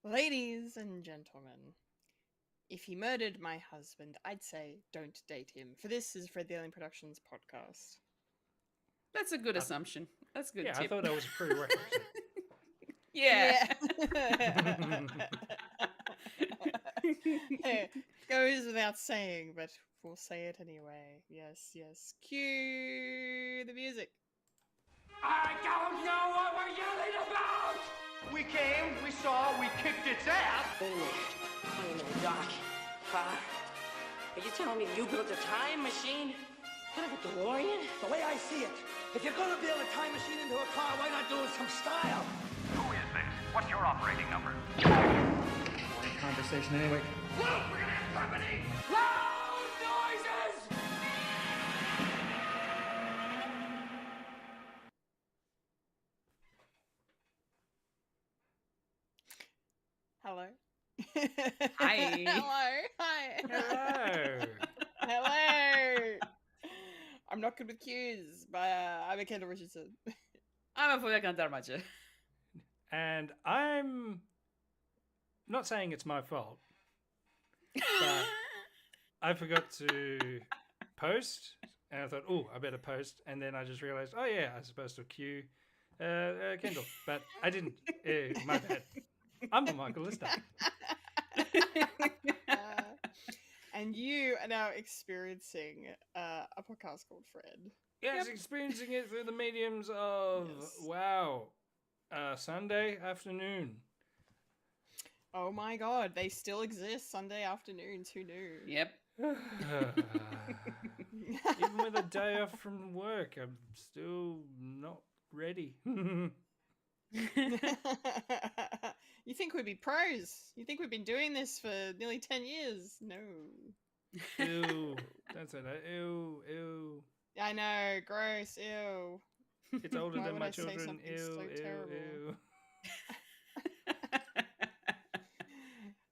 Ladies and gentlemen, if he murdered my husband, I'd say don't date him. For this is Fred the Alien Productions podcast. That's a good assumption. That's a good Yeah, tip. I thought that was a prerequisite. Yeah. It goes without saying, but we'll say it anyway. Yes. Cue the music. I don't know what we're yelling about! We came, we saw, we kicked its ass! Wait a minute. Doc. Are you telling me you built a time machine? Kind of a DeLorean? The way I see it, if you're gonna build a time machine into a car, why not do it some style? Who is this? What's your operating number? Boring conversation anyway. Whoa, we're gonna have company! Loud noises! Hello. Hi. Hello. I'm not good with cues, but I'm a Kendall Richardson. I'm a Fulya and And I'm not saying it's my fault, but I forgot to post, and I thought, oh, I better post, and then I just realized, oh yeah, I was supposed to cue Kendall, but I didn't. My bad. I'm a Michael this time. And you are now experiencing a podcast called Fred. Yes, experiencing it through the mediums of, Sunday afternoon. Oh my god, they still exist Sunday afternoons. Who knew? Yep. Even with a day off from work, I'm still not ready. You think we'd be pros? You think we've been doing this for nearly 10 years? No. Ew. Don't say that. Ew. I know, gross, ew. It's older Why than would my I say children. something so terrible? Ew.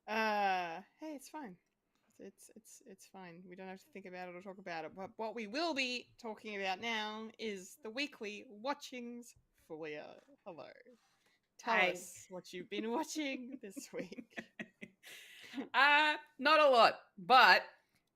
Hey, it's fine. It's fine. We don't have to think about it or talk about it. But what we will be talking about now is the weekly watchings. Fulya, hello. Tell Hi. us what you've been watching this week. Not a lot, but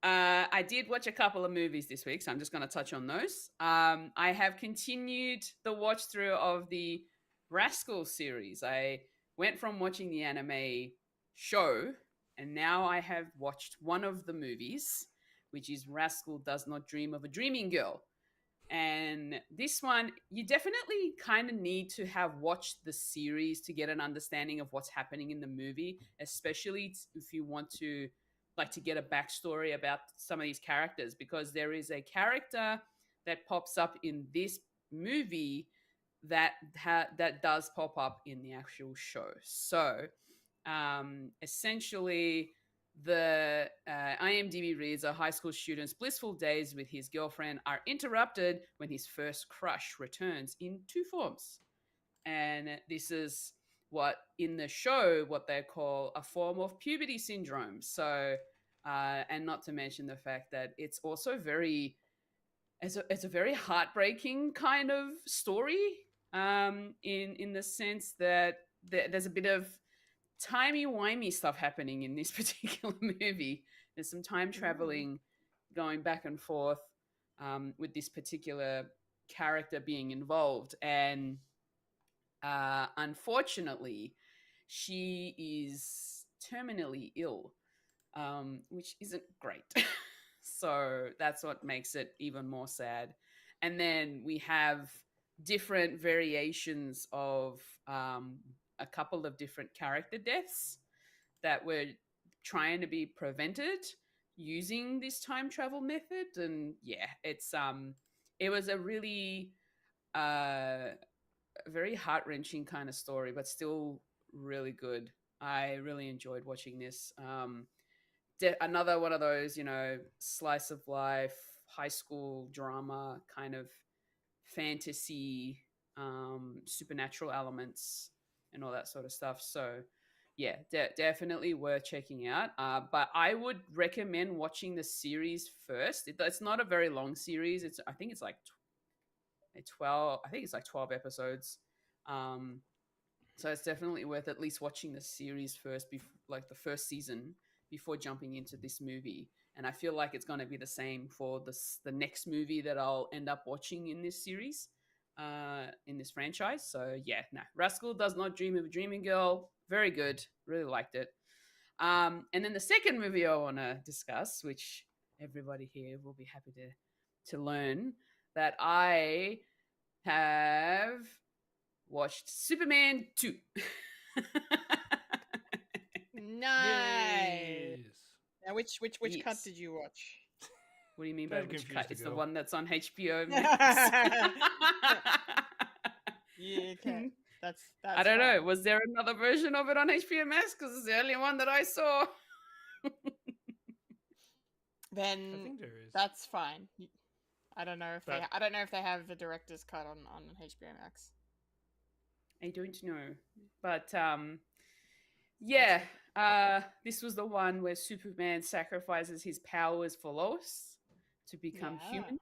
I did watch a couple of movies this week, so I'm just going to touch on those. I have continued the watch through of the Rascal series. I went from watching the anime show, and now I have watched one of the movies, which is Rascal Does Not Dream of a Dreaming Girl. And this one, you definitely kind of need to have watched the series to get an understanding of what's happening in the movie, especially if you want to get a backstory about some of these characters, because there is a character that pops up in this movie that does pop up in the actual show. So essentially, the IMDb reads, a high school student's blissful days with his girlfriend are interrupted when his first crush returns in two forms. And this is what in the show, what they call a form of puberty syndrome. So, and not to mention the fact that it's also it's a very heartbreaking kind of story, in the sense that there's a bit of timey-wimey stuff happening in this particular movie. There's some time traveling going back and forth with this particular character being involved. And unfortunately, she is terminally ill, which isn't great. So that's what makes it even more sad. And then we have different variations of a couple of different character deaths that were trying to be prevented using this time travel method. And yeah, it was a really very heart-wrenching kind of story, but still really good. I really enjoyed watching this. Another one of those, slice of life, high school drama kind of fantasy, supernatural elements and all that sort of stuff. So yeah, definitely worth checking out. But I would recommend watching the series first. It's not a very long series. I think it's like 12 episodes. So it's definitely worth at least watching the series first, like the first season, before jumping into this movie. And I feel like it's going to be the same for the next movie that I'll end up watching in this series, in this franchise. So yeah, no, Rascal Does Not Dream of a Dreaming Girl, very good, really liked it. And then the second movie I want to discuss, which everybody here will be happy to learn, that I have watched Superman 2. Nice. Yes. Now, which cut Yes. did you watch? What do you mean Glad by you which confused cut? the It's the girl. one that's on HBO Max. Yeah, okay. That's I don't know. fine. Was there another version of it on HBO Max? Because it's the only one that I saw. I Then think there is. that's fine. I don't know if But- I don't know if they have the director's cut on HBO Max. I don't know. But yeah, this was the one where Superman sacrifices his powers for Lois to become Yeah. human.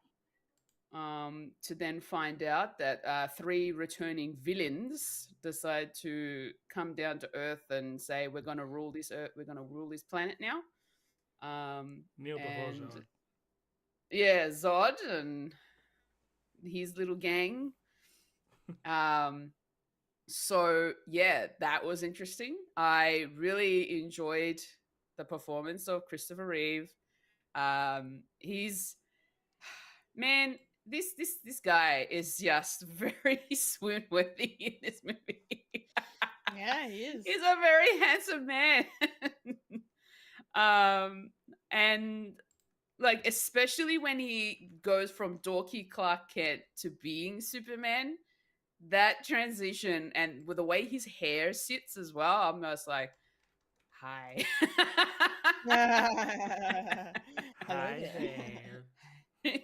To then find out that 3 returning villains decide to come down to Earth and say, "We're going to rule this Earth. We're going to rule this planet now." Kneel before and Zod. yeah, Zod and his little gang. So yeah, that was interesting. I really enjoyed the performance of Christopher Reeve. He's man, this guy is just very swoon worthy in this movie. Yeah, he is. He's a very handsome man. And like, especially when he goes from dorky Clark Kent to being Superman, that transition and with the way his hair sits as well, I'm just like, hi. Hello there. there.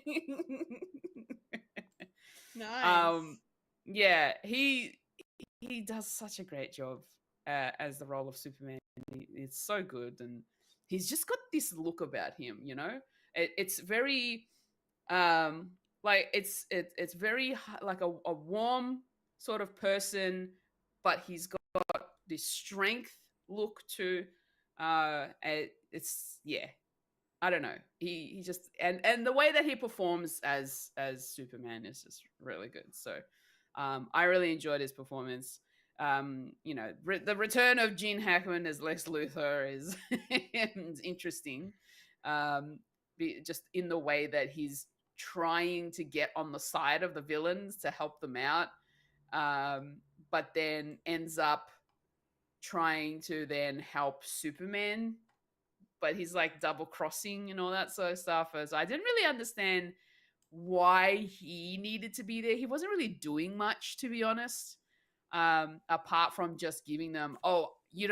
Nice. Yeah, he does such a great job as the role of Superman. It's so good, and he's just got this look about him. You know, it's very like it's very like a warm sort of person, but he's got this strength look to it's yeah, I don't know. He just and the way that he performs as Superman is just really good. So I really enjoyed his performance. You know, the return of Gene Hackman as Lex Luthor is interesting. Just in the way that he's trying to get on the side of the villains to help them out, but then ends up trying to then help Superman, but he's like double crossing and all that sort of stuff. So I didn't really understand why he needed to be there. He wasn't really doing much, to be honest, apart from just giving them, oh, you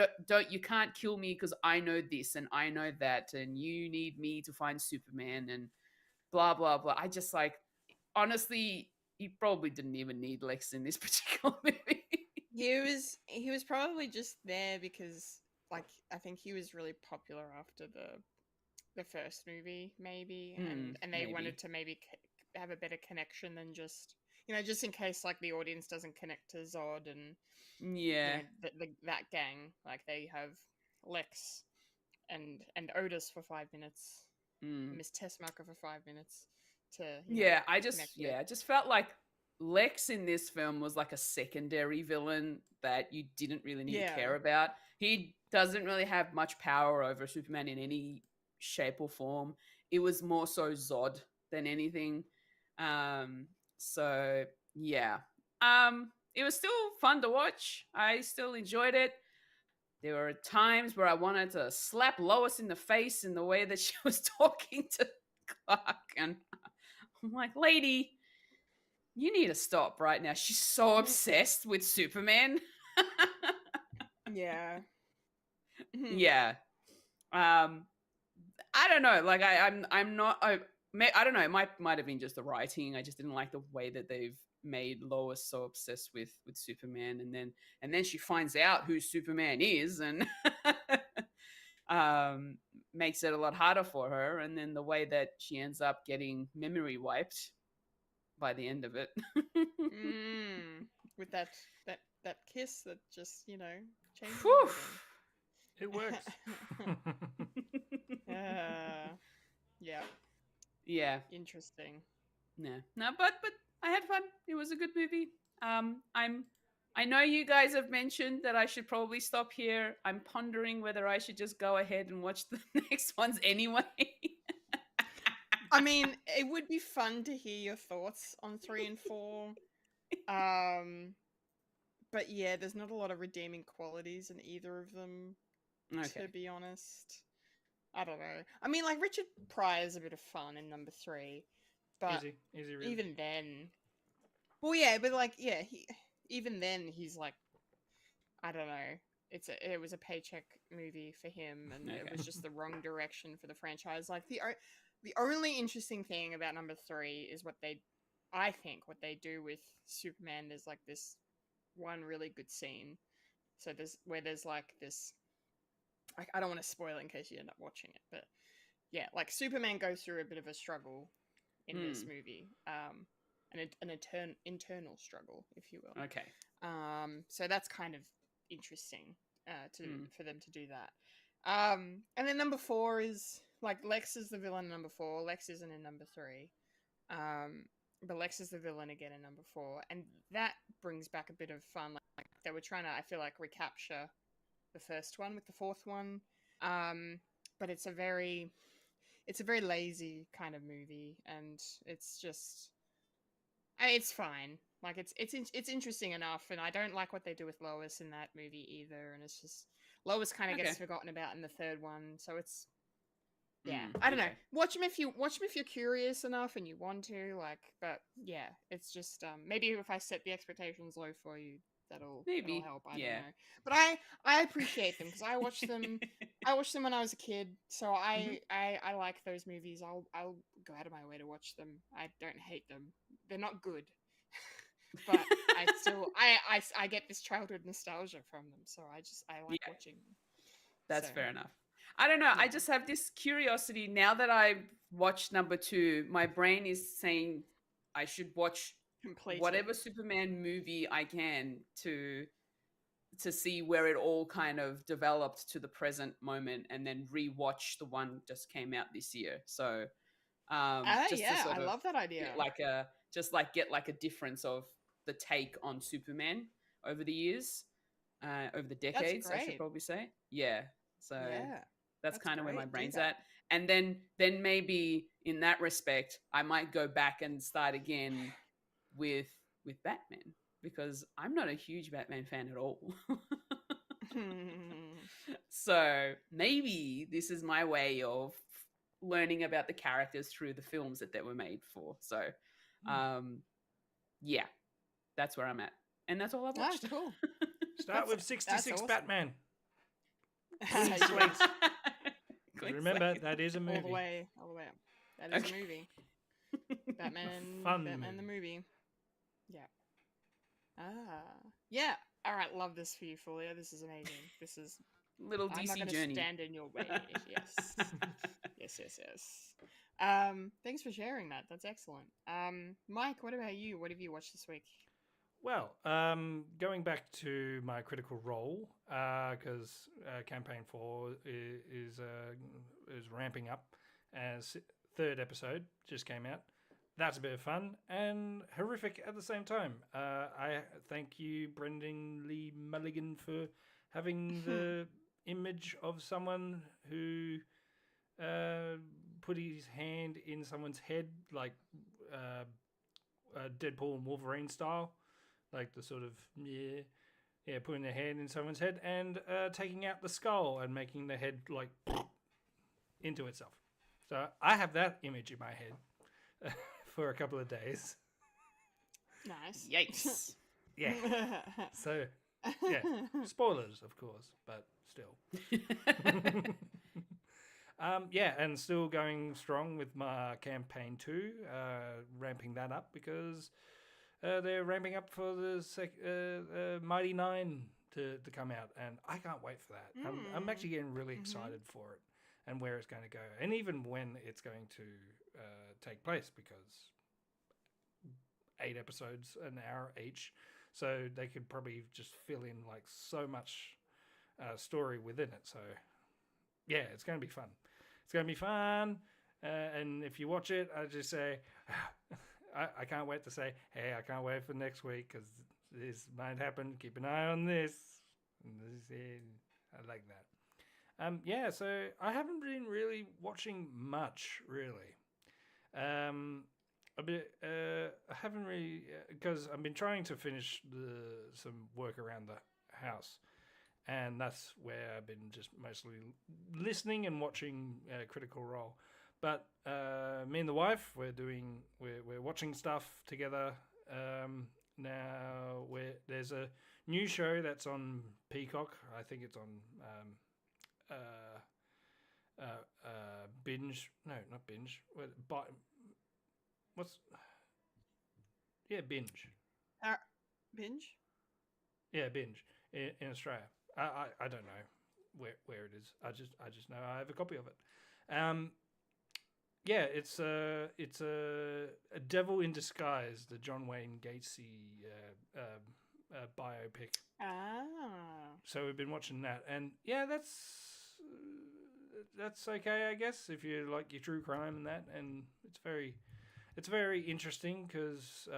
can't kill me because I know this and I know that, and you need me to find Superman and blah blah blah. I just like, honestly, he probably didn't even need Lex in this particular movie. He was probably just there because, like, I think he was really popular after the first movie, maybe, and they maybe. wanted to maybe have a better connection than just, you know, just in case like the audience doesn't connect to Zod and Yeah, you know, that gang, like they have Lex and Otis for 5 minutes, Miss Tessmacher for 5 minutes to yeah. I just connect with. I just felt like Lex in this film was like a secondary villain that you didn't really need to care about. He doesn't really have much power over Superman in any shape or form. It was more so Zod than anything. So yeah. It was still fun to watch. I still enjoyed it. There were times where I wanted to slap Lois in the face in the way that she was talking to Clark, and I'm like, lady, you need to stop right now. She's so obsessed with Superman. Yeah. Yeah. I don't know. Like I'm not. I don't know. It might have been just the writing. I just didn't like the way that they've made Lois so obsessed with Superman, and then she finds out who Superman is, and makes it a lot harder for her. And then the way that she ends up getting memory wiped by the end of it. With that that kiss that just changes Whew. everything. It works. Yeah, Yeah. interesting. No, but I had fun. It was a good movie. I know you guys have mentioned that I should probably stop here. I'm pondering whether I should just go ahead and watch the next ones anyway. I mean, it would be fun to hear your thoughts on 3 and 4. But yeah, there's not a lot of redeeming qualities in either of them, Okay. to be honest. I don't know. I mean, like, Richard Pryor's a bit of fun in number 3, but Easy, really. even then, well, yeah, but like, yeah, even then he's like, I don't know. It was a paycheck movie for him, and it Okay. was just the wrong direction for the franchise. Like the only interesting thing about number 3 is what they do with Superman. There's like this one really good scene. So there's like this. I don't want to spoil it in case you end up watching it, but yeah, like Superman goes through a bit of a struggle in this movie, an internal struggle, if you will. Okay. So that's kind of interesting for them to do that. And then number 4 is like Lex is the villain in number 4. Lex isn't in number 3. But Lex is the villain again in number 4, and that brings back a bit of fun. Like they were trying to, I feel like, recapture the first one with the 4th one. But it's a very lazy kind of movie, and it's just, it's fine. Like it's interesting enough, and I don't like what they do with Lois in that movie either. And it's just Lois kind of gets forgotten about in the 3rd one, so it's I don't know. Watch them if you're curious enough and you want to. Like, but yeah, it's just maybe if I set the expectations low for you, that'll help. I don't know. But I appreciate them because I watched them. I watched them when I was a kid, so I like those movies. I'll go out of my way to watch them. I don't hate them. They're not good, but I still I get this childhood nostalgia from them. So I like watching them. That's fair enough. I don't know. I just have this curiosity now that I've watched number 2. My brain is saying I should watch whatever Superman movie I can to see where it all kind of developed to the present moment, and then rewatch the one just came out this year. So, just to sort I of love that idea. Get like a difference of the take on Superman over the years, over the decades. I should probably say, yeah. So that's kind of where my brain's at. And then maybe in that respect, I might go back and start again with Batman, because I'm not a huge Batman fan at all. So maybe this is my way of learning about the characters through the films that they were made for. So, yeah, that's where I'm at. And that's all I've watched. Cool. Start with 66 awesome. Batman. Remember, that is a movie. All the way up. That is a movie. Batman the movie. Yeah. Yeah. All right. Love this for you, Fulya. This is amazing. This is little DC I'm not journey. Stand in your way. Yes. yes. Thanks for sharing that. That's excellent. Mike, what about you? What have you watched this week? Well, going back to my critical role, because campaign 4 is ramping up, as 3rd episode just came out. That's a bit of fun and horrific at the same time. I thank you, Brendan Lee Mulligan, for having the image of someone who put his hand in someone's head, like Deadpool and Wolverine style. Like the sort of, putting their hand in someone's head and taking out the skull and making the head like into itself. So I have that image in my head for a couple of days. Nice. Yikes. Yeah. So, yeah. Spoilers, of course, but still. And still going strong with my campaign 2, ramping that up because they're ramping up for the Mighty 9 to come out, and I can't wait for that. I'm actually getting really excited for it and where it's going to go, and even when it's going to take place, because 8 episodes, an hour each. so they could probably just fill in like so much story within it. So yeah, it's going to be fun. It's going to be fun. And if you watch it, I just say, I can't wait to say, hey, I can't wait for next week because this might happen. Keep an eye on this. I like that. Yeah, so I haven't been really watching much, really. A bit. I haven't really because I've been trying to finish some work around the house, and that's where I've been just mostly listening and watching Critical Role. But me and the wife, we're watching stuff together. Now there's a new show that's on Peacock. I think it's on Binge. No, not Binge. Binge. Binge? Yeah, Binge in Australia. I don't know where it is. I just know I have a copy of it. Yeah, it's a Devil in Disguise, the John Wayne Gatesy biopic. Ah. So we've been watching that, and yeah, that's okay, I guess, if you like your true crime and that, and it's very interesting because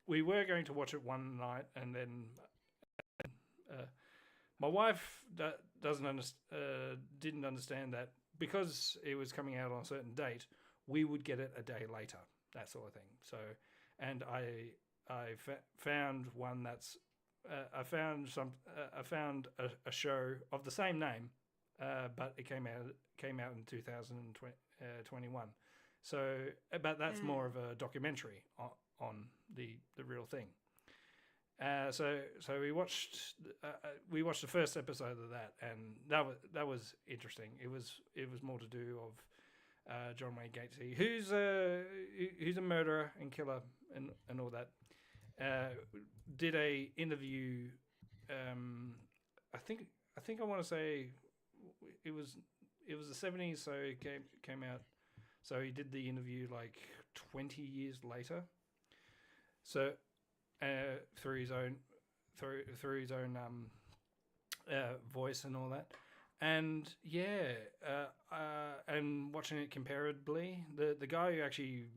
we were going to watch it one night, and then my wife didn't understand that because it was coming out on a certain date, we would get it a day later, that sort of thing. So, and I found one that's I found a show of the same name, but it came out in 2021. So, but that's more of a documentary on the real thing. So we watched the first episode of that, and that was interesting. It was more to do of John Wayne Gatesy, who's a murderer and killer and all that. Did a interview. I think I want to say it was the 70s, so it came out. So he did the interview like 20 years later. So through his own voice and all that, and and watching it comparably, the guy who actually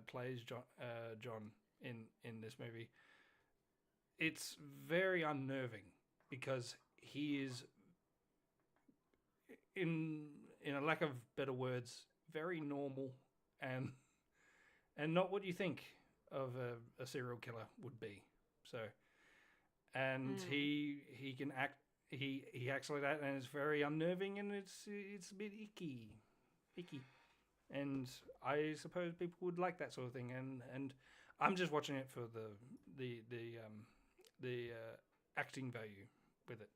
plays John in this movie, it's very unnerving because he is, in a lack of better words, very normal and not what you think of a serial killer would be. So, and he can act. He acts like that, and it's very unnerving, and it's a bit icky, and I suppose people would like that sort of thing. And I'm just watching it for the acting value with it,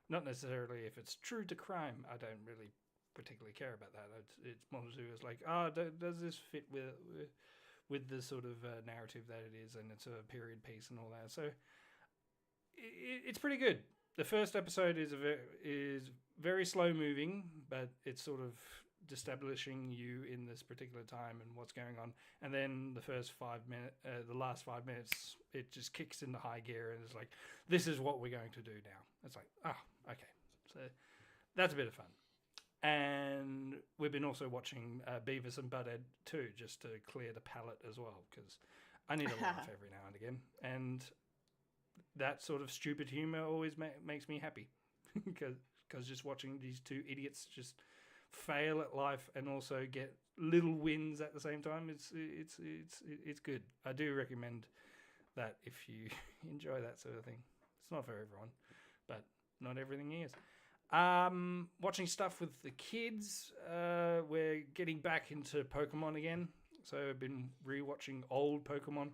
not necessarily if it's true to crime. I don't really particularly care about that. It's more to do as like, does this fit with the sort of narrative that it is, and it's a period piece and all that. So it's pretty good. The first episode is very slow moving, but it's sort of establishing you in this particular time and what's going on. And then the last 5 minutes, it just kicks into high gear, and it's like, this is what we're going to do now. It's like, okay. So that's a bit of fun. And we've been also watching Beavis and Butthead too, just to clear the palate as well, because I need a laugh every now and again. And that sort of stupid humor always makes me happy, because just watching these two idiots just fail at life and also get little wins at the same time, it's good. I do recommend that if you enjoy that sort of thing. It's not for everyone, but not everything is. Watching stuff with the kids. We're getting back into Pokemon again, so I've been rewatching old Pokemon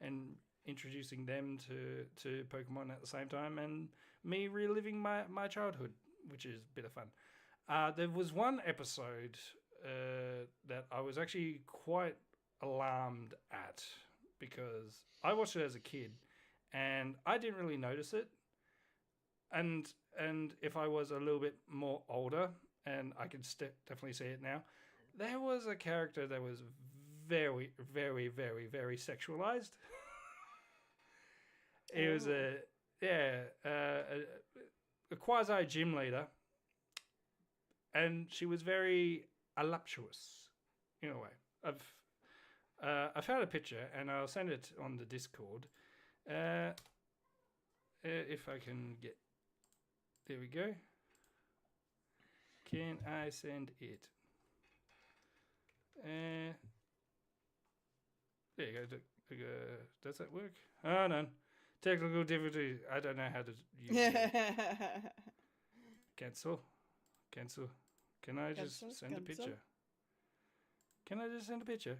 and introducing them to Pokemon at the same time, and me reliving my childhood, which is a bit of fun. There was one episode that I was actually quite alarmed at, because I watched it as a kid and I didn't really notice it. And if I was a little bit more older, and I can definitely see it now, there was a character that was very, very, very, very sexualized. He was a quasi gym leader, and she was very voluptuous in a way. I found a picture and I'll send it on the Discord. If I can get, there we go. Can I send it? There you go. Does that work? Oh no, technical difficulty. I don't know how to use it. Cancel. Can I just send a picture? Can I just send a picture?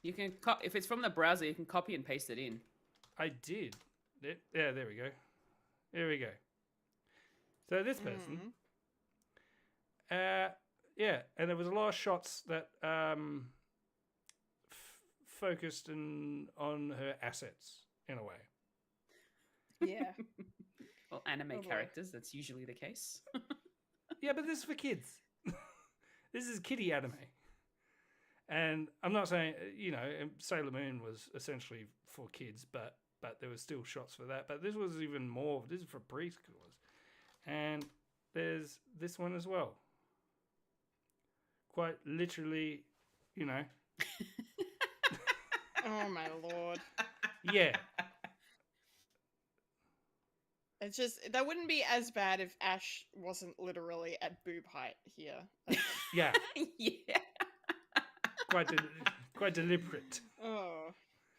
You can if it's from the browser, you can copy and paste it in. I did. There we go. There we go. So this person, yeah, and there was a lot of shots that focused on her assets in a way. Yeah. Well, anime Oh, boy. characters, that's usually the case. Yeah, but this is for kids. This is kiddie anime. And I'm not saying, Sailor Moon was essentially for kids, but there were still shots for that. But this was even more. This is for preschoolers. And there's this one as well. Quite literally, Oh my lord. Yeah. It's just that wouldn't be as bad if Ash wasn't literally at boob height here. Yeah. Yeah. Quite deliberate. Oh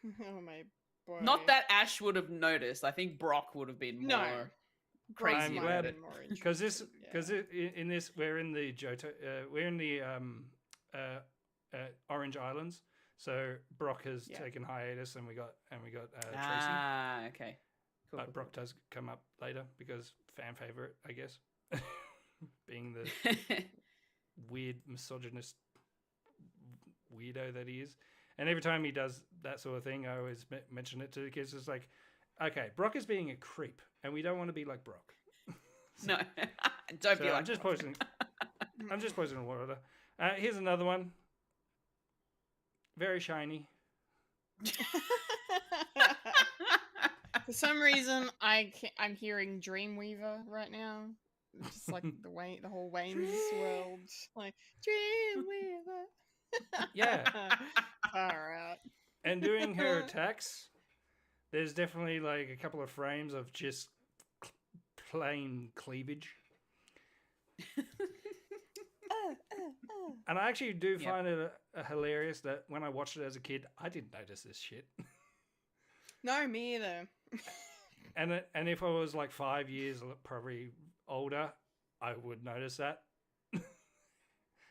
my boy. Not that Ash would have noticed. I think Brock would have been more crazy I'm about glad it. because in this we're in the Johto, we're in the Orange Islands. So Brock has taken hiatus, and we got Tracy. Ah, okay. Cool, But cool, Brock does come up later because fan favorite, I guess, being the weird misogynist weirdo that he is. And every time he does that sort of thing, I always mention it to the kids. It's like, okay, Brock is being a creep, and we don't want to be like Brock. No, don't be like. I'm just posting. I'm just posting water. Here's another one. Very shiny. For some reason, I'm hearing Dreamweaver right now. Just like the whole Wayne's World, like Dreamweaver. Yeah. Far out. And doing her attacks, there's definitely like a couple of frames of just plain cleavage. And I actually do find it hilarious that when I watched it as a kid, I didn't notice this shit. No, me either. And if I was like 5 years probably older, I would notice that.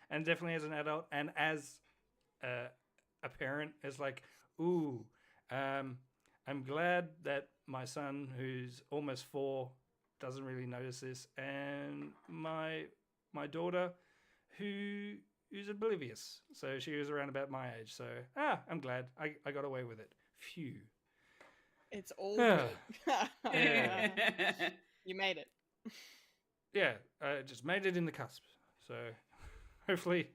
And definitely as an adult and as a parent, it's like, ooh, I'm glad that my son, who's almost 4, doesn't really notice this, and my daughter, who's oblivious. So she was around about my age. So I'm glad I got away with it. Phew. It's all good. Yeah. You made it. Yeah, I just made it in the cusp. So hopefully,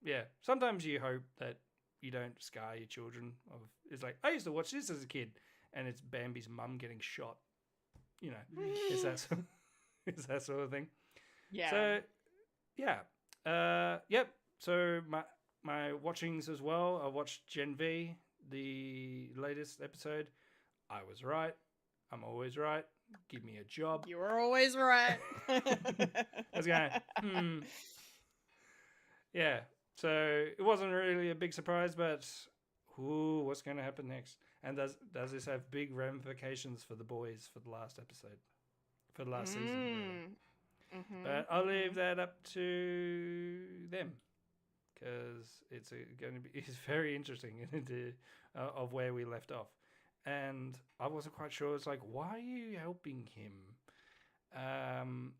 yeah. Sometimes you hope that you don't scar your children. It's like, I used to watch this as a kid, and it's Bambi's mum getting shot. It's that sort of thing. Yeah. So, yeah. Yep. So my watchings as well. I watched Gen V, the latest episode. I was right. I'm always right. Give me a job. You were always right. I was going, Yeah. So it wasn't really a big surprise, but what's going to happen next? And does this have big ramifications for the boys for the last episode, for the last season? Really? Mm-hmm. But I'll leave that up to them because it's very interesting of where we left off. And I wasn't quite sure. It's like, why are you helping him?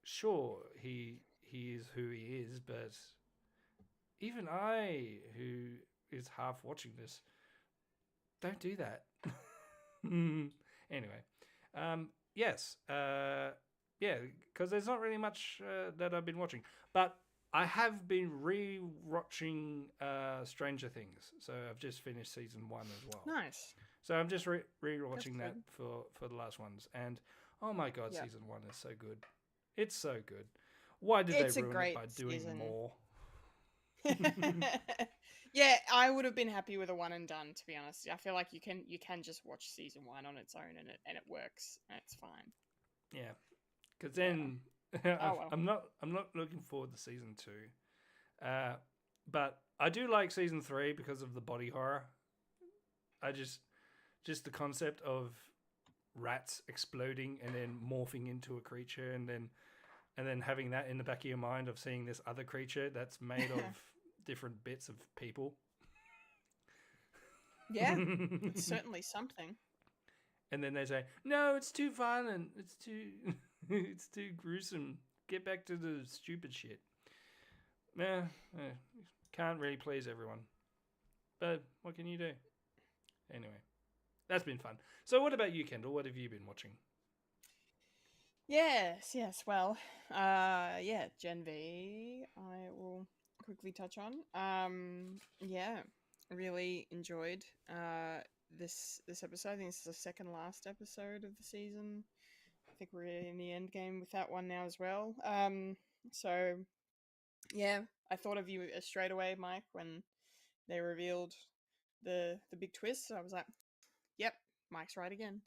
Sure, he is who he is, but even I, who is half watching this, don't do that. Anyway, yes, yeah, because there's not really much that I've been watching. But I have been re-watching Stranger Things, so I've just finished season 1 as well. Nice. So I'm just re-watching that good. for the last ones, and oh my god, Yep. season 1 is so good. It's so good. Why did It's they a ruin it great by doing season. more? Yeah, I would have been happy with a one and done. To be honest, I feel like you can just watch season 1 on its own, and it works, and it's fine. Yeah, because then well. I'm not looking forward to season 2, but I do like season 3 because of the body horror. I just the concept of rats exploding and then morphing into a creature, and then having that in the back of your mind of seeing this other creature that's made of different bits of people. Yeah, it's certainly something. And then they say, "No, it's too violent. It's too, it's too gruesome. Get back to the stupid shit." Can't really please everyone, but what can you do? Anyway, that's been fun. So, what about you, Kendall? What have you been watching? Yes. Well, yeah, Gen V. I will quickly touch on. Yeah, really enjoyed this episode. I think this is the second last episode of the season. I think we're in the end game with that one now as well. So yeah, I thought of you straight away, Mike, when they revealed the big twist. I was like, yep, Mike's right again.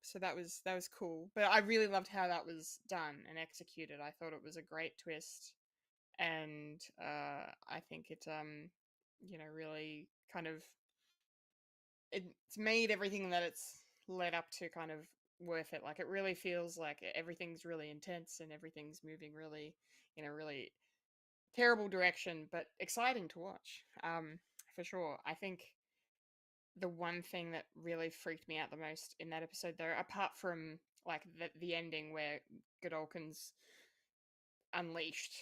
So that was cool. But I really loved how that was done and executed. I thought it was a great twist, and I think it really kind of it's made everything that it's led up to kind of worth it. Like, it really feels like everything's really intense and everything's moving really in a really terrible direction, but exciting to watch. For sure. I think the one thing that really freaked me out the most in that episode, though, apart from like the ending where Godolkin's unleashed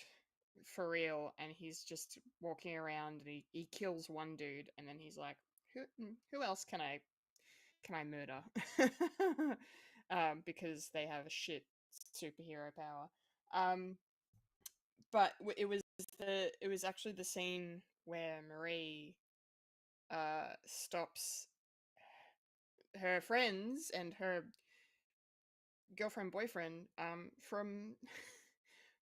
for real and he's just walking around and he kills one dude and then he's like, who else can I murder? Because they have a shit superhero power. But it was actually the scene where Marie stops her friends and her girlfriend boyfriend from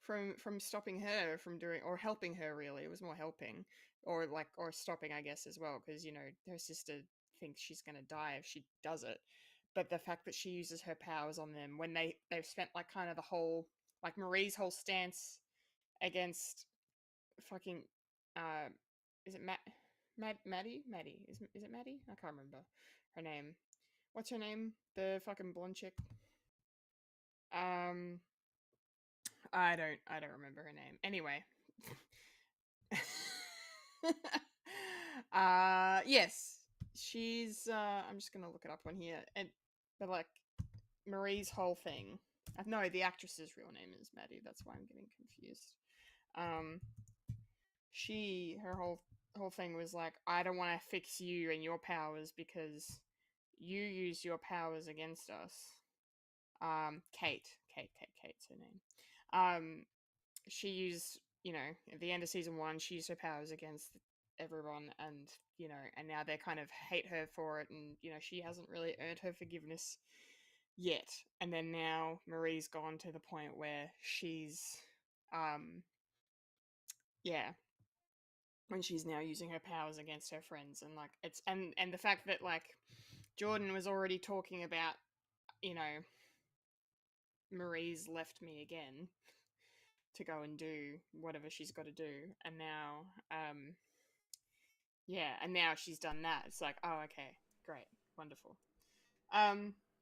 from stopping her from doing, or helping her. Really, it was more helping, or stopping, I guess, as well, because her sister thinks she's going to die if she does it. But the fact that she uses her powers on them, when they've spent like kind of the whole, like, Marie's whole stance against fucking is it Maddie? Is it Maddie? I can't remember her name. What's her name? The fucking blonde chick. I don't remember her name. Anyway. Yes. She's I'm just gonna look it up on here. But like, Marie's whole thing. No, the actress's real name is Maddie, that's why I'm getting confused. Her whole thing was like, I don't want to fix you and your powers because you use your powers against us. Kate's her name. She used, at the end of season 1, she used her powers against everyone, and and now they kind of hate her for it, and she hasn't really earned her forgiveness yet. And then now Marie's gone to the point where she's, yeah, when she's now using her powers against her friends, and like it's and the fact that like Jordan was already talking about, Marie's left me again to go and do whatever she's got to do, and now and now she's done that. It's like, oh, okay, great, wonderful.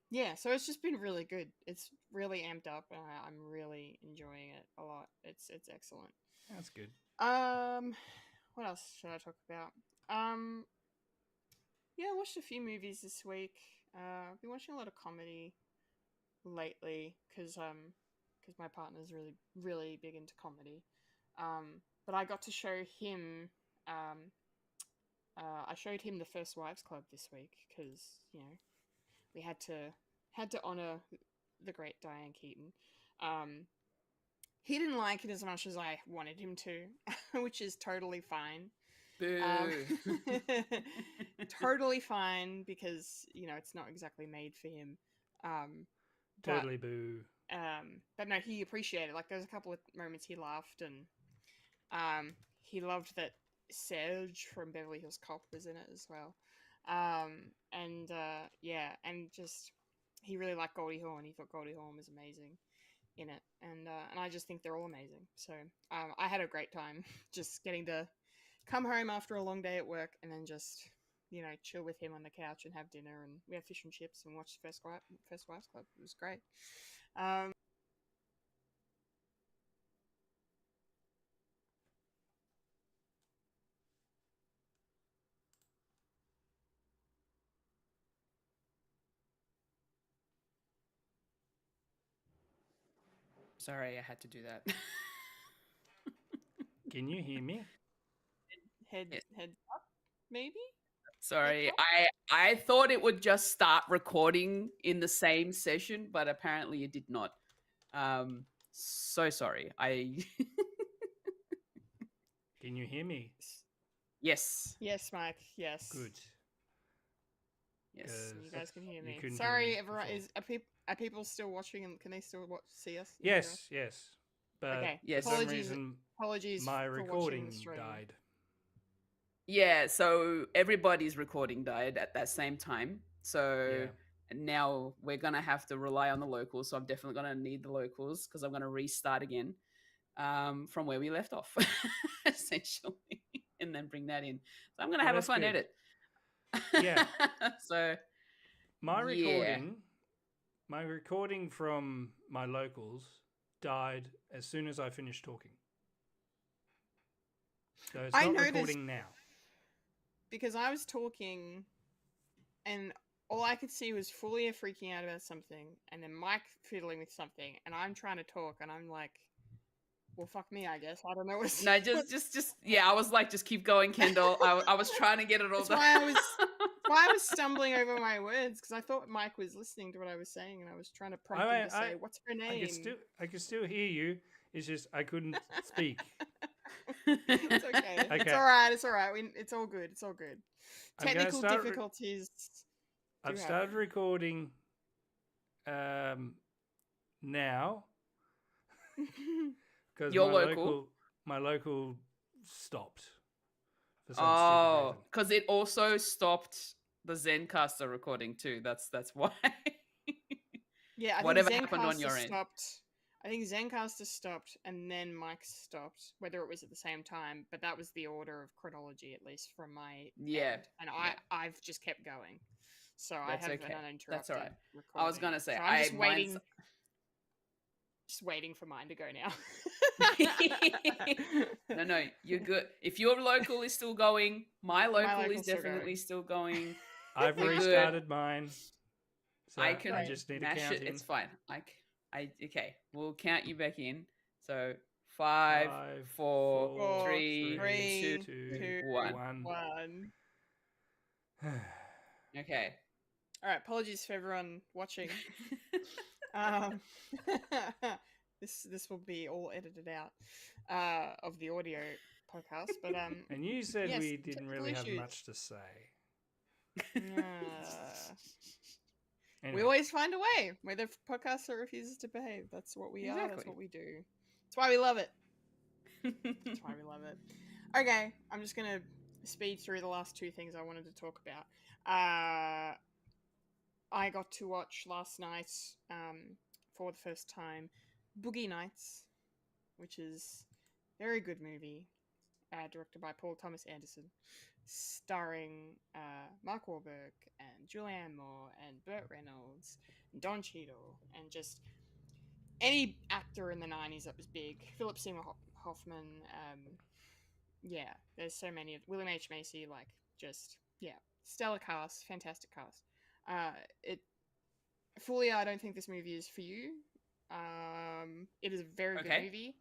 Yeah, so it's just been really good. It's really amped up, and I'm really enjoying it a lot. It's excellent. That's good. What else should I talk about? Yeah, I watched a few movies this week. I've been watching a lot of comedy lately because my partner's really big into comedy. But I got to show him. I showed him The First Wives Club this week because we had to honor the great Diane Keaton. He didn't like it as much as I wanted him to, which is totally fine. Boo. Totally fine because it's not exactly made for him. Totally boo. But no, he appreciated it. Like there's a couple of moments he laughed, and he loved that Serge from Beverly Hills Cop was in it as well. And just he really liked Goldie Hawn. He thought Goldie Hawn was amazing in it, and I just think they're all amazing. So I had a great time just getting to come home after a long day at work and then just chill with him on the couch and have dinner, and we have fish and chips and watch First Wives Club. It was great. Sorry, I had to do that. Can you hear me? Heads up, maybe. Sorry, I thought it would just start recording in the same session, but apparently it did not. So sorry. Can you hear me? Yes. Yes, Mike. Yes. Good. Yes. You guys can hear me. couldn't hear Sorry, me everyone. before. Are people still watching, and can they still see us? Yes, yes. But Okay. Yes. for some Apologies. reason, Apologies. my for watching recording the stream. died. Yeah, so everybody's recording died at that same time. So now we're going to have to rely on the locals. So I'm definitely going to need the locals because I'm going to restart again from where we left off, essentially, and then bring that in. So I'm going to have a that's fun good. edit. Yeah. So My yeah. recording from my locals died as soon as I finished talking. So it's I not noticed- recording now. Because I was talking, and all I could see was Fulya freaking out about something, and then Mike fiddling with something, and I'm trying to talk, and I'm like, well, fuck me, I guess. I don't know what's... No, just yeah. I was like, just keep going, Kendall. I was trying to get it all That's done. why I was stumbling over my words, because I thought Mike was listening to what I was saying, and I was trying to prompt him to say, what's her name? I could still hear you. It's just I couldn't speak. It's okay. It's all right. It's all right. It's all good. It's all good. Technical difficulties. I've started recording now because my local stopped for some stupid reason. Because it also stopped the Zencaster recording too. That's why. Yeah, I whatever think happened on your end. I think Zencaster stopped and then Mike stopped, whether it was at the same time, but that was the order of chronology, at least from my end. And I've just kept going. So That's I have okay. an uninterrupted That's all right. recording. I was going to say, so I'm just waiting for mine to go now. No, you're good. If your local is still going, my local is definitely still going. I've restarted mine. So I just need to mash count it. in. It's fine. Okay. We'll count you back in. So 5, 4, 3, 2, 1. Okay. All right. Apologies for everyone watching. This will be all edited out of the audio podcast. But and you said yes, we didn't really have much to say. We always find a way. We're the podcaster refuses to behave. That's what we are. That's what we do. That's why we love it. That's why we love it. Okay, I'm just going to speed through the last two things I wanted to talk about. I got to watch last night, for the first time, Boogie Nights, which is a very good movie, directed by Paul Thomas Anderson, starring Mark Wahlberg and Julianne Moore and Burt Reynolds and Don Cheadle and just any actor in the 90s that was big. Philip Seymour Hoffman. There's so many. William H. Macy, stellar cast, fantastic cast. Fully, I don't think this movie is for you. It is a very good movie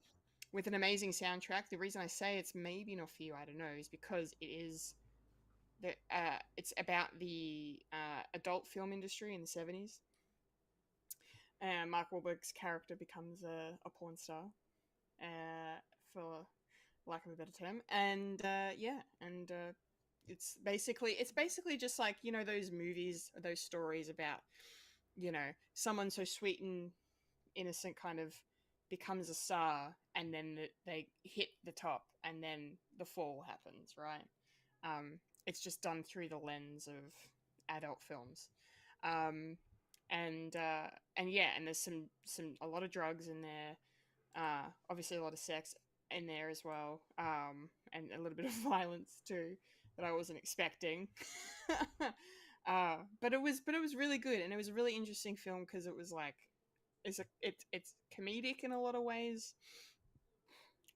with an amazing soundtrack. The reason I say it's maybe not for you, I don't know, is because it is it's about the adult film industry in the 70s. And Mark Wahlberg's character becomes a porn star. for lack of a better term. And it's basically just like, you know, those movies, those stories about, you know, someone so sweet and innocent kind of becomes a star, and then they hit the top, and then the fall happens, right? It's just done through the lens of adult films. um, and yeah, and there's a lot of drugs in there, obviously a lot of sex in there as well, and a little bit of violence too that I wasn't expecting. But it was really good, and it was a really interesting film because it was like it's comedic in a lot of ways,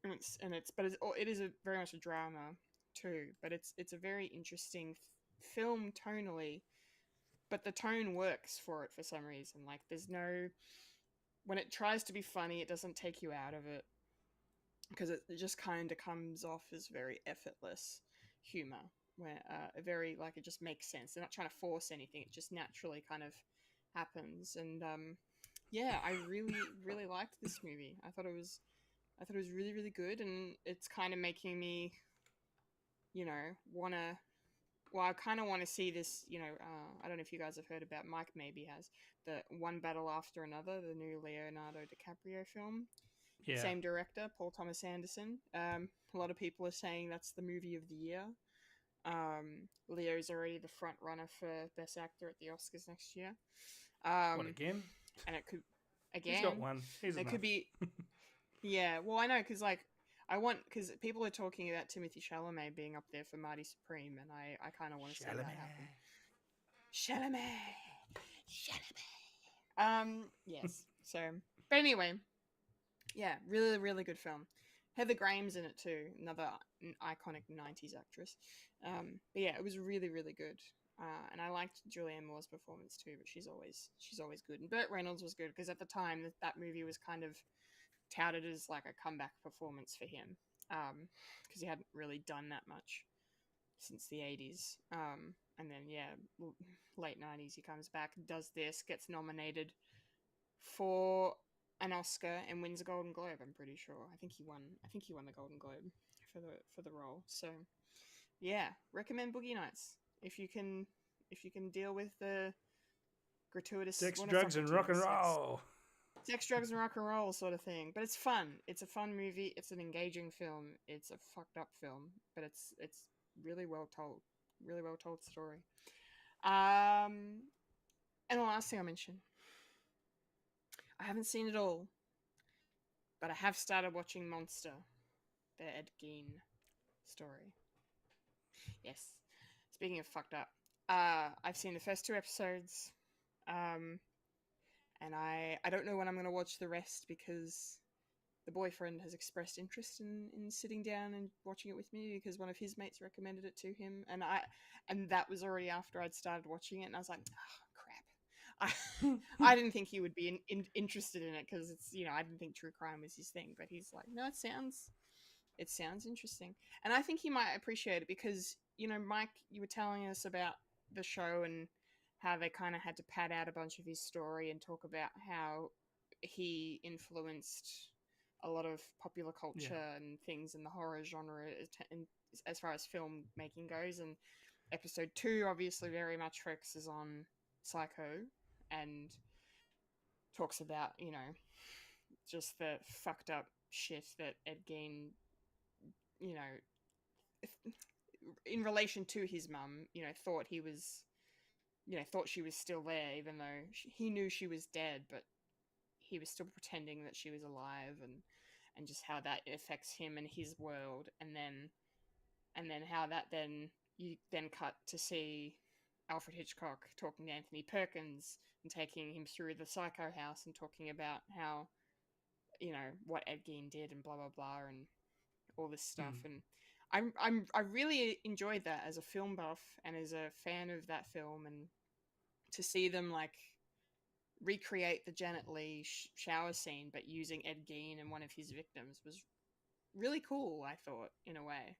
it is very much a drama too. But it's a very interesting film tonally, but the tone works for it for some reason. Like there's no when it tries to be funny, it doesn't take you out of it because it just kind of comes off as very effortless humor, where very like it just makes sense. They're not trying to force anything; it just naturally kind of happens. And yeah, I really really liked this movie. I thought it was really really good, and it's kind of making me, you know, wanna. Well, I kind of want to see this. You know, I don't know if you guys have heard about. Mike maybe has the One Battle After Another, the new Leonardo DiCaprio film. Yeah. Same director, Paul Thomas Anderson. A lot of people are saying that's the movie of the year. Leo's already the front runner for Best Actor at the Oscars next year. What, again? And it could He's got one. He's it enough. could be. Yeah, well, I know because because people are talking about Timothy Chalamet being up there for Marty Supreme, and I kind of want to see that happen. Chalamet. Yes. So, but anyway, yeah, really, really good film. Heather Graham's in it too, another iconic '90s actress. But yeah, it was really, really good. And I liked Julianne Moore's performance too, but she's always good. And Burt Reynolds was good because at the time that movie was kind of touted as like a comeback performance for him, because he hadn't really done that much since the '80s. And then yeah, late '90s he comes back, does this, gets nominated for an Oscar and wins a Golden Globe. I'm pretty sure. I think he won the Golden Globe for the role. So yeah, recommend Boogie Nights if you can deal with the gratuitous Sex, drugs, and rock and roll. Sex, drugs, and rock and roll sort of thing. But it's fun. It's a fun movie. It's an engaging film. It's a fucked up film, but it's really well told. Really well told story. And the last thing I'll mention, I haven't seen it all, but I have started watching Monster, the Ed Gein story. Yes. Speaking of fucked up, I've seen the first 2 episodes, and I don't know when I'm going to watch the rest because the boyfriend has expressed interest in sitting down and watching it with me because one of his mates recommended it to him, and that was already after I'd started watching it, and I was like, oh, crap. I didn't think he would be interested in it because it's, you know, I didn't think true crime was his thing, but he's like, no, it sounds interesting, and I think he might appreciate it because, you know, Mike, you were telling us about the show and how they kind of had to pad out a bunch of his story and talk about how he influenced a lot of popular culture and things in the horror genre as far as filmmaking goes. And episode 2 obviously very much focuses on Psycho and talks about, you know, just the fucked up shit that Ed Gein, you know, in relation to his mum, you know, thought she was still there, even though he knew she was dead, but he was still pretending that she was alive, and just how that affects him and his world, and then how that then you then cut to see Alfred Hitchcock talking to Anthony Perkins and taking him through the Psycho house and talking about how, you know, what Ed Gein did and blah blah blah and all this stuff. And I really enjoyed that as a film buff and as a fan of that film, and to see them like recreate the Janet Leigh shower scene but using Ed Gein and one of his victims was really cool, I thought, in a way.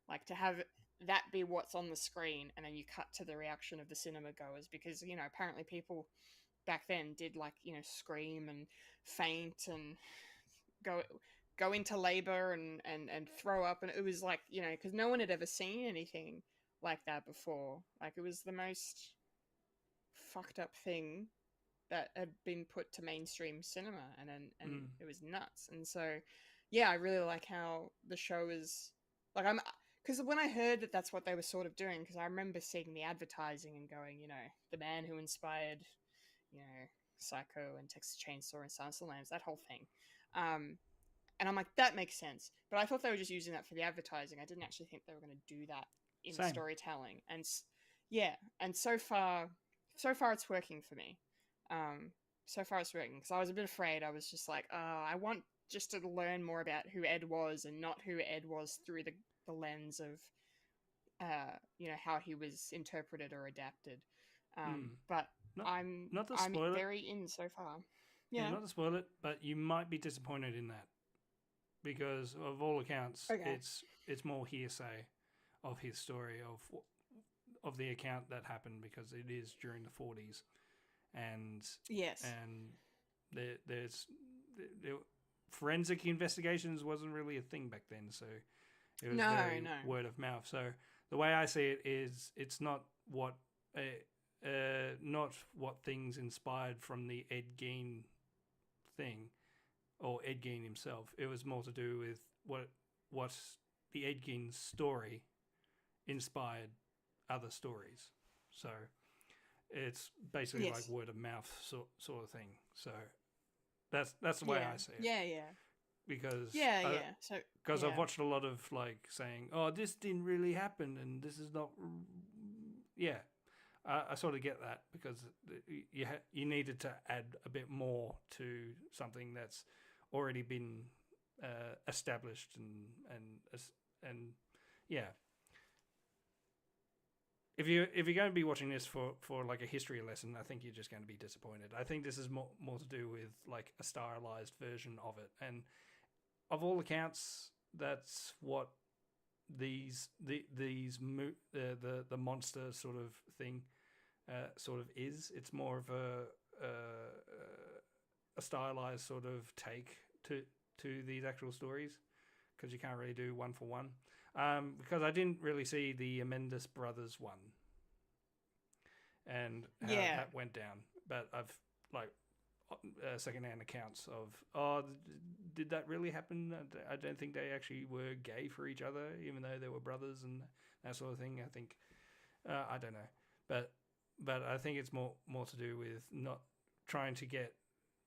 Like to have that be what's on the screen and then you cut to the reaction of the cinema goers, because, you know, apparently people back then did, like, you know, scream and faint and go into labor and throw up, and it was like, you know, because no one had ever seen anything like that before. Like, it was the most fucked up thing that had been put to mainstream cinema, and it was nuts. And so, yeah, I really like how the show is like, I'm because when I heard that that's what they were sort of doing, because I remember seeing the advertising and going, you know, the man who inspired, you know, Psycho and Texas Chainsaw and Silence of the Lambs, that whole thing. And I'm like, that makes sense. But I thought they were just using that for the advertising. I didn't actually think they were going to do that in Same. storytelling. And yeah, and so far it's working for me. So far it's working, because I was a bit afraid. I was just like, I want just to learn more about who Ed was, and not who Ed was through the lens of, you know, how he was interpreted or adapted. But I'm not to spoil it. very in so far. Yeah, not to spoil it, but you might be disappointed in that, because of all accounts, it's more hearsay of his story of the account that happened, because it is during the 40s, and there's forensic investigations wasn't really a thing back then, so it was very word of mouth. So the way I see it is, it's not what things inspired from the Ed Gein thing, or Ed Gein himself. It was more to do with what the Ed Gein story inspired other stories. So it's basically like word of mouth sort of thing. So that's the way I see it. Yeah. Because So I've watched a lot of like saying, oh, this didn't really happen, and this is not. Yeah, I sort of get that, because you needed to add a bit more to something that's already been established, and yeah. If you're going to be watching this for like a history lesson, I think you're just going to be disappointed. I think this is more to do with like a stylized version of it, and of all accounts, that's what the monster sort of thing sort of is. It's more of a stylized sort of take to these actual stories, because you can't really do one for one. Because I didn't really see the Menendez brothers one, and how that went down. But I've like secondhand accounts of, did that really happen? I don't think they actually were gay for each other, even though they were brothers and that sort of thing. I think I don't know, but I think it's more to do with not trying to get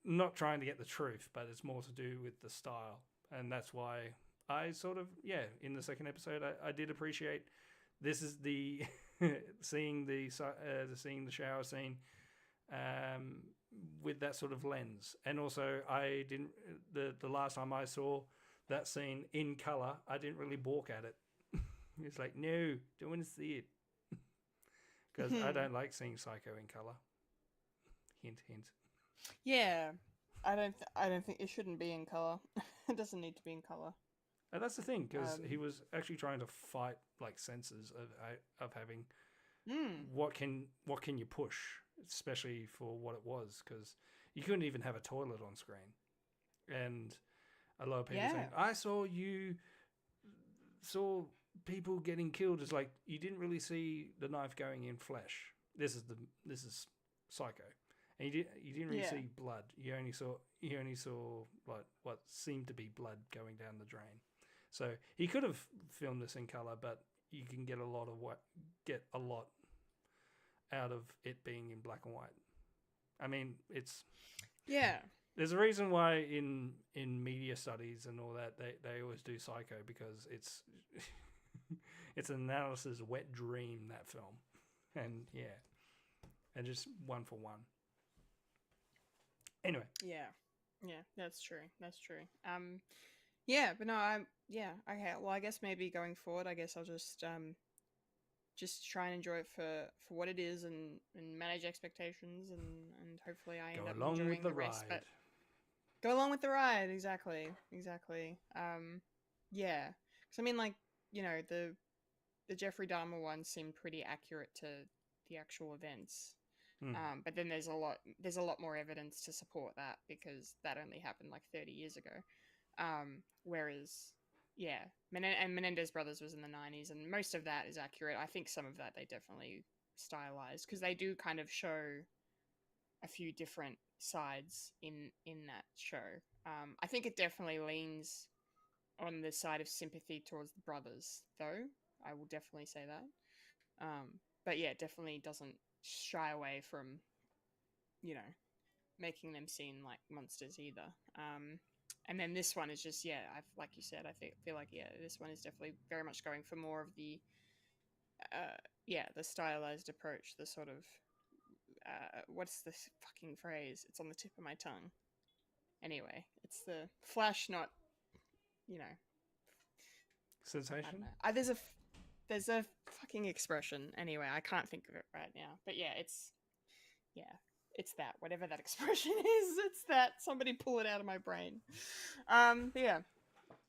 the truth, but it's more to do with the style, and that's why I sort of, in the second episode, I did appreciate this is the seeing the shower scene with that sort of lens. And also, I didn't the last time I saw that scene in color, I didn't really balk at it. It's like, no, don't want to see it, because I don't like seeing Psycho in color. Hint, hint. Yeah, I don't think it shouldn't be in color. It doesn't need to be in color. And that's the thing, because he was actually trying to fight like senses of having what can you push, especially for what it was, because you couldn't even have a toilet on screen, and a lot of people saying, I saw people getting killed. It's like, you didn't really see the knife going in flesh. This is Psycho, and you didn't really see blood. You only saw like what seemed to be blood going down the drain. So he could have filmed this in color, but you can get a lot out of it being in black and white. I mean, there's a reason why in media studies and all that they always do Psycho, because it's it's an analysis wet dream, that film, and and just one for one. Anyway, that's true. But no, okay. Well, I guess maybe going forward, I guess I'll just try and enjoy it for what it is, and manage expectations, and hopefully I end up enjoying the rest. But go along with the ride, exactly. Because I mean, like, you know, the Jeffrey Dahmer one seemed pretty accurate to the actual events. But then there's a lot more evidence to support that, because that only happened like 30 years ago. Whereas, yeah, and Menendez Brothers was in the 90s, and most of that is accurate. I think some of that they definitely stylized because they do kind of show a few different sides in that show. I think it definitely leans on the side of sympathy towards the brothers, though. I will definitely say that. But yeah, it definitely doesn't shy away from, you know, making them seem like monsters either. And then this one is just, yeah, I've, like you said, I feel like, yeah, this one is definitely very much going for more of the, the stylized approach, the sort of, what's the fucking phrase? It's on the tip of my tongue. Anyway, it's the flash, not, you know, Sensation? there's a fucking expression. Anyway, I can't think of it right now. But yeah, it's that. Whatever that expression is, it's that. Somebody pull it out of my brain. But yeah,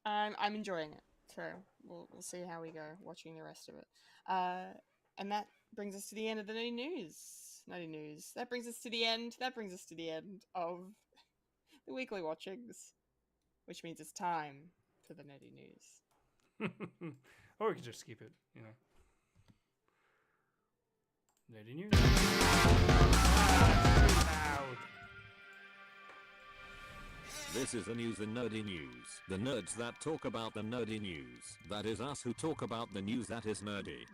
I'm enjoying it. So we'll see how we go watching the rest of it. And that brings us to the end of the nerdy news. Nerdy news. That brings us to the end. That brings us to the end of the weekly watchings, which means it's time for the nerdy news. Or we could just skip it, you know. Nerdy news. Loud. This is the news in Nerdy News. The nerds that talk about the nerdy news. That is us who talk about the news that is nerdy.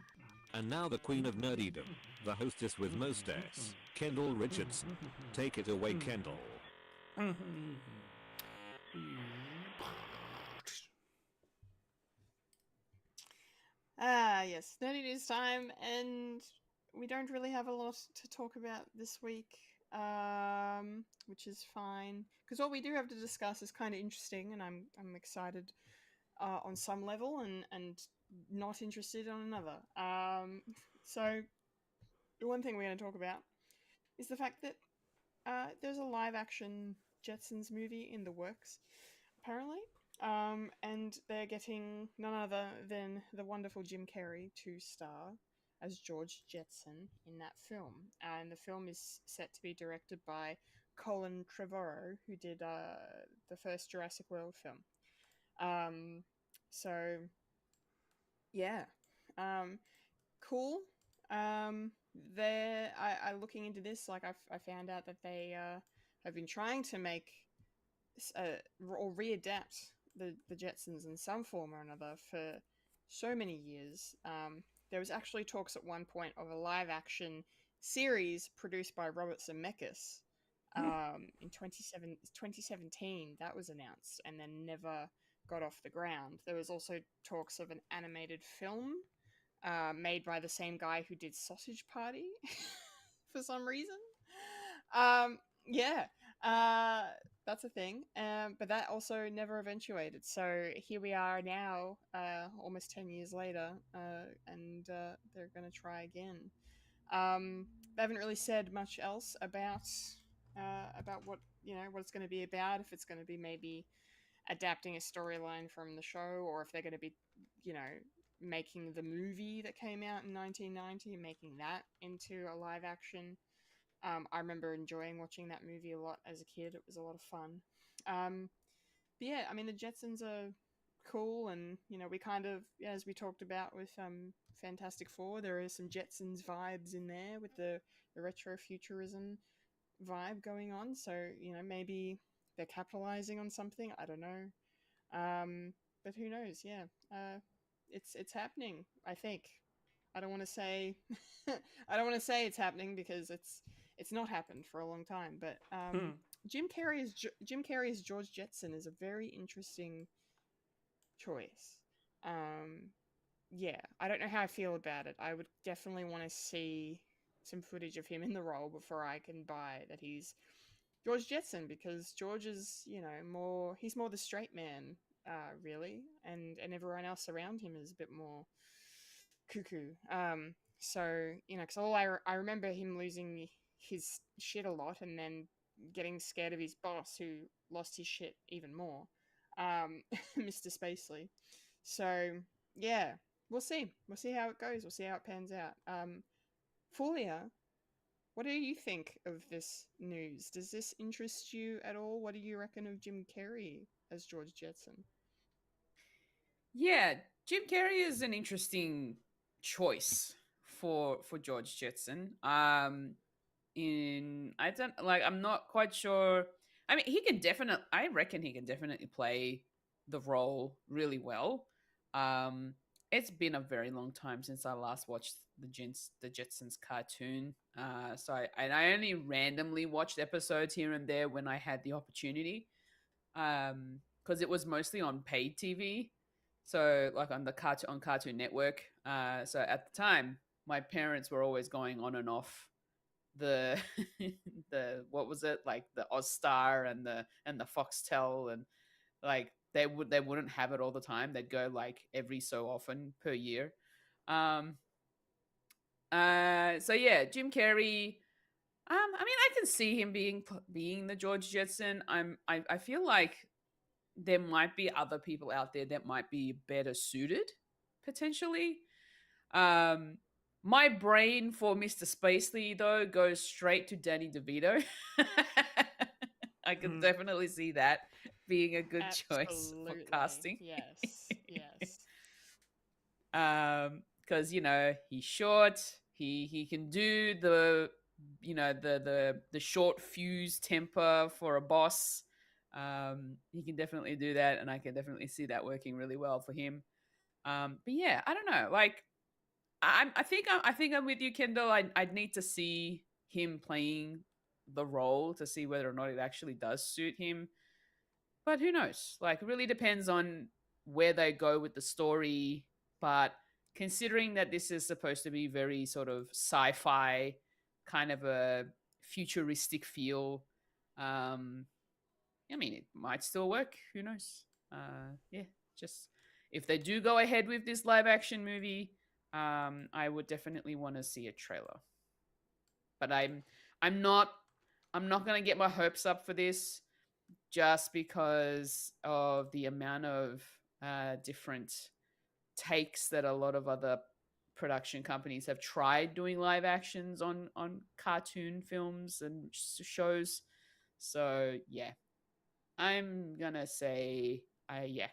And now the queen of nerdydom, the hostess with mostest, Kendall Richardson. Take it away, Kendall. Yes, nerdy news time, and we don't really have a lot to talk about this week, which is fine, because what we do have to discuss is kind of interesting, and I'm excited on some level, and not interested on another. So the one thing we're going to talk about is the fact that there's a live-action Jetsons movie in the works, apparently. And they're getting none other than the wonderful Jim Carrey to star as George Jetson in that film. And the film is set to be directed by Colin Trevorrow, who did the first Jurassic World film. So, yeah. Cool. I looking into this, like I found out that they have been trying to make or readapt the Jetsons in some form or another for so many years. There was actually talks at one point of a live action series produced by Robert Zemeckis in 2017. That was announced and then never got off the ground. There was also talks of an animated film made by the same guy who did Sausage Party for some reason. Yeah. That's a thing, but that also never eventuated. So here we are now, almost 10 years later, and they're going to try again. They haven't really said much else about what what it's going to be about. If it's going to be maybe adapting a storyline from the show, or if they're going to be making the movie that came out in 1990 and making that into a live action. I remember enjoying watching that movie a lot as a kid. It was a lot of fun. But yeah, I mean, the Jetsons are cool, and we kind of, as we talked about with Fantastic Four, there are some Jetsons vibes in there with the retro futurism vibe going on. So maybe they're capitalizing on something. I don't know. But who knows? Yeah, it's happening. I think. I don't want to say it's happening because it's not happened for a long time. But Jim Carrey as George Jetson is a very interesting choice. Yeah, I don't know how I feel about it. I would definitely want to see some footage of him in the role before I can buy that he's George Jetson, because George is he's more the straight man, really, and everyone else around him is a bit more cuckoo. So because I remember him losing his shit a lot, and then getting scared of his boss, who lost his shit even more, Mr. Spacely. So yeah, we'll see how it goes. We'll see how it pans out. Fulya, what do you think of this news? Does this interest you at all? What do you reckon of Jim Carrey as George Jetson? Yeah, Jim Carrey is an interesting choice for George Jetson. In I don't like I'm not quite sure. I mean, I reckon he can definitely play the role really well. Um it's been a very long time since I last watched the Jetsons cartoon. I only randomly watched episodes here and there when I had the opportunity. Because it was mostly on paid TV. So like on Cartoon Network. So at the time, my parents were always going on and off the the what was it, like the Ozstar and the Foxtel, and like they wouldn't have it all the time. They'd go like every so often per year. Um so yeah, Jim Carrey. I mean, I can see him being the George Jetson. I feel like there might be other people out there that might be better suited, potentially. Um, my brain for Mr. Spacely, though, goes straight to Danny DeVito. I can definitely see that being a good choice for casting. Yes, yes. Because he's short. He can do the short fuse temper for a boss. He can definitely do that, and I can definitely see that working really well for him. But yeah, I don't know. Like, I think I'm with you, Kendall. I'd need to see him playing the role to see whether or not it actually does suit him. But who knows? Like, it really depends on where they go with the story. But considering that this is supposed to be very sort of sci-fi, kind of a futuristic feel, I mean, it might still work. Who knows? Yeah, just if they do go ahead with this live action movie, I would definitely want to see a trailer. But I'm not gonna get my hopes up for this just because of the amount of different takes that a lot of other production companies have tried doing live actions on cartoon films and shows. So yeah, I'm gonna say, yeah,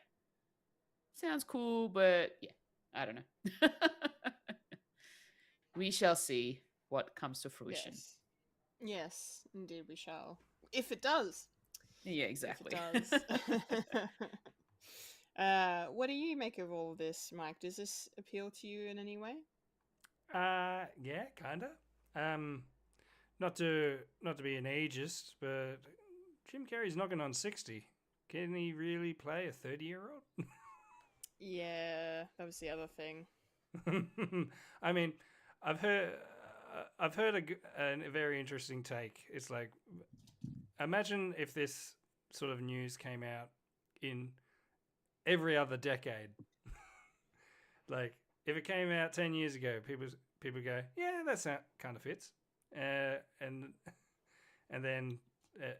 sounds cool, but yeah, I don't know. We shall see what comes to fruition. Yes, indeed we shall. If it does. Yeah, exactly. If it does. What do you make of all this, Mike? Does this appeal to you in any way? Yeah, kinda. Not to be an ageist, but Jim Carrey's knocking on 60. Can he really play a 30-year-old? Yeah, that was the other thing. I mean, I've heard a very interesting take. It's like, imagine if this sort of news came out in every other decade. Like, if it came out 10 years ago, people go, yeah, that kind of fits. And then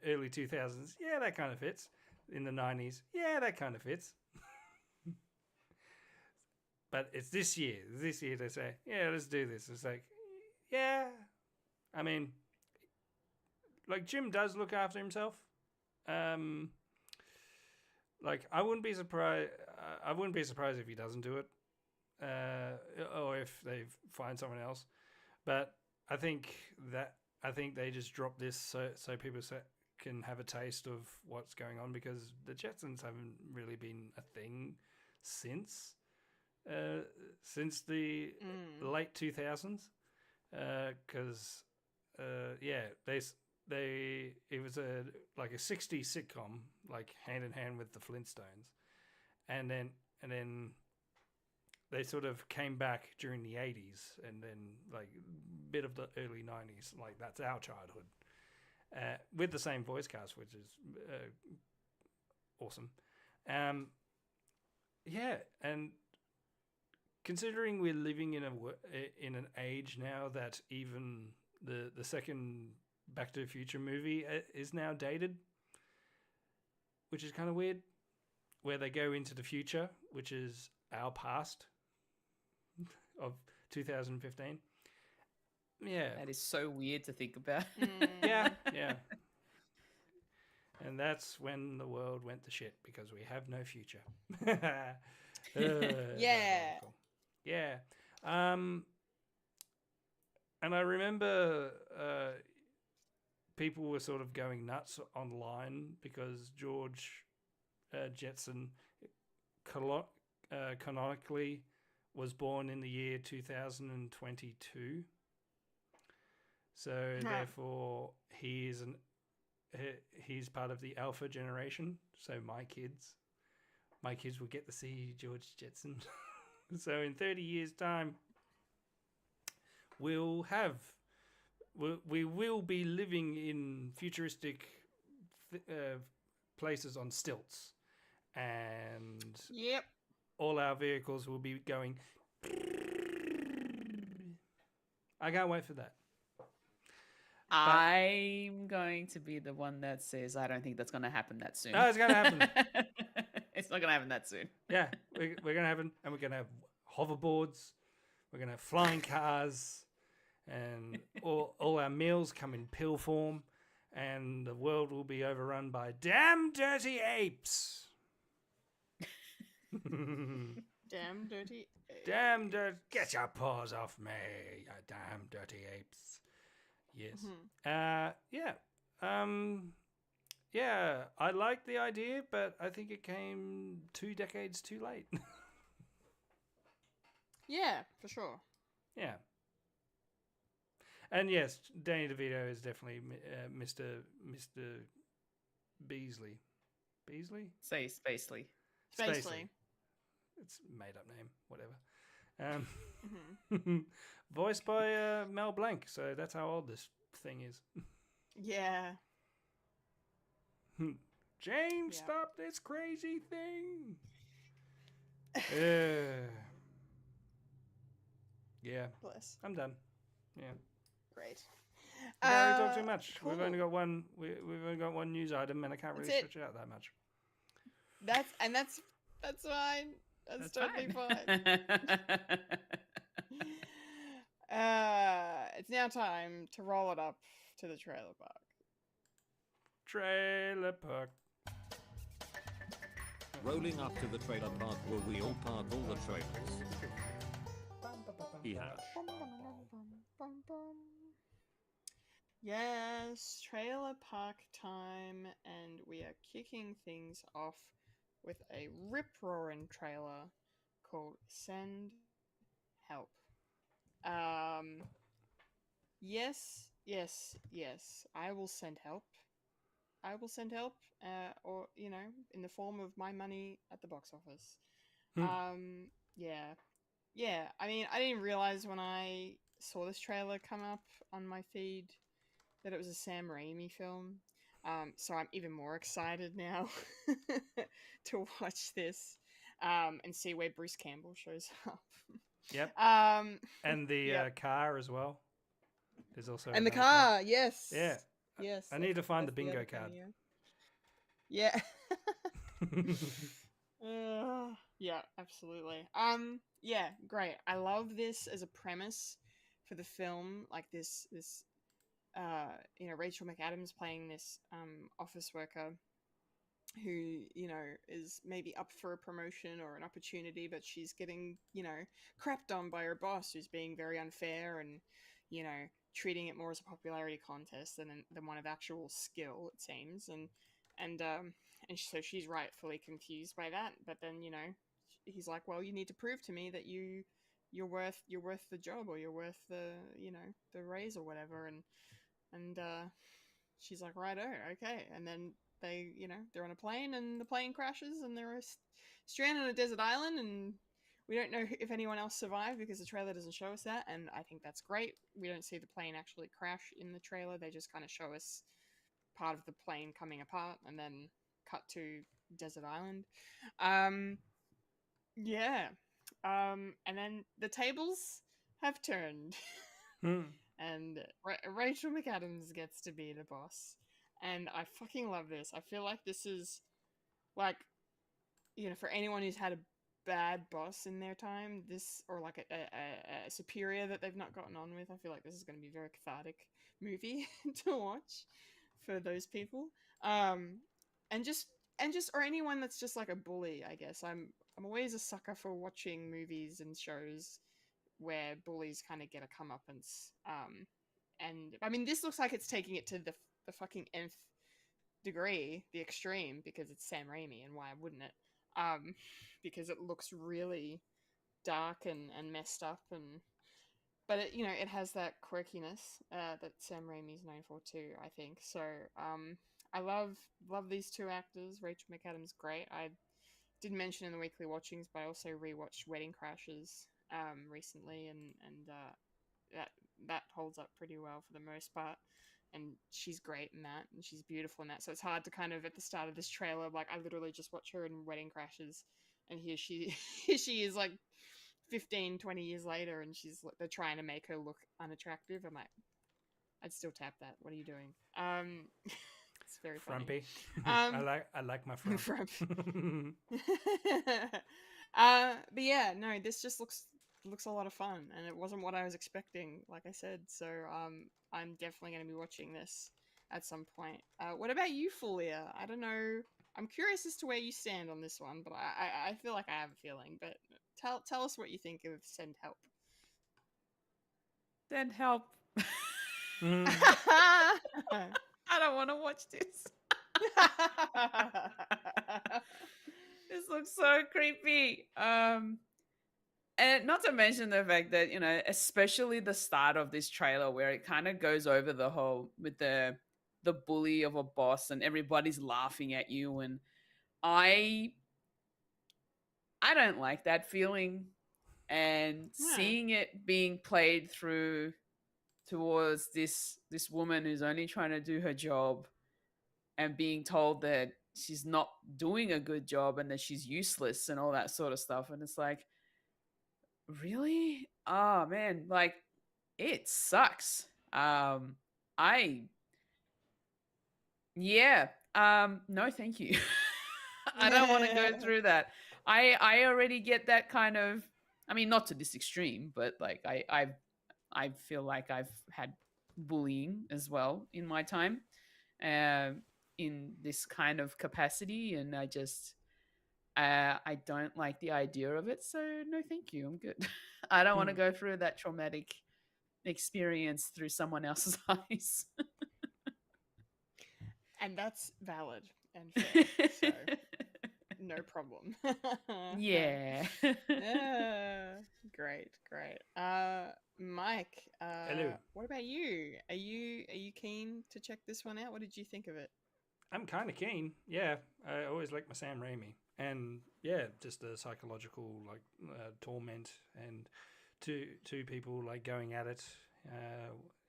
early 2000s, yeah, that kind of fits. In the 90s, yeah, that kind of fits. But it's this year. This year they say, yeah, let's do this. It's like, yeah. I mean, like, Jim does look after himself. Like, I wouldn't be surprised if he doesn't do it, or if they find someone else. But I think they just dropped this so people can have a taste of what's going on, because the Jetsons haven't really been a thing since the late 2000s. Because it was a 60s sitcom, like hand in hand with the Flintstones, and then they sort of came back during the 80s, and then like a bit of the early 90s, like that's our childhood, with the same voice cast, which is awesome. Yeah, and considering we're living in an age now that even the second Back to the Future movie is now dated, which is kind of weird, where they go into the future, which is our past of 2015. Yeah. That is so weird to think about. Yeah. And that's when the world went to shit because we have no future. Yeah. Wonderful. Yeah. And I remember people were sort of going nuts online because George Jetson canonically was born in the year 2022. So therefore he's part of the alpha generation. So my kids will get to see George Jetson. So in 30 years' time, we will be living in futuristic places on stilts, and Yep. all our vehicles will be going. I can't wait for that. I'm going to be the one that says I don't think that's going to happen that soon. No, it's going to happen. It's not going to happen that soon. Yeah, we're going to happen, and we're going to have hoverboards. We're going to have flying cars, and all our meals come in pill form, and the world will be overrun by damn dirty apes. Damn dirty. Damn dirty. Get your paws off me, you damn dirty apes. Yes. Yeah, I like the idea, but I think it came 2 decades too late. Yeah, for sure. Yeah. And yes, Danny DeVito is definitely Mr. Beasley. Beasley? Say Spacely. Spacely. It's a made up name, whatever. Voiced by Mel Blanc, so that's how old this thing is. Yeah. James, stop this crazy thing. Yeah. Bless. I'm done. Yeah. Great. We don't talk too much. Cool. We've only got one. We've only got one news item, and I can't really stretch it out that much. That's fine. That's totally fine. It's now time to roll it up to the trailer park. Trailer park. Rolling up to the trailer park where we all park all the trailers. Yeah. Yes, trailer park time, and we are kicking things off with a rip-roaring trailer called Send Help. Yes, I will send help. Or, in the form of my money at the box office. Yeah, I mean, I didn't realize when I saw this trailer come up on my feed that it was a Sam Raimi film. So I'm even more excited now to watch this and see where Bruce Campbell shows up. Yep. And the car as well. There's also the car, car. Yes. Yeah. Yes. I need to find the bingo other card. cameo. Yeah. Yeah, absolutely. Yeah, great. I love this as a premise for the film. Like this, Rachel McAdams playing this office worker who, is maybe up for a promotion or an opportunity, but she's getting, crapped on by her boss, who's being very unfair and, treating it more as a popularity contest than one of actual skill, it seems. And so she's rightfully confused by that. But then, he's like, well, you need to prove to me that you're worth the job, or you're worth the raise or whatever. And she's like, right, okay. And then they, they're on a plane, and the plane crashes, and they're stranded on a desert island, and we don't know if anyone else survived because the trailer doesn't show us that. And I think that's great. We don't see the plane actually crash in the trailer. They just kind of show us part of the plane coming apart and then cut to desert island. And then the tables have turned. And Rachel McAdams gets to be the boss. And I fucking love this. I feel like this is, like, for anyone who's had a bad boss in their time, this, or like a superior that they've not gotten on with, I feel like this is going to be a very cathartic movie to watch for those people. And just or anyone that's just like a bully, I guess. I'm always a sucker for watching movies and shows where bullies kind of get a comeuppance. And I mean, this looks like it's taking it to the fucking nth degree, the extreme, because it's Sam Raimi, and why wouldn't it? Because it looks really dark and messed up, but it, it has that quirkiness that Sam Raimi's known for too, I think. So I love these two actors. Rachel McAdams, great. I did mention in the weekly watchings, but I also rewatched Wedding Crashers recently, and that holds up pretty well for the most part. And she's great in that, and she's beautiful in that. So it's hard to kind of, at the start of this trailer, like, I literally just watch her in Wedding Crashers, and here she is, like, 15, 20 years later, and they're trying to make her look unattractive. I'm like, I'd still tap that. What are you doing? It's very funny. Frumpy. I like my frump. Frump. But yeah, no, this just looks a lot of fun, and it wasn't what I was expecting, like I said. So I'm definitely going to be watching this at some point. What about you, Fulya? I don't know. I'm curious as to where you stand on this one, but I feel like I have a feeling. But tell us what you think of Send Help. Send Help. I I don't want to watch this. This looks so creepy. And not to mention the fact that, especially the start of this trailer where it kind of goes over the whole with the bully of a boss and everybody's laughing at you, and I don't like that feeling, and seeing it being played through towards this woman who's only trying to do her job and being told that she's not doing a good job and that she's useless and all that sort of stuff. And it's like, really? Oh man, like, it sucks. No, thank you. I don't want to go through that. I already get that kind of, I mean, not to this extreme, but like I feel like I've had bullying as well in my time, in this kind of capacity, and I just I don't like the idea of it. So no, thank you. I'm good. I don't want to go through that traumatic experience through someone else's eyes. And that's valid and fair. So no problem. Yeah. Great. Mike, Hello. what about you? Are you keen to check this one out? What did you think of it? I'm kind of keen. Yeah, I always like my Sam Raimi, and yeah, just the psychological torment, and two people like going at it,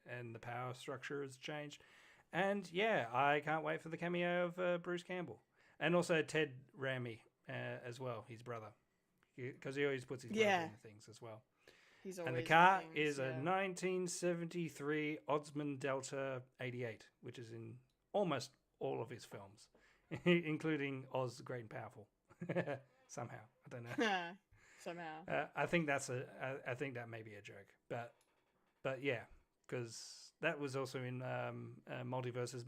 and the power structure has changed, and yeah, I can't wait for the cameo of Bruce Campbell, and also Ted Raimi as well, his brother, because he always puts his brother in things as well. He's always and the car things, is a 1973 Oldsmobile Delta 88, which is in almost all of his films, including Oz the Great and Powerful. Somehow, I don't know. Somehow, I think I think that may be a joke, but yeah, because that was also in Multiverse's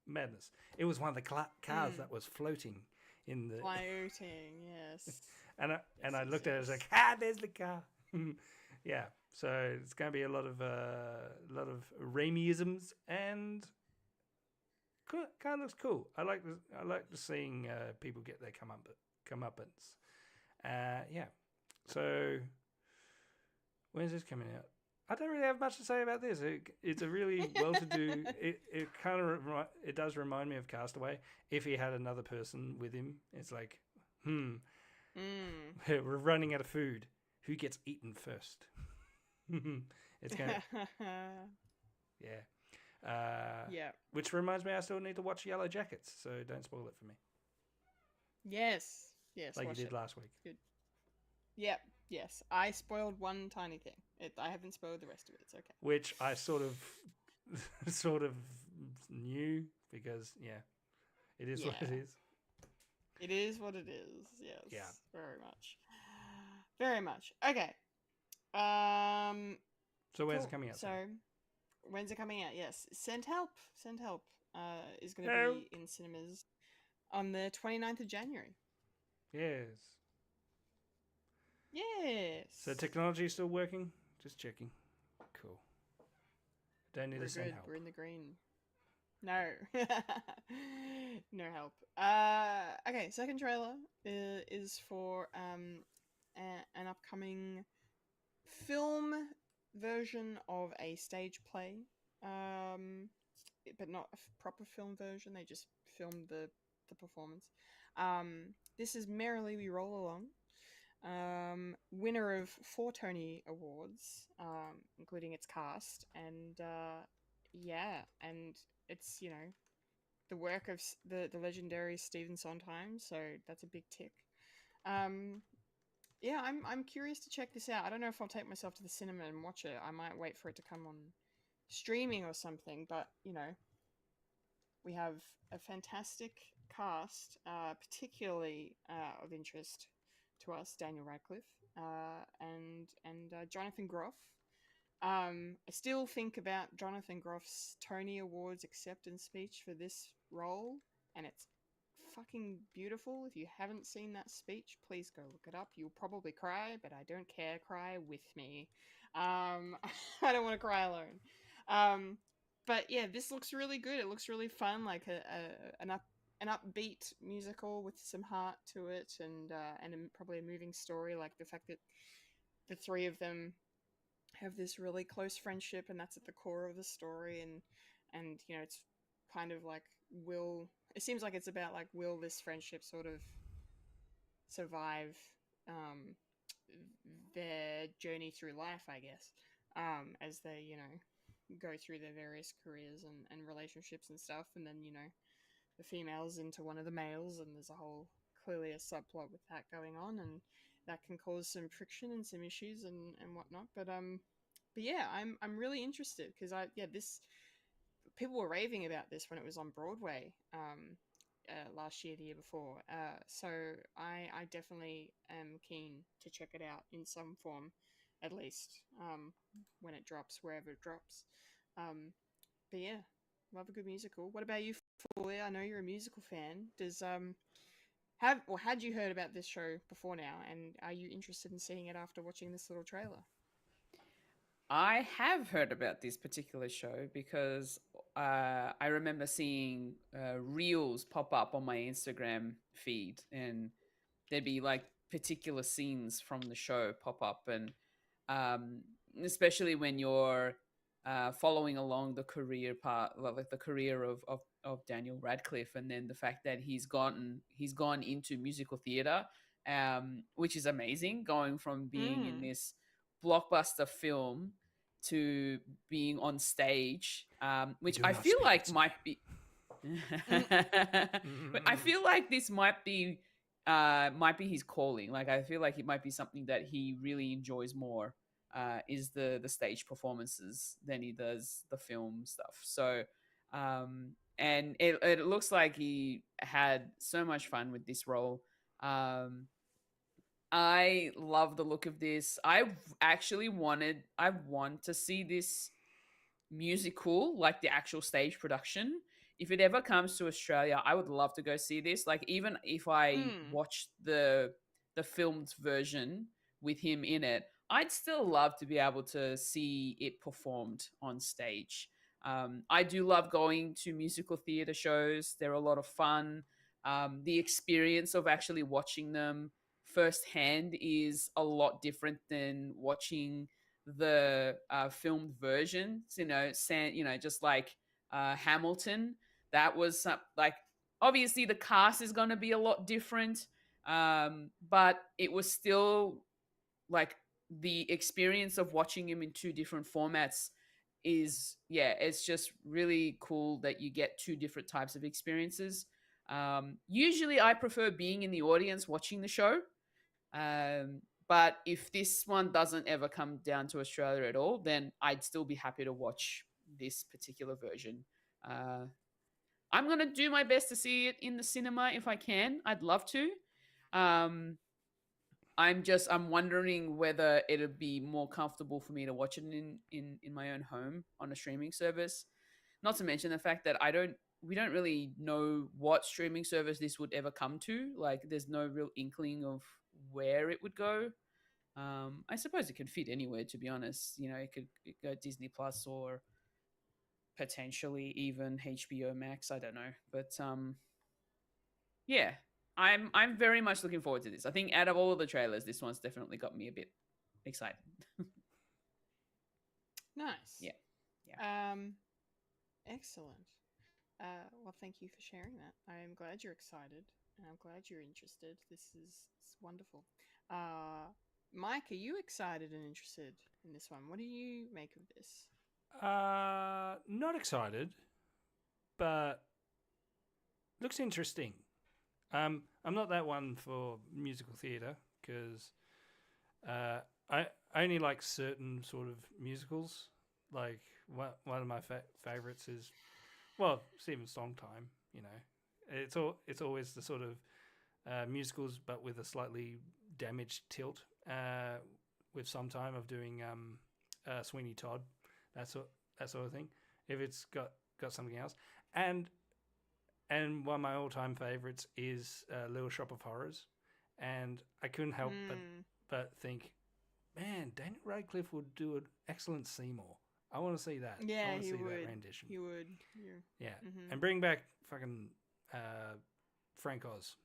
Madness. It was one of the cars that was floating in the floating, yes. and I looked at it as like, there's the car. Yeah, so it's going to be a lot of Raimi-isms, and kind of looks cool. I like seeing people get their comeuppance. Yeah. So when's this coming out? I don't really have much to say about this. It's a really well-to-do. It kind of it does remind me of Castaway. If he had another person with him, it's like, we're running out of food. Who gets eaten first? It's gonna, yeah. Yeah. Which reminds me, I still need to watch Yellow Jackets, so don't spoil it for me. Yes. Like you did last week. Good. Yep. Yes. I spoiled one tiny thing. I haven't spoiled the rest of it. It's okay. Which I sort of knew, because it is what it is. It is what it is. Yes. Yeah. Very much. Very much. Okay. Um. So where's Cool. it coming out? So, when's it coming out? Yes. Send Help. Send Help. Is going to No. be in cinemas on the 29th of January. Yes. Yes. So technology is still working? Just checking. Cool. Don't need We're to send good. help. We're in the green. No. No help. Okay, second trailer is for an upcoming film version of a stage play. But not a proper film version. They just filmed the performance. This is Merrily We Roll Along. Winner of 4 Tony Awards, including its cast, and yeah, and it's the work of the legendary Stephen Sondheim, so that's a big tick. Yeah, I'm curious to check this out. I don't know if I'll take myself to the cinema and watch it. I might wait for it to come on streaming or something, but we have a fantastic cast, particularly of interest to us, Daniel Radcliffe and Jonathan Groff. I still think about Jonathan Groff's Tony Awards acceptance speech for this role, and it's fucking beautiful. If you haven't seen that speech, please go look it up. You'll probably cry, but I don't care. Cry with me. I don't want to cry alone. But yeah, this looks really good. It looks really fun, like an upbeat musical with some heart to it, and probably a moving story. Like the fact that the three of them have this really close friendship, and that's at the core of the story. And it's kind of like, it seems like it's about like, will this friendship sort of survive their journey through life, I guess, as they go through their various careers and relationships and stuff. And then the female's into one of the males, and there's a whole, clearly a subplot with that going on, and that can cause some friction and some issues and whatnot. But yeah, I'm really interested, because this, people were raving about this when it was on Broadway last year, the year before. So I definitely am keen to check it out in some form, at least, when it drops, wherever it drops. But yeah, love a good musical. What about you, Fulya? I know you're a musical fan. Had you heard about this show before now, and are you interested in seeing it after watching this little trailer? I have heard about this particular show because I remember seeing reels pop up on my Instagram feed, and there'd be like particular scenes from the show pop up, and especially when you're following along the career part, like the career of Daniel Radcliffe, and then the fact that he's gone into musical theater, which is amazing, going from being in this blockbuster film to being on stage, which I feel like might be but I feel like this might be his calling. Like, I feel like it might be something that he really enjoys more, is the stage performances, than he does the film stuff. So and it looks like he had so much fun with this role. I love the look of this. I want to see this musical, like the actual stage production. If it ever comes to Australia, I would love to go see this. Like, even if I watch the filmed version with him in it, I'd still love to be able to see it performed on stage. I do love going to musical theater shows. They're a lot of fun. The experience of actually watching them firsthand is a lot different than watching the filmed versions. Just like Hamilton, that was like, obviously the cast is going to be a lot different, but it was still like the experience of watching him in 2 different formats is, yeah, it's just really cool that you get 2 different types of experiences. Usually I prefer being in the audience watching the show, but if this one doesn't ever come down to Australia at all, then I'd still be happy to watch this particular version. I'm going to do my best to see it in the cinema if I can. I'd love to. I'm wondering whether it'd be more comfortable for me to watch it in my own home on a streaming service. Not to mention the fact that we don't really know what streaming service this would ever come to. Like, there's no real inkling of where it would go. I suppose it could fit anywhere, to be honest. It could go Disney Plus or potentially even HBO Max. I don't know, but yeah, I'm very much looking forward to this. I think out of all of the trailers, this one's definitely got me a bit excited. Nice. Yeah. Excellent. Well, thank you for sharing that. I am glad you're excited, and I'm glad you're interested. This is wonderful. Mike, are you excited and interested in this one? What do you make of this? Not excited, but looks interesting. I'm not that one for musical theatre because I only like certain sort of musicals. Like one of my favorites is, well, Stephen Sondheim. It's always the sort of musicals, but with a slightly damaged tilt. With some time of doing Sweeney Todd, that sort of thing. If it's got something else, and one of my all-time favorites is Little Shop of Horrors, and I couldn't help but think, man, Daniel Radcliffe would do an excellent Seymour. I want to see that. Yeah, I want to see would. that rendition. He would. Yeah, Mm-hmm. and bring back fucking Frank Oz.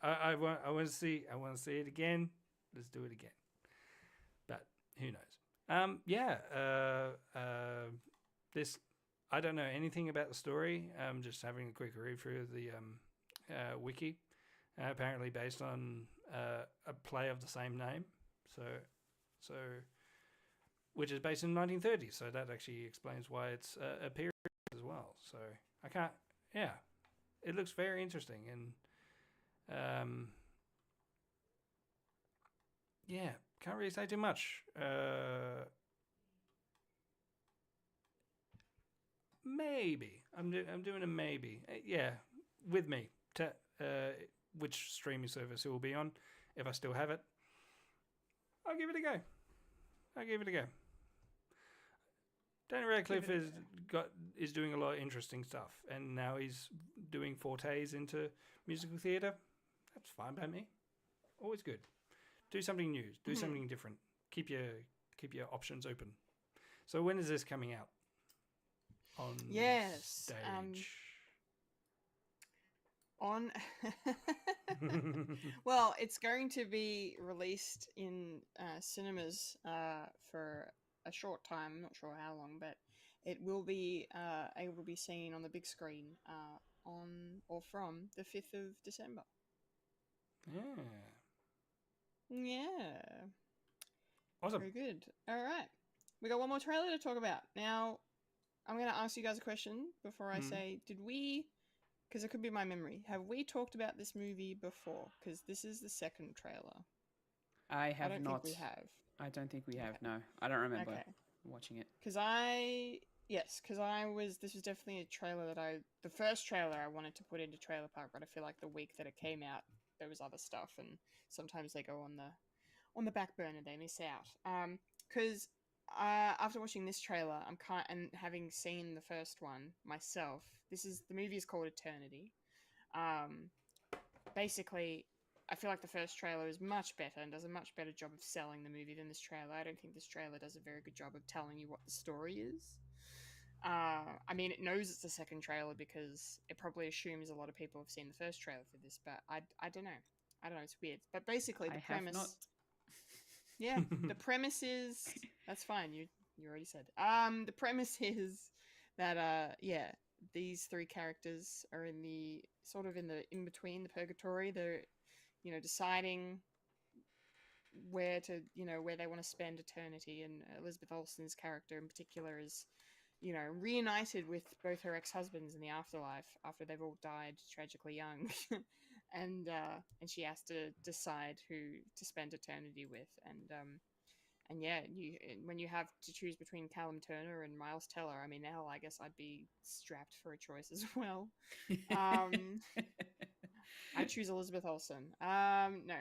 I want to see it again. Let's do it again. But who knows? This, I don't know anything about the story. I'm just having a quick read through the wiki. Apparently based on a play of the same name. So which is based in the 1930s. So that actually explains why it's a period as well. So I can't. Yeah, it looks very interesting and. Yeah, can't really say too much. Maybe I'm doing a maybe. Yeah, with me. Which streaming service it will be on, if I still have it. I'll give it a go. Daniel Radcliffe is doing a lot of interesting stuff, and now he's doing fortes into musical theatre. That's fine by me. Always good. Do something new. Do something different. Keep your options open. So when is this coming out? On stage. On. Well, it's going to be released in cinemas for a short time. I'm not sure how long, but it will be able to be seen on the big screen on or from the 5th of December. Yeah. Awesome. Very good. All right. We got one more trailer to talk about. Now, I'm going to ask you guys a question before I say, did we, because it could be my memory, have we talked about this movie before? Because this is the second trailer. I don't think we have. I don't think we have, no. I don't remember watching it. Because this was definitely a trailer the first trailer I wanted to put into Trailer Park, but I feel like the week that it came out, there was other stuff, and sometimes they go on the back burner, they miss out. Because after watching this trailer, and having seen the first one myself, the movie is called Eternity. Basically, I feel like the first trailer is much better and does a much better job of selling the movie than this trailer. I don't think this trailer does a very good job of telling you what the story is. I mean, it knows it's the second trailer because it probably assumes a lot of people have seen the first trailer for this, but I don't know. I don't know, it's weird. But basically, the premise... have not. Yeah, the premise is... That's fine, you already said. The premise is that, these three characters are in between, the purgatory. They're, deciding where they want to spend eternity, and Elizabeth Olsen's character in particular is, reunited with both her ex-husbands in the afterlife after they've all died tragically young. and she has to decide who to spend eternity with. And when you have to choose between Callum Turner and Miles Teller, I mean, hell, I guess I'd be strapped for a choice as well. I choose Elizabeth Olsen. No,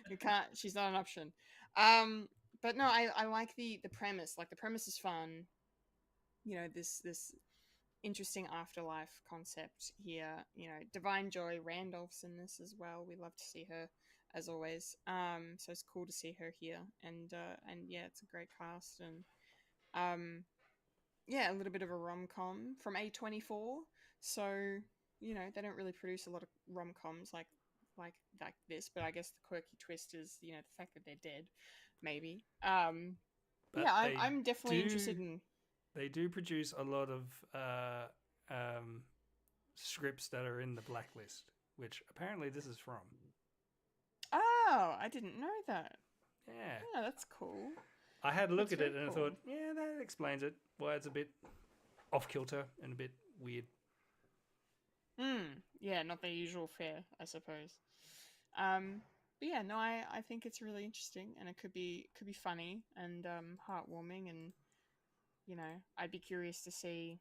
you can't. She's not an option. But no, I like the premise. Like the premise is fun. You know, this interesting afterlife concept here. You know, Divine Joy Randolph's in this as well. We love to see her as always. So it's cool to see her here, and yeah, it's a great cast, and yeah, a little bit of a rom-com from A24. So, you know, they don't really produce a lot of rom-coms like this, but I guess the quirky twist is, you know, the fact that they're dead, maybe. But yeah, they I'm definitely do- interested in. They do produce a lot of scripts that are in the blacklist, which apparently this is from. Oh, I didn't know that. Yeah. Yeah, that's cool. I had a look That's at it very and cool. I thought, yeah, that explains it. Why it's a bit off kilter and a bit weird. Yeah, not the usual fare, I suppose. But yeah, no, I think it's really interesting, and it could be funny and heartwarming, and you know, I'd be curious to see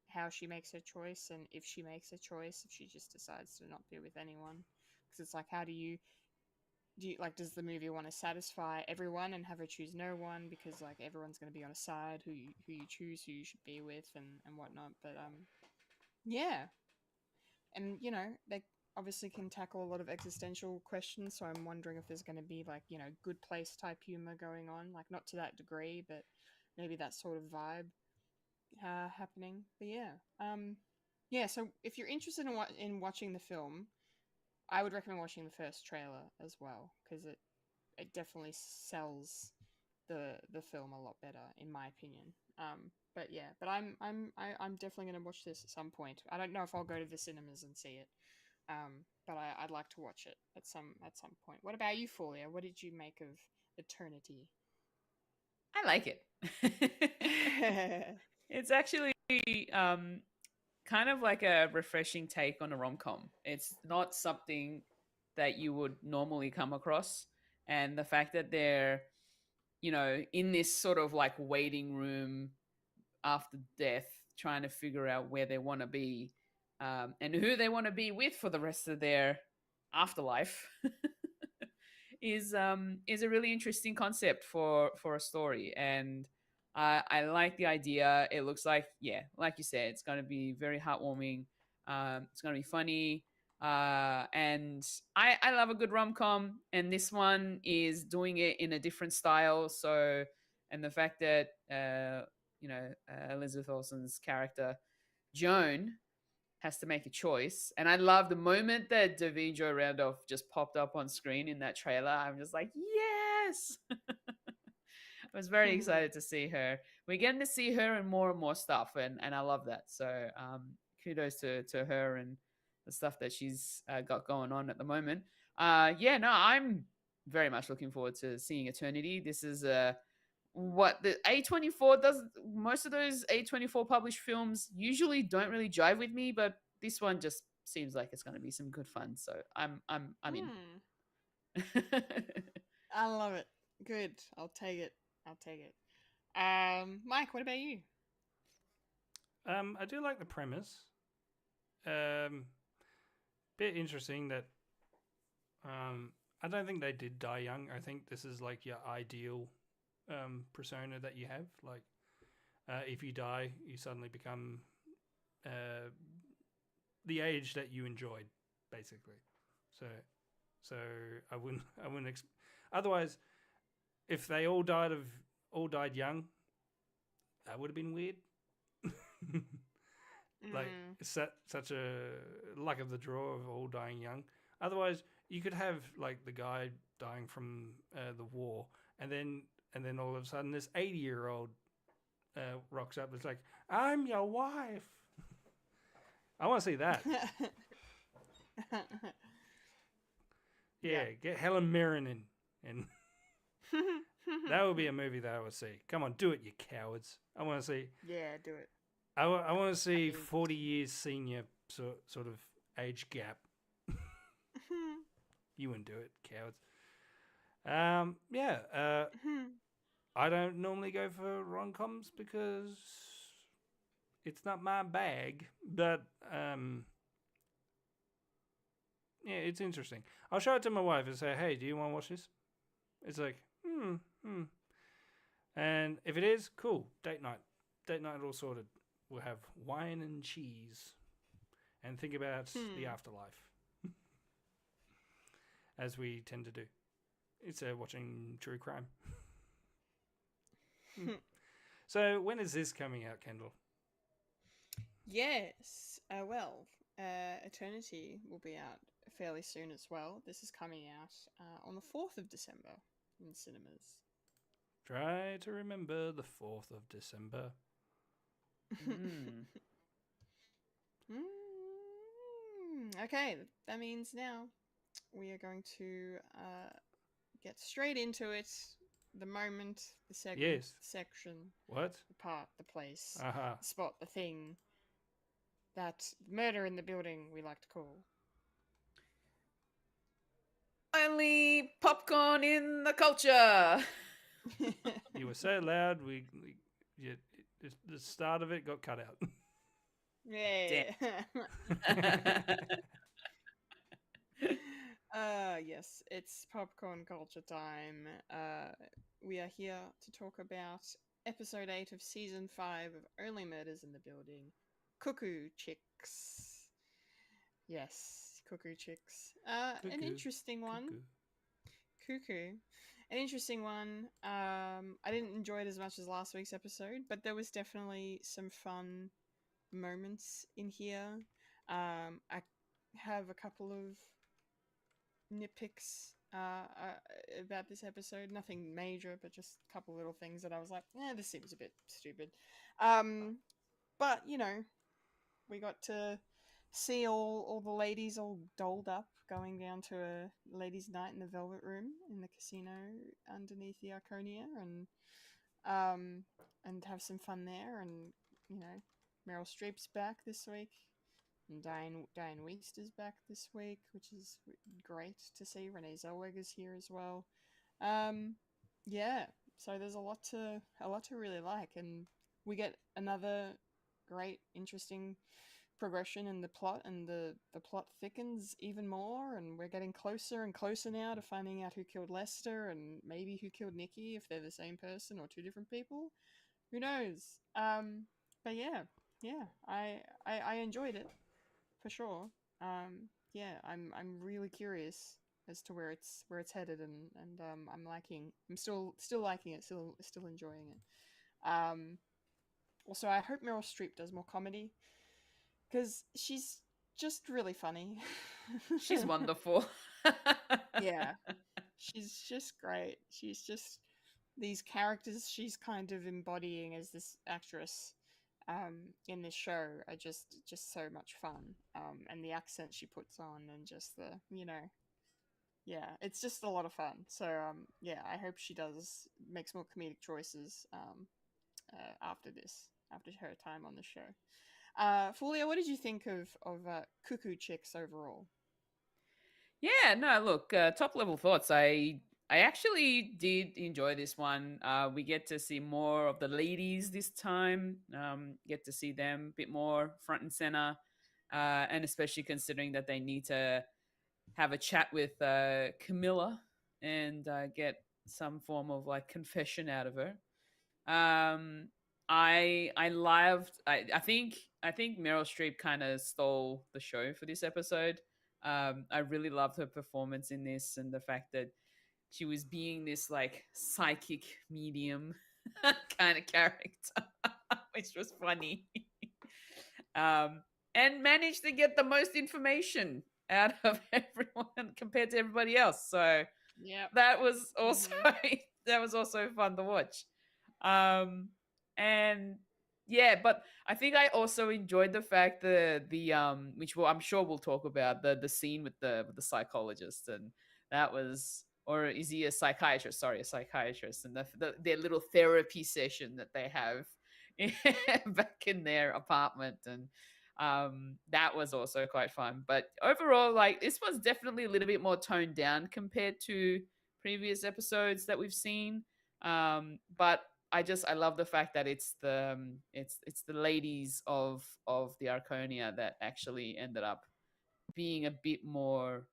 how she makes her choice, and if she makes a choice, if she just decides to not be with anyone, because it's like, how do you like? Does the movie want to satisfy everyone and have her choose no one, because like everyone's going to be on a side, who you choose, who you should be with, and whatnot. But yeah, and you know, they obviously can tackle a lot of existential questions, so I'm wondering if there's going to be like, you know, good place type humor going on, like not to that degree, but maybe that sort of vibe happening. But yeah, so if you're interested in watching the film, I would recommend watching the first trailer as well, because it definitely sells the film a lot better, in my opinion. But yeah, but I'm definitely going to watch this at some point. I don't know if I'll go to the cinemas and see it, but I'd like to watch it at some point. What about you, Fulia? What did you make of Eternity? I like it. It's actually kind of like a refreshing take on a rom-com. It's not something that you would normally come across, and the fact that they're, you know, in this sort of like waiting room after death, trying to figure out where they want to be, and who they want to be with for the rest of their afterlife is a really interesting concept for a story. And I like the idea. It looks like, yeah, like you said, it's going to be very heartwarming. It's going to be funny. And I love a good rom-com, and this one is doing it in a different style. So, and the fact that Elizabeth Olsen's character Joan has to make a choice, and I love the moment that Davy Joy Randolph just popped up on screen in that trailer. I'm just like, yes. I was very excited to see her. We're getting to see her in more and more stuff, and I love that. So kudos to her and the stuff that she's got going on at the moment. Yeah, no, I'm very much looking forward to seeing Eternity. This is what the A24 does. Most of those A24 published films usually don't really jive with me, but this one just seems like it's going to be some good fun. So I'm in. I love it. Good. I'll take it. Mike, what about you? I do like the premise. Bit interesting that I don't think they did die young. I think this is like your ideal persona that you have. Like, if you die, you suddenly become the age that you enjoyed, basically. So I wouldn't. Otherwise, if they all died young, that would have been weird. Like, it's such a luck of the draw of all dying young. Otherwise, you could have like the guy dying from the war, and then all of a sudden this 80-year-old rocks up. It's like, I'm your wife. I want to see that. Yeah, get Helen Mirren in, and that would be a movie that I would see. Come on, do it, you cowards. I want to see. Yeah, do it. I want to see 40 years senior sort of age gap. You wouldn't do it, cowards. Yeah. I don't normally go for rom-coms because it's not my bag. But Yeah, it's interesting. I'll show it to my wife and say, "Hey, do you want to watch this?" It's like, And if it is, cool. Date night. Date night all sorted. We'll have wine and cheese and think about the afterlife, as we tend to do. It's watching true crime. So when is this coming out, Kendall? Yes. Eternity will be out fairly soon as well. This is coming out on the 4th of December in cinemas. Try to remember the 4th of December. Okay, that means now we are going to get straight into it. The moment, the segment, Yes. the section, What? the part, the place, Aha. the spot, the thing. That murder in the building we like to call. Only popcorn in the culture. You were so loud, the start of it got cut out. Yeah. Yes, it's popcorn culture time. We are here to talk about episode 8 of season 5 of Only Murders in the Building, Cuckoo Chicks. Yes, Cuckoo Chicks. An interesting one. Cuckoo. An interesting one. I didn't enjoy it as much as last week's episode, but there was definitely some fun moments in here. I have a couple of nitpicks about this episode. Nothing major, but just a couple little things that I was like, this seems a bit stupid. But, we got to see all the ladies all dolled up going down to a ladies' night in the Velvet Room in the casino underneath the Arconia and have some fun there. And, Meryl Streep's back this week. And Diane Wiest is back this week, which is great to see. Renee Zellweger's here as well. Yeah, so there's a lot to really like, and we get another great, interesting progression in the plot, and the plot thickens even more, and we're getting closer and closer now to finding out who killed Lester and maybe who killed Nikki, if they're the same person or two different people. Who knows? But yeah, I enjoyed it. For sure. Yeah, I'm really curious as to where it's headed, and I'm still liking it, still enjoying it. Also, I hope Meryl Streep does more comedy, because she's just really funny. She's wonderful. Yeah, she's just great. She's just these characters she's kind of embodying as this actress. In this show are just so much fun. And the accent she puts on, and just the, yeah, it's just a lot of fun. So, yeah, I hope she makes more comedic choices, after her time on the show. Fulya, what did you think of Cuckoo Chicks overall? Yeah, no, look, top level thoughts. I actually did enjoy this one. We get to see more of the ladies this time. Get to see them a bit more front and center, and especially considering that they need to have a chat with Camilla and get some form of like confession out of her. I loved. I think Meryl Streep kind of stole the show for this episode. I really loved her performance in this, and the fact that she was being this like psychic medium kind of character, which was funny. And managed to get the most information out of everyone compared to everybody else. So yeah, that was also that was also fun to watch. And yeah, but I think I also enjoyed the fact that which I'm sure we'll talk about, the scene with the psychologist, and that was, or is he a psychiatrist? Sorry, a psychiatrist, and their little therapy session that they have back in their apartment, and that was also quite fun. But overall, like, this was definitely a little bit more toned down compared to previous episodes that we've seen. But I love the fact that it's the ladies of the Arconia that actually ended up being a bit more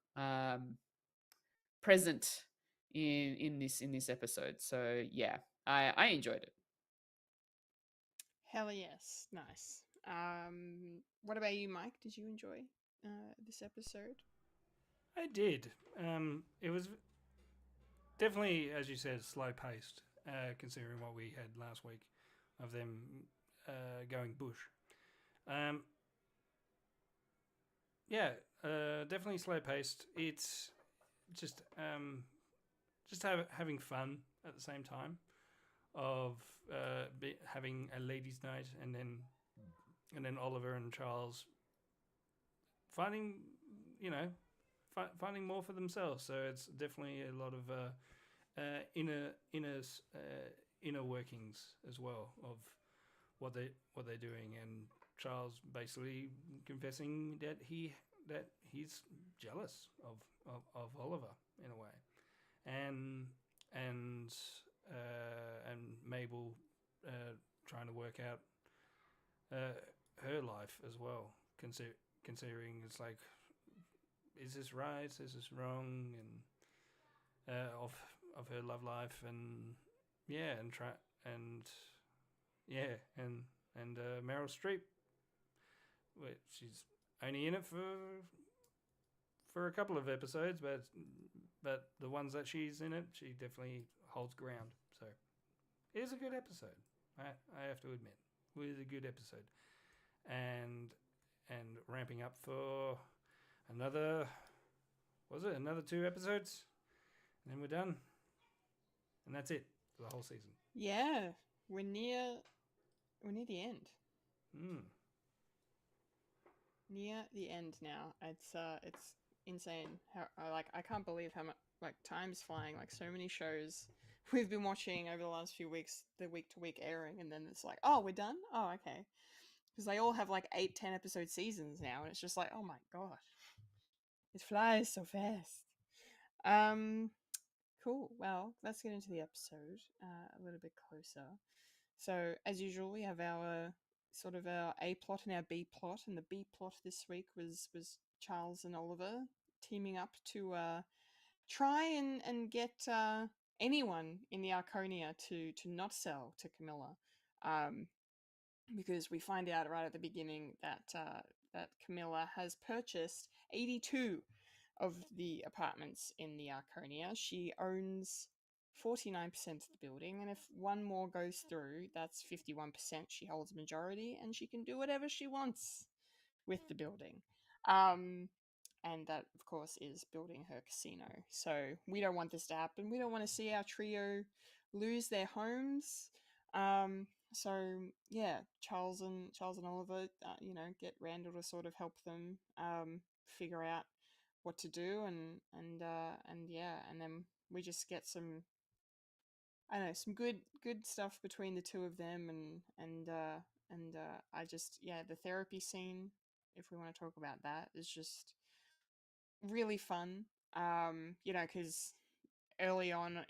present in this episode. So yeah, I enjoyed it. Hell yes, nice. What about you, Mike? Did you enjoy this episode? I did. It was definitely, as you said, slow paced, considering what we had last week of them going bush. Yeah, definitely slow paced. It's just having fun at the same time of having a ladies' night, and then Oliver and Charles finding finding more for themselves. So it's definitely a lot of inner workings as well of what they're doing, and Charles basically confessing that he's jealous of Oliver in a way, and Mabel trying to work out her life as well, considering it's like, is this right? Is this wrong? And of her love life, and Meryl Streep, she's only in it for a couple of episodes, but the ones that she's in it, she definitely holds ground. So it is a good episode. I have to admit, it was a good episode, and ramping up for another 2 episodes, and then we're done, and that's it for the whole season. Yeah, we're near the end. Near the end now. It's insane how I can't believe how much time's flying. Like, so many shows we've been watching over the last few weeks, the week to week airing, and then it's like, oh, we're done. Oh, okay, because they all have like 8-10 episode seasons now, and it's just like, oh my gosh, it flies so fast. Cool. Well, let's get into the episode a little bit closer. So, as usual, we have our sort of our A plot and our B plot, and the B plot this week was Charles and Oliver teaming up to try and get anyone in the Arconia to not sell to Camilla, because we find out right at the beginning that that Camilla has purchased 82 of the apartments in the Arconia. She owns 49% of the building, and if one more goes through, that's 51%. She holds majority, and she can do whatever she wants with the building. And that, of course, is building her casino. So we don't want this to happen. We don't want to see our trio lose their homes. So yeah, Charles and Oliver, get Randall to sort of help them figure out what to do, and then we just get some, I don't know, some good stuff between the two of them, and I just, the therapy scene, if we want to talk about that, is just really fun. Because early on,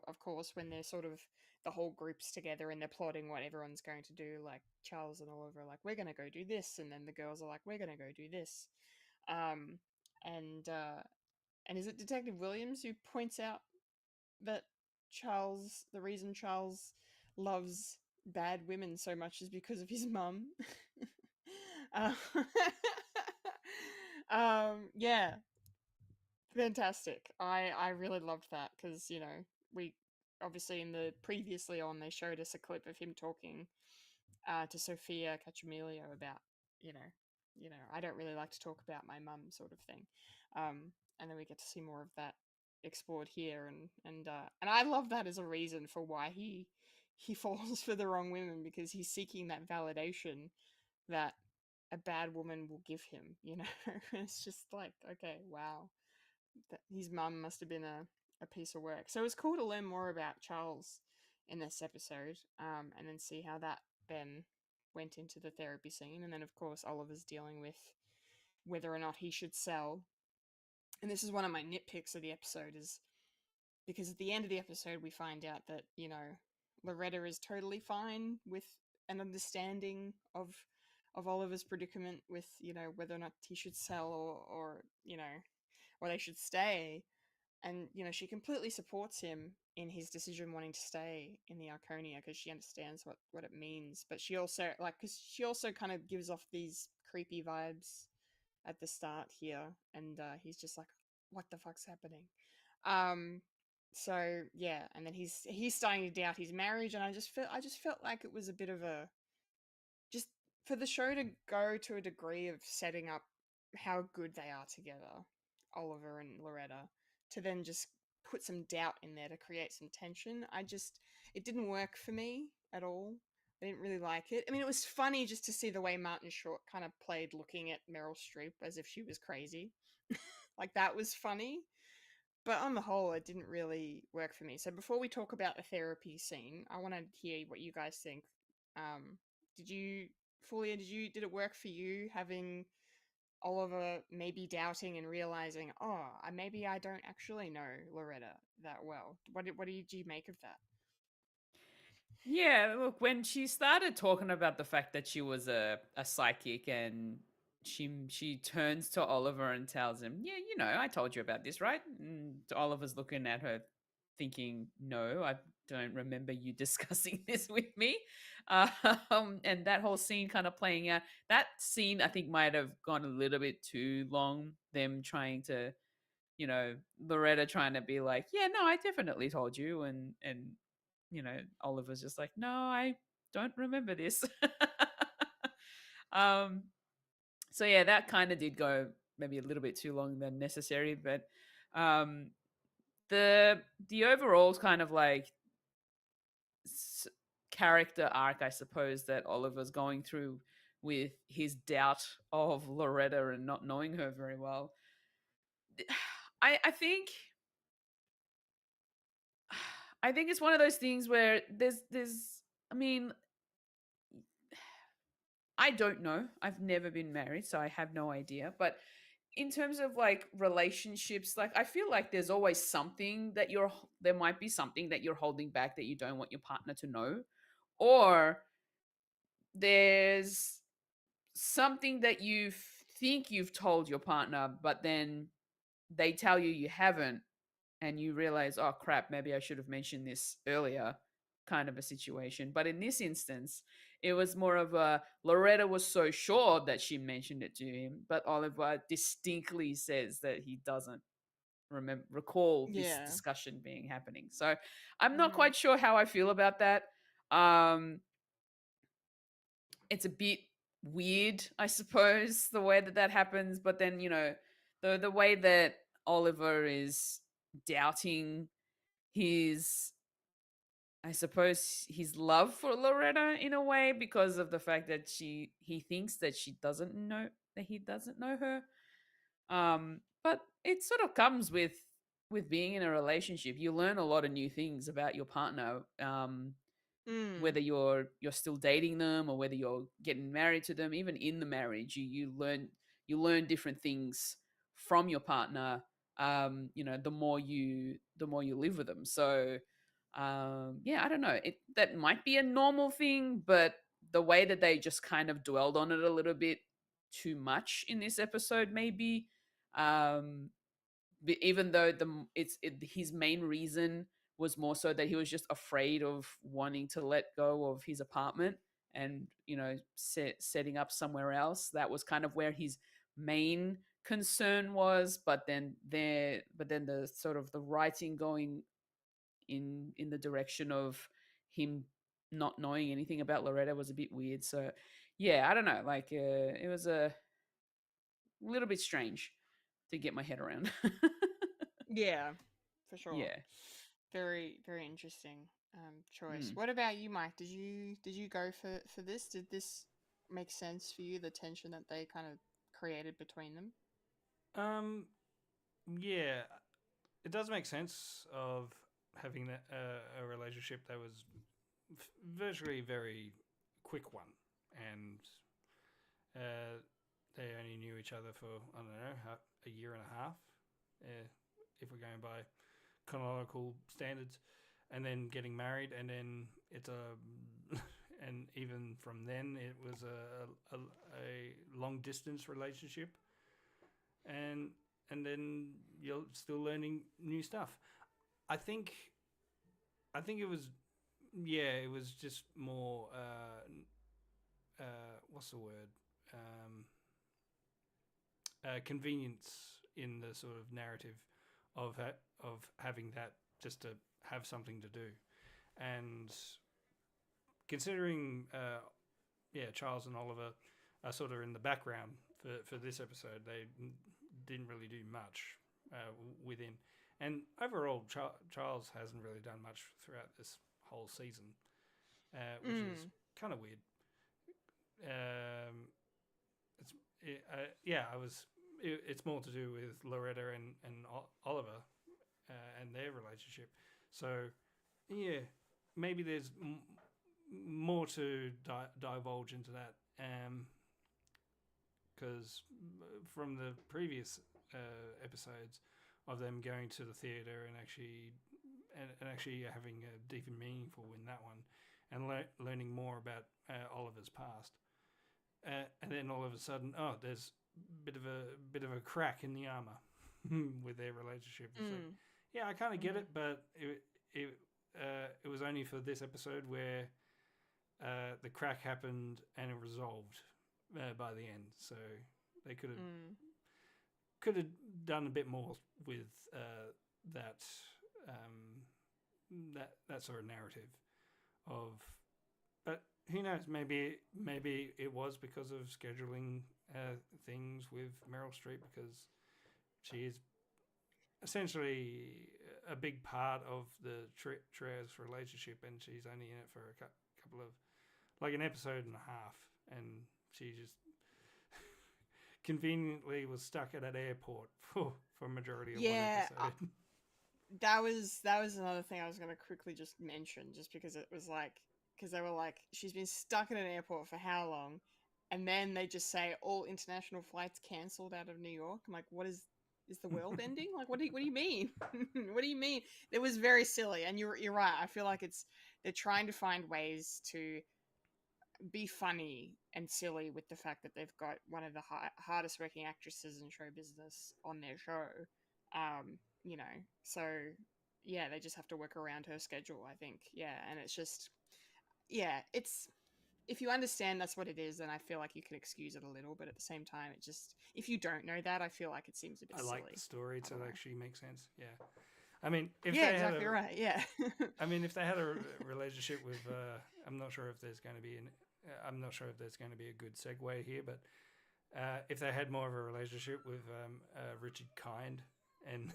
of course, when they're sort of the whole group's together and they're plotting what everyone's going to do, like Charles and Oliver are like, we're gonna go do this, and then the girls are like, we're gonna go do this. And is it Detective Williams who points out that the reason Charles loves bad women so much is because of his mum? uh, yeah, fantastic. I really loved that, because we obviously in the previously on they showed us a clip of him talking to Sophia Cacciamilio about I don't really like to talk about my mum, sort of thing, and then we get to see more of that explored here, and I love that as a reason for why he falls for the wrong women, because he's seeking that validation that a bad woman will give him. It's just like, okay, wow, his mum must have been a piece of work. So it was cool to learn more about Charles in this episode, and then see how that then went into the therapy scene. And then, of course, Oliver's dealing with whether or not he should sell. And this is one of my nitpicks of the episode, is because at the end of the episode we find out that, Loretta is totally fine with an understanding of Oliver's predicament with, whether or not he should sell, or or they should stay. And she completely supports him in his decision wanting to stay in the Arconia because she understands what it means. But she also because she also kind of gives off these creepy vibes at the start here, and he's just like, what the fuck's happening? So yeah, and then he's starting to doubt his marriage, and I just felt like it was a bit of a, just for the show to go to a degree of setting up how good they are together, Oliver and Loretta, to then just put some doubt in there to create some tension. It didn't work for me at all. I didn't really like it. I mean, it was funny just to see the way Martin Short kind of played looking at Meryl Streep as if she was crazy. Like, that was funny. But on the whole, it didn't really work for me. So before we talk about the therapy scene, I want to hear what you guys think. Fulya, did it work for you, having Oliver maybe doubting and realizing, maybe I don't actually know Loretta that well? What did you make of that? Yeah, look, when she started talking about the fact that she was a psychic, and she turns to Oliver and tells him, "Yeah, I told you about this, right?" And Oliver's looking at her thinking, "No, I don't remember you discussing this with me." And that whole scene kind of playing out. That scene, I think, might have gone a little bit too long. Them trying to, Loretta trying to be like, "Yeah, no, I definitely told you," and Oliver's just like, "No, I don't remember this." um, so yeah, that kind of did go maybe a little bit too long than necessary, but um, the overall kind of like character arc, I suppose, that Oliver's going through with his doubt of Loretta and not knowing her very well. I think it's one of those things where there's I mean, I don't know. I've never been married, so I have no idea. But in terms of like relationships, like I feel like there's always something that there might be something that you're holding back that you don't want your partner to know, or there's something that you think you've told your partner, but then they tell you haven't, and you realize, oh crap, maybe I should have mentioned this earlier, kind of a situation. But in this instance, it was more of a Loretta was so sure that she mentioned it to him, but Oliver distinctly says that he doesn't recall this Yeah. discussion being happening. So I'm not quite sure how I feel about that. It's a bit weird, I suppose, the way that happens. But then, the way that Oliver is doubting his, I suppose, his love for Loretta in a way, because of the fact that he thinks that he doesn't know her. But it sort of comes with being in a relationship. You learn a lot of new things about your partner. Whether you're still dating them or whether you're getting married to them, even in the marriage, you learn different things from your partner. The more you live with them. So yeah, I don't know. That might be a normal thing, but the way that they just kind of dwelled on it a little bit too much in this episode, maybe. Even though his main reason was more so that he was just afraid of wanting to let go of his apartment and setting up somewhere else. That was kind of where his main concern was. But then the sort of the writing going in the direction of him not knowing anything about Loretta was a bit weird. So yeah, I don't know. Like it was a little bit strange to get my head around. Yeah, for sure. Yeah. Very, very interesting choice. What about you, Mike? Did you go for this? Did this make sense for you, the tension that they kind of created between them? Yeah, it does make sense of having a relationship that was virtually very quick one, and they only knew each other for, I don't know, a year and a half, if we're going by chronological standards, and then getting married, and then it's and even from then it was a long distance relationship, and then you're still learning new stuff. I think it was, it was just more what's the word, convenience in the sort of narrative of having that, just to have something to do. And considering Charles and Oliver are sort of in the background for this episode, they didn't really do much within. And overall, Charles hasn't really done much throughout this whole season, which is kind of weird. It's more to do with Loretta and Oliver and their relationship. So, yeah, maybe there's more to divulge into that. Because from the previous episodes of them going to the theatre and actually having a deep and meaningful in that one, and learning more about Oliver's past, and then all of a sudden, there's a bit of a crack in the armor with their relationship. It's like, yeah, I kind of get it, but it was only for this episode where the crack happened and it resolved by the end. So they could have done a bit more with that sort of narrative of. But who knows? Maybe it was because of scheduling things with Meryl Streep, because she is essentially a big part of the Tria's relationship, and she's only in it for a couple of, like, an episode and a half, and she just conveniently was stuck at an airport for a majority of one episode. That was another thing I was going to quickly just mention, just because it was like, because they were like, she's been stuck at an airport for how long? And then they just say all international flights cancelled out of New York. I'm like, what is the world ending? Like, what do you mean? What do you mean? It was very silly, and you're right. I feel like they're trying to find ways to be funny and silly with the fact that they've got one of the hardest working actresses in show business on their show. So yeah, they just have to work around her schedule, I think. Yeah, and it's just, it's, if you understand that's what it is, then I feel like you can excuse it a little, but at the same time, it just, if you don't know that, I feel like it seems a bit silly. I like the story to actually make sense. Yeah. I mean, if they had a relationship with, I'm not sure if there's going to be a good segue here, but if they had more of a relationship with Richard Kind and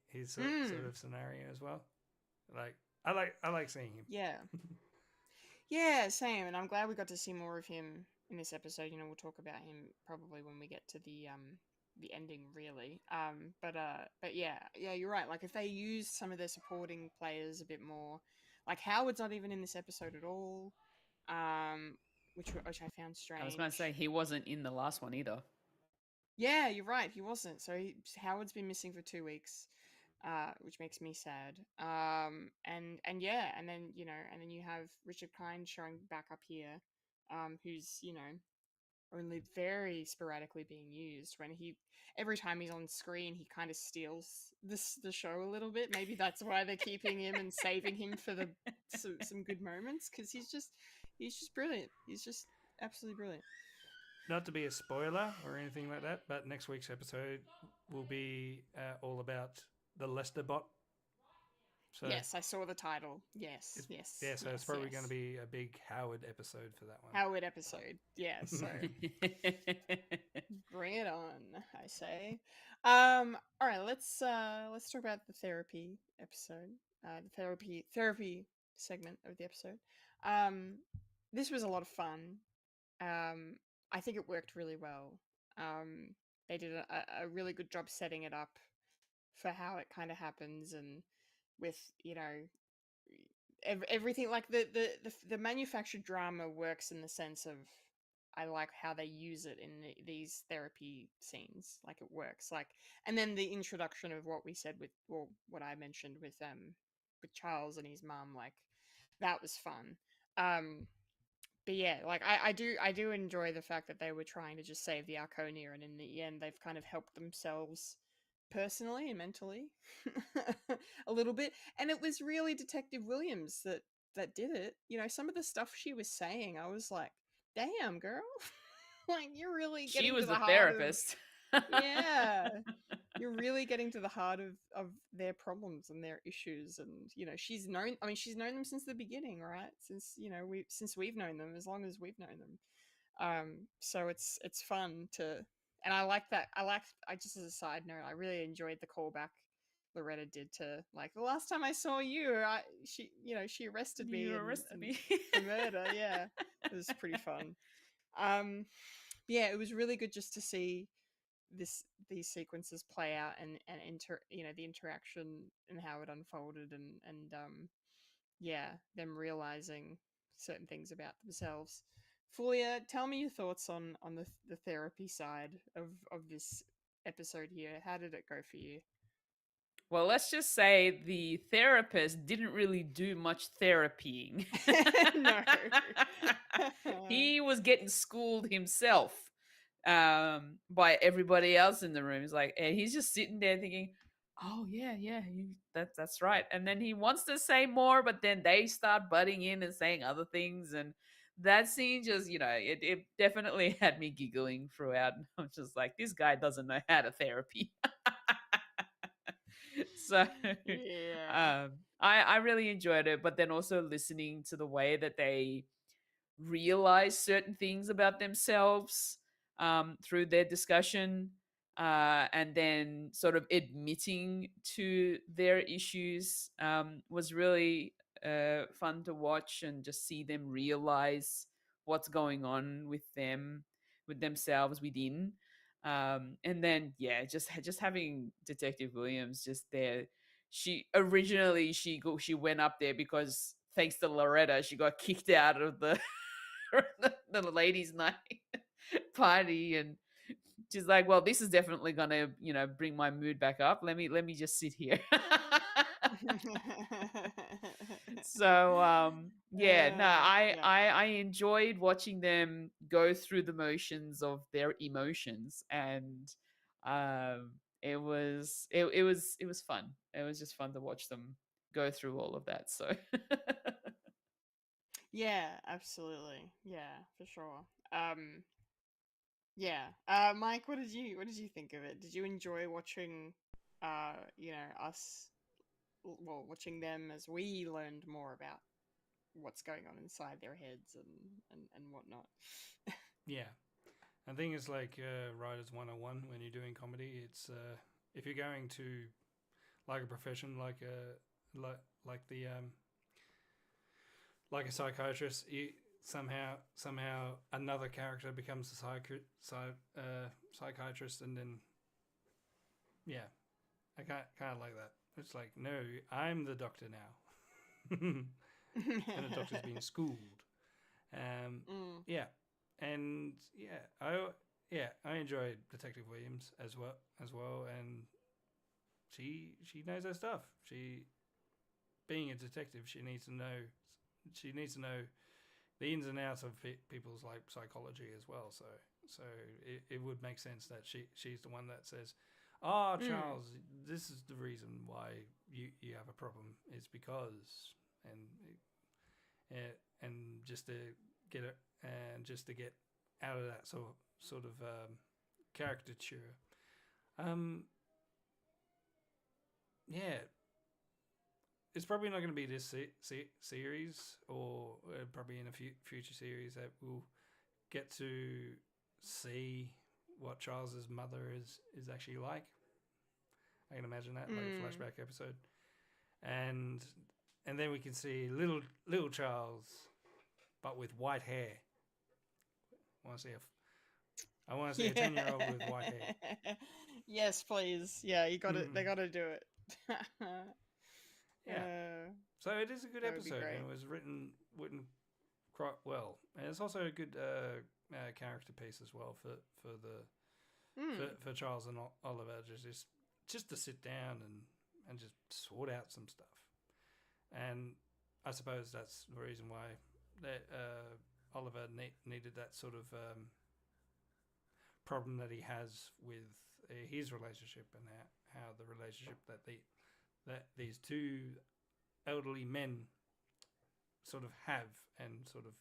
his sort of scenario as well, like I like seeing him. Yeah. Yeah, same. And I'm glad we got to see more of him in this episode. We'll talk about him probably when we get to the ending, really. But yeah, you're right. Like, if they use some of their supporting players a bit more, like Howard's not even in this episode at all, which I found strange. I was going to say he wasn't in the last one either. Yeah, you're right. He wasn't. So Howard's been missing for 2 weeks, which makes me sad. And then you have Richard Kind showing back up here, who's only very sporadically being used. Every time he's on screen, he kind of steals the show a little bit. Maybe that's why they're keeping him and saving him for some good moments, because he's just brilliant. He's just absolutely brilliant. Not to be a spoiler or anything like that, but next week's episode will be all about the Lester bot. So yes, I saw the title. Yes. Yeah, so it's probably going to be a big Howard episode for that one. Howard episode, yeah. So bring it on, I say. All right, let's talk about the therapy episode, the therapy segment of the episode. This was a lot of fun. I think it worked really well. They did a really good job setting it up for how it kind of happens, and with everything, like the manufactured drama works in the sense of, I like how they use it in these therapy scenes. Like, it works. Like, and then the introduction of what we said what I mentioned with Charles and his mum, like, that was fun. But yeah, like, I do enjoy the fact that they were trying to just save the Arconia, and in the end, they've kind of helped themselves personally and mentally a little bit. And it was really Detective Williams that did it. You know, some of the stuff she was saying, I was like, damn, girl. Like, you're really She getting was to the the heart of, therapist. yeah, you're really getting to the heart of their problems and their issues. And you know, she's known them since the beginning, right? Since, you know, we've known them, as long as we've known them. So it's fun to, and I like that. I just, as a side note, I really enjoyed the callback Loretta did to, like, the last time I saw you, she arrested me You and, arrested and me. for murder. Yeah, it was pretty fun. Yeah, it was really good just to see these sequences play out, and the interaction and how it unfolded, and yeah, them realizing certain things about themselves. Fulia, tell me your thoughts on the therapy side of this episode here. How did it go for you? Well, let's just say the therapist didn't really do much therapying. No. He was getting schooled himself by everybody else in the room. He's like, and he's just sitting there thinking, "Oh yeah, yeah, that's right." And then he wants to say more, but then they start butting in and saying other things, and that scene just, it definitely had me giggling throughout. I'm just like, this guy doesn't know how to therapy. So Yeah. I really enjoyed it, but then also listening to the way that they realize certain things about themselves through their discussion, and then sort of admitting to their issues was really fun to watch, and just see them realize what's going on with themselves within. And then yeah, just having Detective Williams just there. She went up there because, thanks to Loretta, she got kicked out of the ladies' night party, and she's like, well, this is definitely gonna bring my mood back up. Let me just sit here. So yeah, no, Yeah. I enjoyed watching them go through the motions of their emotions, and it was fun. It was just fun to watch them go through all of that. So Yeah, absolutely. Yeah, for sure. Yeah. Mike, what did you think of it? Did you enjoy watching us, well, watching them as we learned more about what's going on inside their heads and whatnot? Yeah. I think it's like Writers 101 when you're doing comedy. It's if you're going to like a profession, like the like a psychiatrist, somehow another character becomes a psychiatrist, and then yeah, I can't like that. It's like, no, I'm the doctor now, and the doctor's being schooled. Yeah, and I enjoyed Detective Williams as well, and she knows her stuff. She, being a detective, she needs to know the ins and outs of people's like psychology as well. So it would make sense that she's the one that says, "Oh, Charles, this is the reason why you have a problem. It's because," and just to get it, and just to get out of that sort of caricature. Yeah, it's probably not going to be this series, or probably in a future series that we'll get to see what Charles's mother is actually like. I can imagine that, like a flashback episode, and then we can see little Charles, but with white hair. I want to see a 10-year-old with white hair. Yes, please. Yeah, you got it. They got to do it. Yeah. So it is a good that would be episode, great. and it was written quite well, and it's also a good character piece as well for Charles and Oliver, just to sit down and just sort out some stuff. And I suppose that's the reason why that Oliver needed that sort of problem that he has with his relationship and how the relationship that these two elderly men sort of have and sort of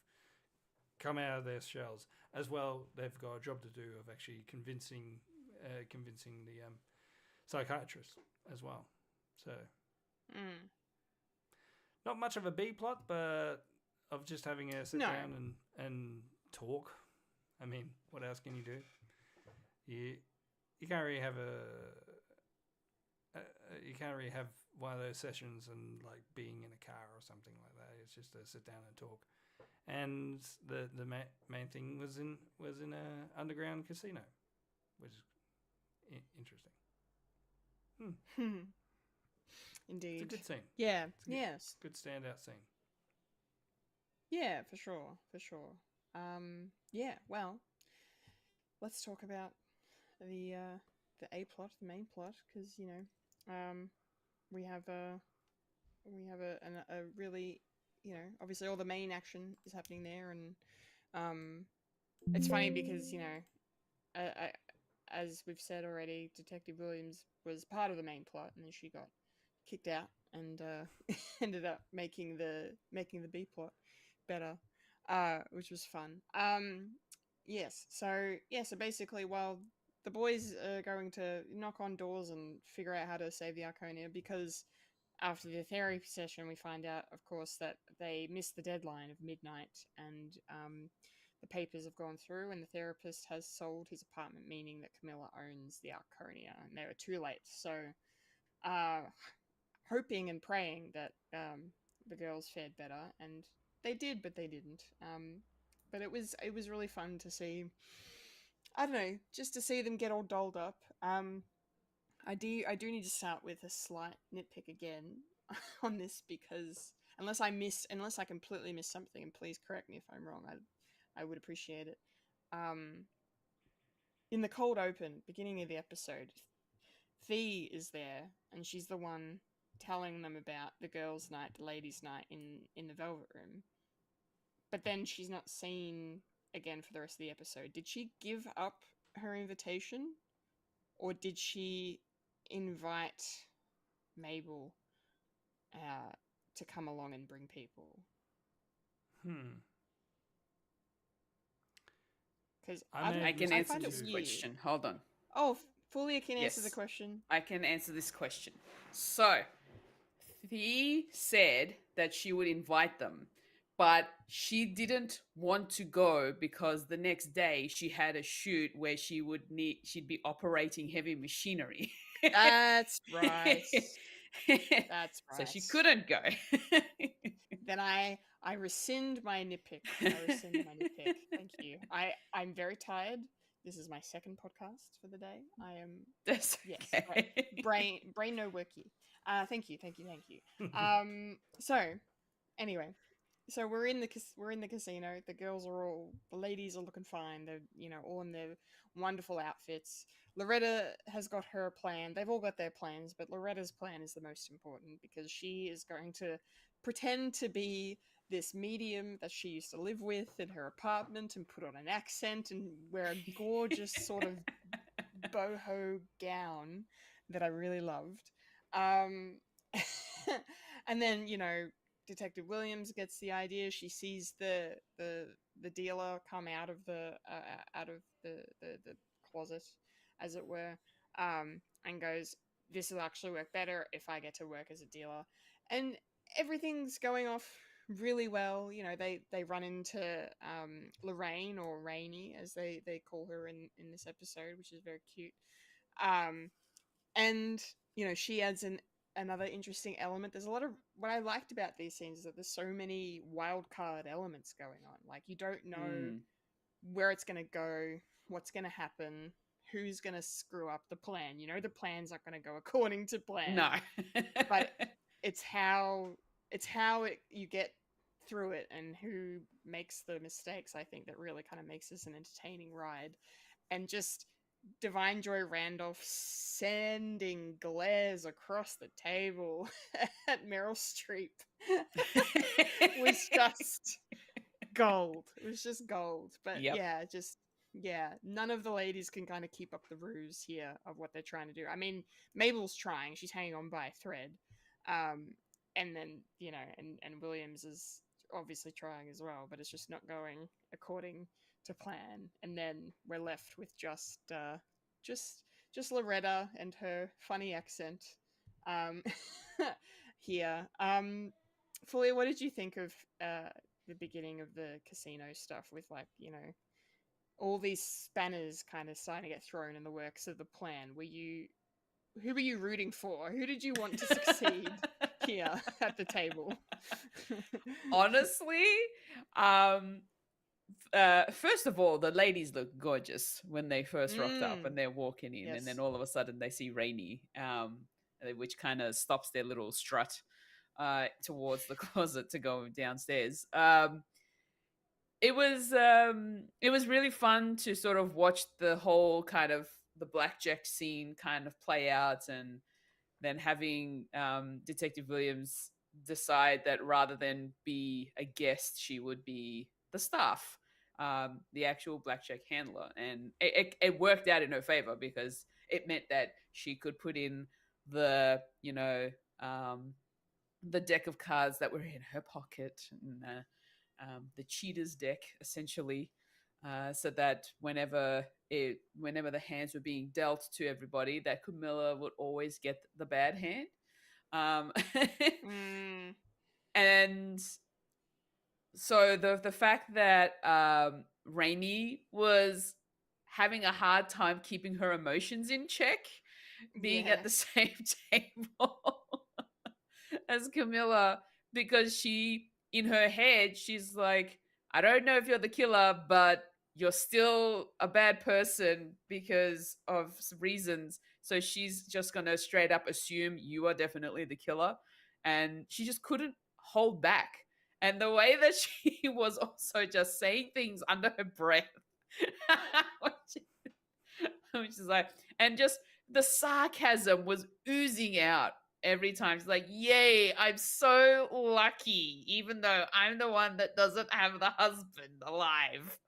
come out of their shells. As well, they've got a job to do of actually convincing the psychiatrist as well. So not much of a B plot, but of just having a sit down and talk. I mean, what else can you do? You can't really have you can't really have one of those sessions and like being in a car or something like that. It's just to sit down and talk. And the main thing was in a underground casino, which is interesting. Indeed. It's a good scene. Yeah. It's a good standout scene. Yeah, for sure. Yeah. Well, let's talk about the A plot, the main plot, because we have a really, obviously all the main action is happening there, and it's funny because as we've said already, Detective Williams was part of the main plot, and then she got kicked out and ended up making the B plot better, which was fun. Yes. So basically, while the boys are going to knock on doors and figure out how to save the Arconia, because after the therapy session, we find out, of course, that they missed the deadline of midnight, and the papers have gone through, and the therapist has sold his apartment, meaning that Camilla owns the Arconia, and they were too late. So, hoping and praying that the girls fared better, and they did, but they didn't. But it was really fun to see. I don't know, just to see them get all dolled up. I do need to start with a slight nitpick again on this, because unless I completely miss something, and please correct me if I'm wrong, I would appreciate it. In the cold open, beginning of the episode, Fee is there, and she's the one telling them about the girls' night, the ladies' night in the Velvet Room. But then she's not seen again for the rest of the episode. Did she give up her invitation? Or did she invite Mabel to come along and bring people? Because I can answer this question. Hold on. Oh, Fulya can answer the question. I can answer this question. So, Thea said that she would invite them, but she didn't want to go because the next day she had a shoot where she'd be operating heavy machinery. That's right. That's right. So she couldn't go. Then I rescind my nitpick. Thank you. I'm very tired. This is my second podcast for the day. I am. That's okay. Brain no worky. Thank you. So anyway, so we're in the casino. The ladies are looking fine. They're all in their wonderful outfits. Loretta has got her plan. They've all got their plans, but Loretta's plan is the most important, because she is going to pretend to be this medium that she used to live with in her apartment and put on an accent and wear a gorgeous sort of boho gown that I really loved. And then, Detective Williams gets the idea. She sees the dealer come out of the closet, as it were, and goes, "This will actually work better if I get to work as a dealer." And everything's going off really well. They run into Lorraine, or Rainey as they call her in this episode, which is very cute. And she adds another interesting element. There's a lot of what I liked about these scenes is that there's so many wild card elements going on. Like, you don't know where it's going to go, what's going to happen, who's going to screw up the plan. The plan's not going to go according to plan. No. But it's how you get through it, and who makes the mistakes, I think, that really kind of makes this an entertaining ride. And just Divine Joy Randolph sending glares across the table at Meryl Streep was just gold. It was just gold. But yeah, just Yeah, none of the ladies can kind of keep up the ruse here of what they're trying to do. I mean, Mabel's trying; she's hanging on by a thread, and then and Williams is obviously trying as well, but it's just not going according to plan. And then we're left with just just Loretta and her funny accent, um, here. Fulia, what did you think of the beginning of the casino stuff with all these spanners kind of starting to get thrown in the works of the plan? Who were you rooting for? Who did you want to succeed here at the table? Honestly, first of all, the ladies look gorgeous when they first rocked up and they're walking in, and then all of a sudden they see Rainey, which kind of stops their little strut towards the closet to go downstairs. It was really fun to sort of watch the whole kind of the blackjack scene kind of play out, and then having Detective Williams decide that rather than be a guest, she would be the staff, the actual blackjack handler. And it worked out in her favor because it meant that she could put in the, the deck of cards that were in her pocket, and the cheater's deck, essentially, so that whenever the hands were being dealt to everybody, that Camilla would always get the bad hand. And so the fact that Rainey was having a hard time keeping her emotions in check, being at the same table as Camilla, because she, in her head, she's like, I don't know if you're the killer, but you're still a bad person because of reasons. So she's just going to straight up assume you are definitely the killer. And she just couldn't hold back. And the way that she was also just saying things under her breath, which is like, and just the sarcasm was oozing out every time. She's like, yay, I'm so lucky, even though I'm the one that doesn't have the husband alive.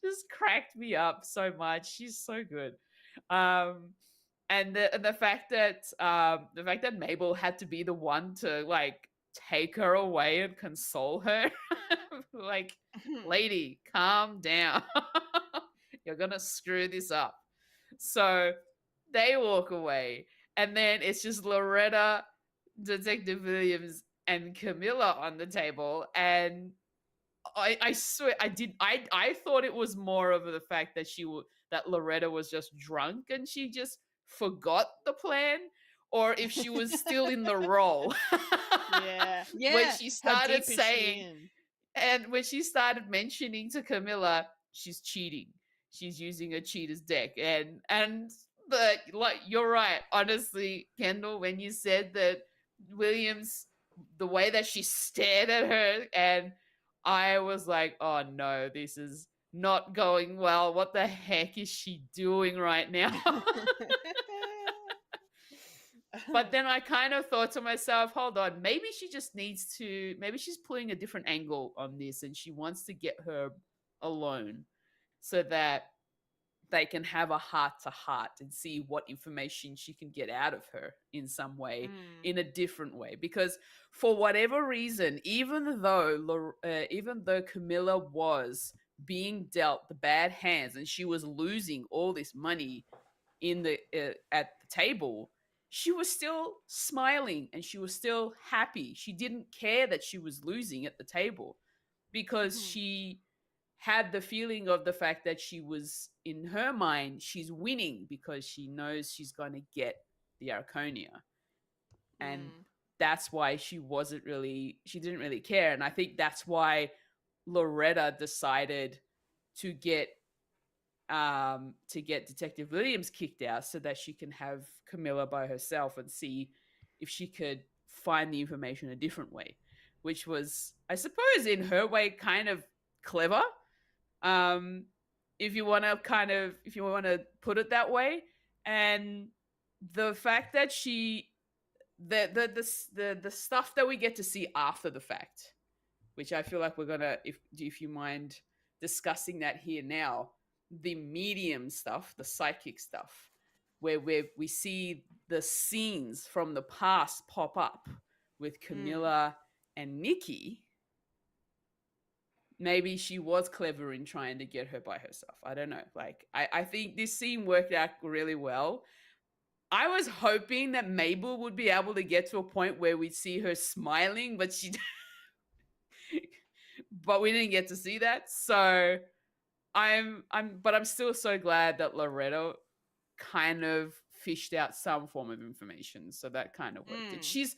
Just cracked me up so much. She's so good. And the fact that Mabel had to be the one to like take her away and console her, like, lady, calm down. You're gonna screw this up. So they walk away, and then it's just Loretta, Detective Williams, and Camilla on the table. And I swear I thought it was more of the fact that that Loretta was just drunk and she just forgot the plan, or if she was still in the role. Yeah. When she started She saying, in? and when she started mentioning to Camilla, she's cheating. She's using a cheater's deck. And like, you're right. Honestly, Kendall, when you said that Williams, the way that she stared at her, and I was like, oh no, this is not going well. What the heck is she doing right now? But then I kind of thought to myself, hold on, maybe she's pulling a different angle on this, and she wants to get her alone so that they can have a heart to heart and see what information she can get out of her in some way, in a different way. Because for whatever reason, even though Camilla was being dealt the bad hands and she was losing all this money in the at the table, she was still smiling and she was still happy. She didn't care that she was losing at the table because she had the feeling of the fact that she was, in her mind, she's winning because she knows she's going to get the Arconia. And that's why she didn't really care. And I think that's why Loretta decided to get Detective Williams kicked out so that she can have Camilla by herself and see if she could find the information a different way, which was, I suppose, in her way, kind of clever. If you want to put it that way. And the fact that the stuff that we get to see after the fact, which I feel like we're gonna, if you mind, discussing that here now. The medium stuff, the psychic stuff, where we see the scenes from the past pop up with Camilla and Nikki. Maybe she was clever in trying to get her by herself. I don't know. Like, I think this scene worked out really well. I was hoping that Mabel would be able to get to a point where we'd see her smiling, but but we didn't get to see that. So I'm still so glad that Loretta kind of fished out some form of information. So that kind of worked. She's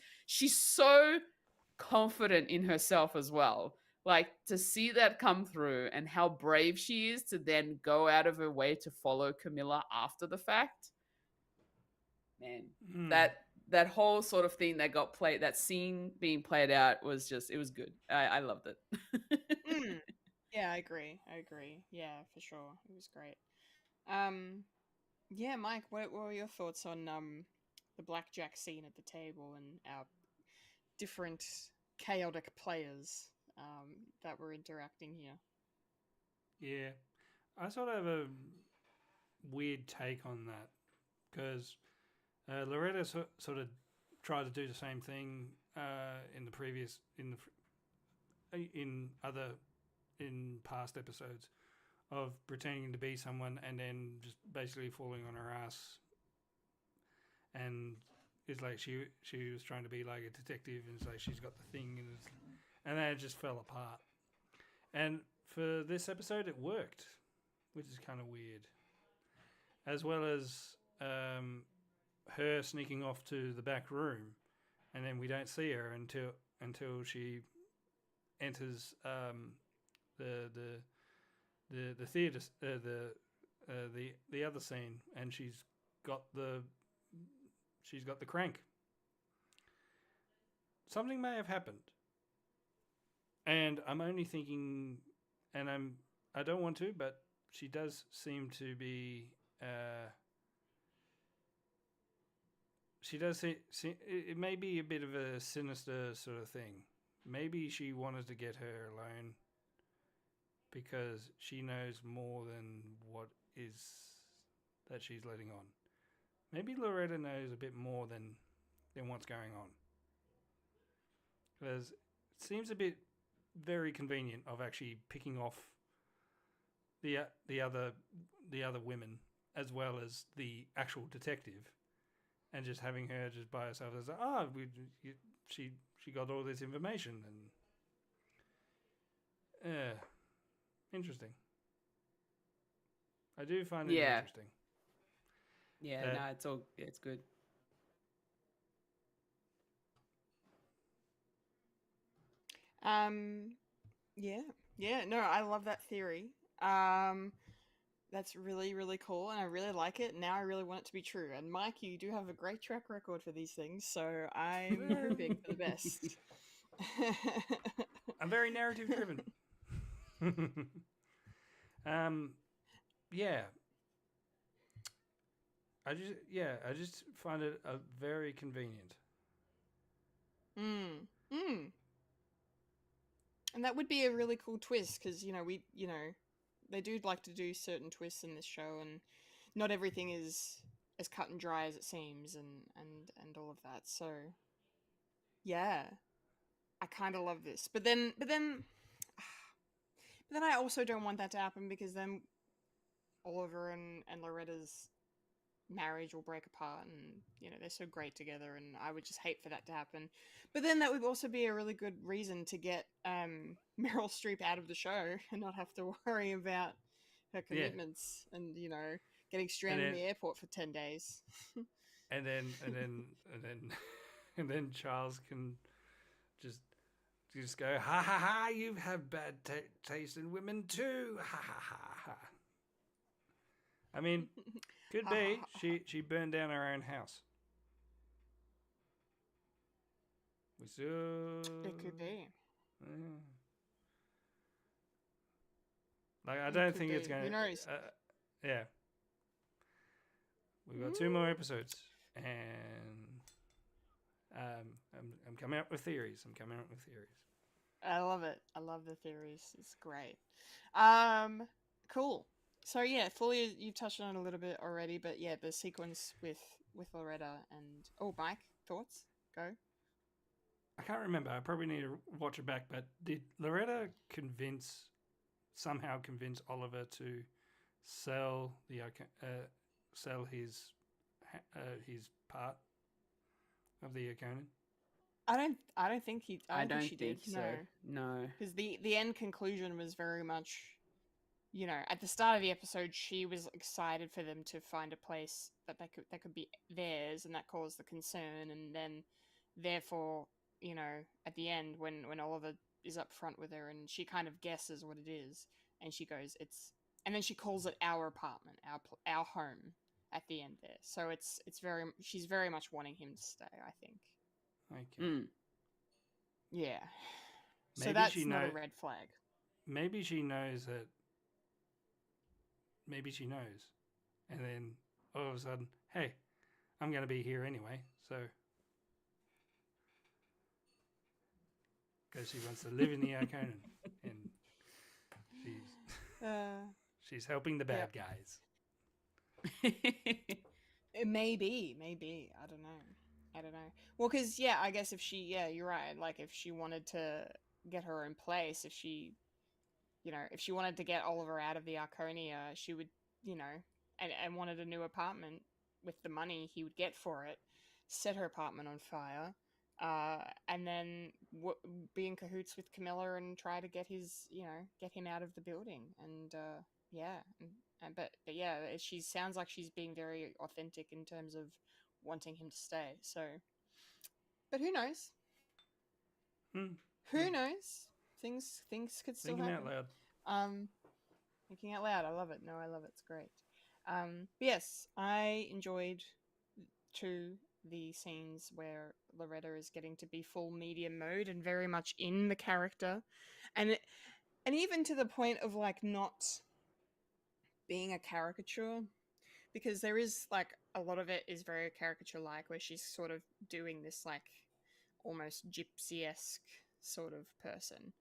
so confident in herself as well. Like, to see that come through and how brave she is to then go out of her way to follow Camilla after the fact. Man, that whole sort of thing that got played, that scene being played out was just, it was good. I loved it. Yeah, I agree. Yeah, for sure. It was great. Yeah, Mike, what were your thoughts on the blackjack scene at the table and our different chaotic players that were interacting here? Yeah, I sort of have a weird take on that because Loretta sort of tried to do the same thing in past episodes of pretending to be someone and then just basically falling on her ass, and it's like she was trying to be like a detective, and it's like she's got the thing, and then it just fell apart. And for this episode, it worked, which is kind of weird, as well as her sneaking off to the back room, and then we don't see her until she enters the theater, the other scene, and she's got the crank. Something may have happened, and I'm only thinking, and I don't want to, but she does seem to be. She does see it may be a bit of a sinister sort of thing. Maybe she wanted to get her alone because she knows more than what is that she's letting on. Maybe Loretta knows a bit more than what's going on. Because it seems a bit very convenient of actually picking off the other women as well as the actual detective, and just having her just by herself as she got all this information, and interesting. I do find it interesting. Yeah, no, it's good. Yeah, no, I love that theory. That's really, really cool, and I really like it. Now I really want it to be true. And Mike, you do have a great track record for these things, so I'm hoping for the best. I'm very narrative driven. Yeah. I just find it very convenient. And that would be a really cool twist because they do like to do certain twists in this show, and not everything is as cut and dry as it seems, and all of that. So, yeah, I kind of love this. But then I also don't want that to happen, because then Oliver and Loretta's marriage will break apart, and they're so great together, and I would just hate for that to happen. But then that would also be a really good reason to get Meryl Streep out of the show and not have to worry about her commitments and getting stranded in the airport for 10 days. and then Charles can just go, ha ha ha, you have bad taste in women too, ha ha ha ha. I mean, could be she burned down her own house. It could be. Yeah. Like, I don't think it's going to. Who knows? Yeah. We've got 2 more episodes, and I'm coming up with theories. I love it. I love the theories. It's great. Cool. So yeah, fully you touched on it a little bit already, but yeah, the sequence with Loretta and Mike, thoughts? Go. I can't remember. I probably need to watch it back. But did Loretta somehow convince Oliver to sell sell his part of the Arconin? I don't think he. I I don't think don't she think did. so. No, No. because the end conclusion was very much, at the start of the episode, she was excited for them to find a place that could be theirs, and that caused the concern, and then, therefore, at the end when Oliver is up front with her, and she kind of guesses what it is, and she goes, and then she calls it our apartment, our home, at the end there. So she's very much wanting him to stay, I think. Okay. Mm. Yeah. So Maybe that's she not a know- red flag. Maybe she knows that. Maybe she knows, and then all of a sudden, hey, I'm going to be here anyway, so because she wants to live in the Arconin, and she's Uh, she's helping the bad guys. maybe. I don't know. Well, because, yeah, I guess you're right. Like, if she wanted to get her own place, if she wanted to get Oliver out of the Arconia, she would, and wanted a new apartment with the money he would get for it, set her apartment on fire, and then be in cahoots with Camilla and try to get get him out of the building. And, yeah. But yeah, she sounds like she's being very authentic in terms of wanting him to stay. So, but who knows? Who knows? Things could still Thinking happen. out loud. Thinking out loud. I love it. No, I love it. It's great. But yes, I enjoyed the scenes where Loretta is getting to be full medium mode and very much in the character, and even to the point of like not being a caricature, because there is like a lot of it is very caricature like, where she's sort of doing this like almost gypsy-esque sort of person,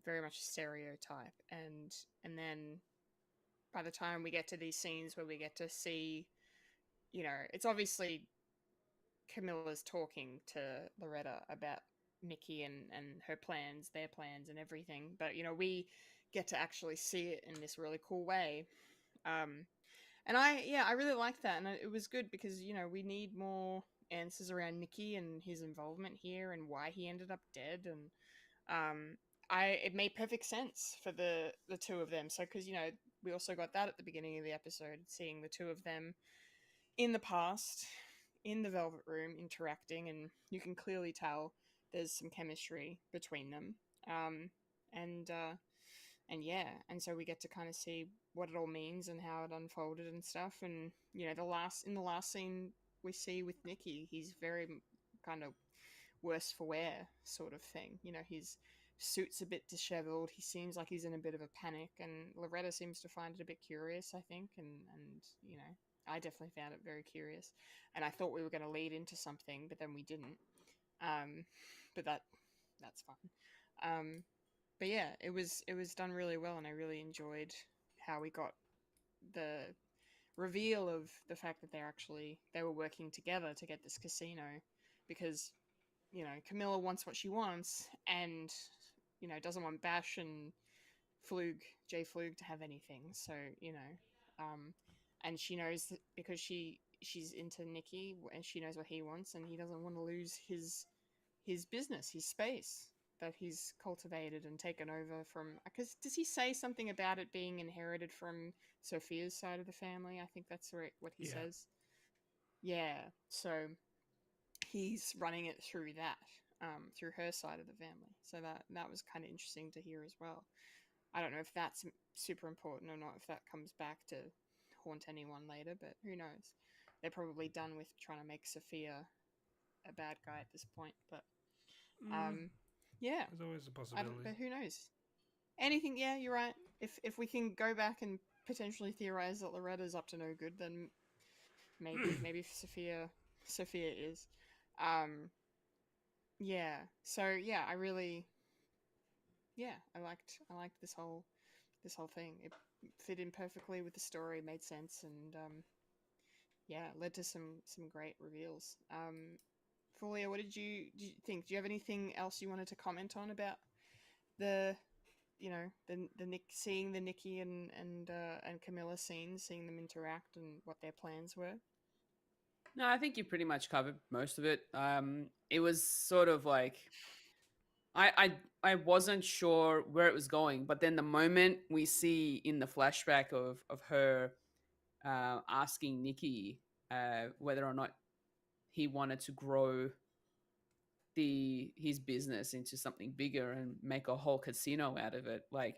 very much stereotype, and then by the time we get to these scenes where we get to see, it's obviously Camilla's talking to Loretta about Nikki and her plans, their plans and everything, but we get to actually see it in this really cool way. And I really liked that, and it was good because we need more answers around Nikki and his involvement here and why he ended up dead, and it made perfect sense for the two of them. So because we also got that at the beginning of the episode, seeing the two of them in the past in the Velvet Room interacting, and you can clearly tell there's some chemistry between them. And yeah, and so we get to kind of see what it all means and how it unfolded and stuff. And the last scene we see with Nikki, he's very kind of worse for wear sort of thing. His suit's a bit disheveled. He seems like he's in a bit of a panic, and Loretta seems to find it a bit curious, I think. And I definitely found it very curious, and I thought we were going to lead into something, but then we didn't. But that's fine. But yeah, it was done really well, and I really enjoyed how we got the reveal of the fact that they were working together to get this casino, because Camilla wants what she wants, and doesn't want Bash and Jay Flug to have anything. So and she knows that because she's into Nikki, and she knows what he wants, and he doesn't want to lose his business, his space that he's cultivated and taken over from. Because does he say something about it being inherited from Sophia's side of the family? I think that's what he says. Yeah, so he's running it through that, through her side of the family. So that was kind of interesting to hear as well. I don't know if that's super important or not, if that comes back to haunt anyone later, but who knows? They're probably done with trying to make Sophia a bad guy at this point, but yeah, There's always a possibility. but who knows? Anything? Yeah, you're right. If we can go back and potentially theorize that Loretta's up to no good, then maybe Sophia is. Yeah. So yeah, I really yeah, I liked this whole thing. It fit in perfectly with the story, made sense, and yeah, led to some great reveals. Fulia, what did you think? Do you have anything else you wanted to comment on about the the Nick, seeing the Nikki and Camilla scenes, seeing them interact and what their plans were? No, I think you pretty much covered most of it. It was sort of like I wasn't sure where it was going, but then the moment we see in the flashback of her asking Nikki whether or not he wanted to grow his business into something bigger and make a whole casino out of it, like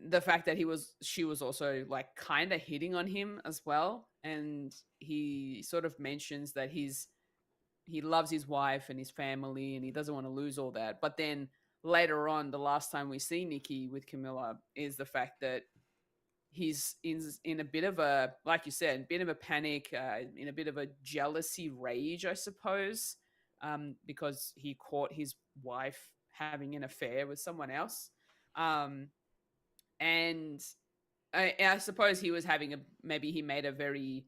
the fact that she was also like kind of hitting on him as well, and he sort of mentions that he loves his wife and his family and he doesn't want to lose all that. But then later on, the last time we see Nikki with Camilla is the fact that he's in a bit of a, like you said, a bit of a panic, in a bit of a jealousy rage, I suppose, because he caught his wife having an affair with someone else. And I suppose he was having maybe he made a very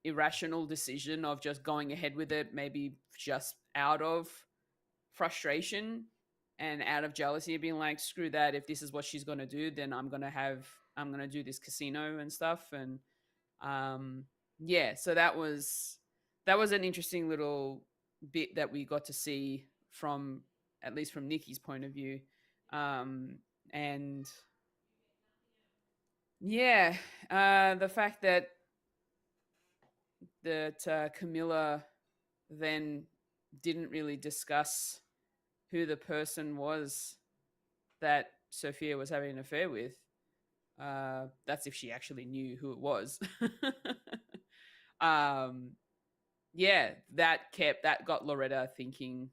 irrational decision of just going ahead with it, maybe just out of frustration and out of jealousy, being like, screw that, if this is what she's going to do, then I'm going to do this casino and stuff. And yeah, so that was an interesting little bit that we got to see from, at least from Nikki's point of view. And yeah, the fact that Camilla then didn't really discuss who the person was that Sophia was having an affair with. That's if she actually knew who it was. Yeah, that got Loretta thinking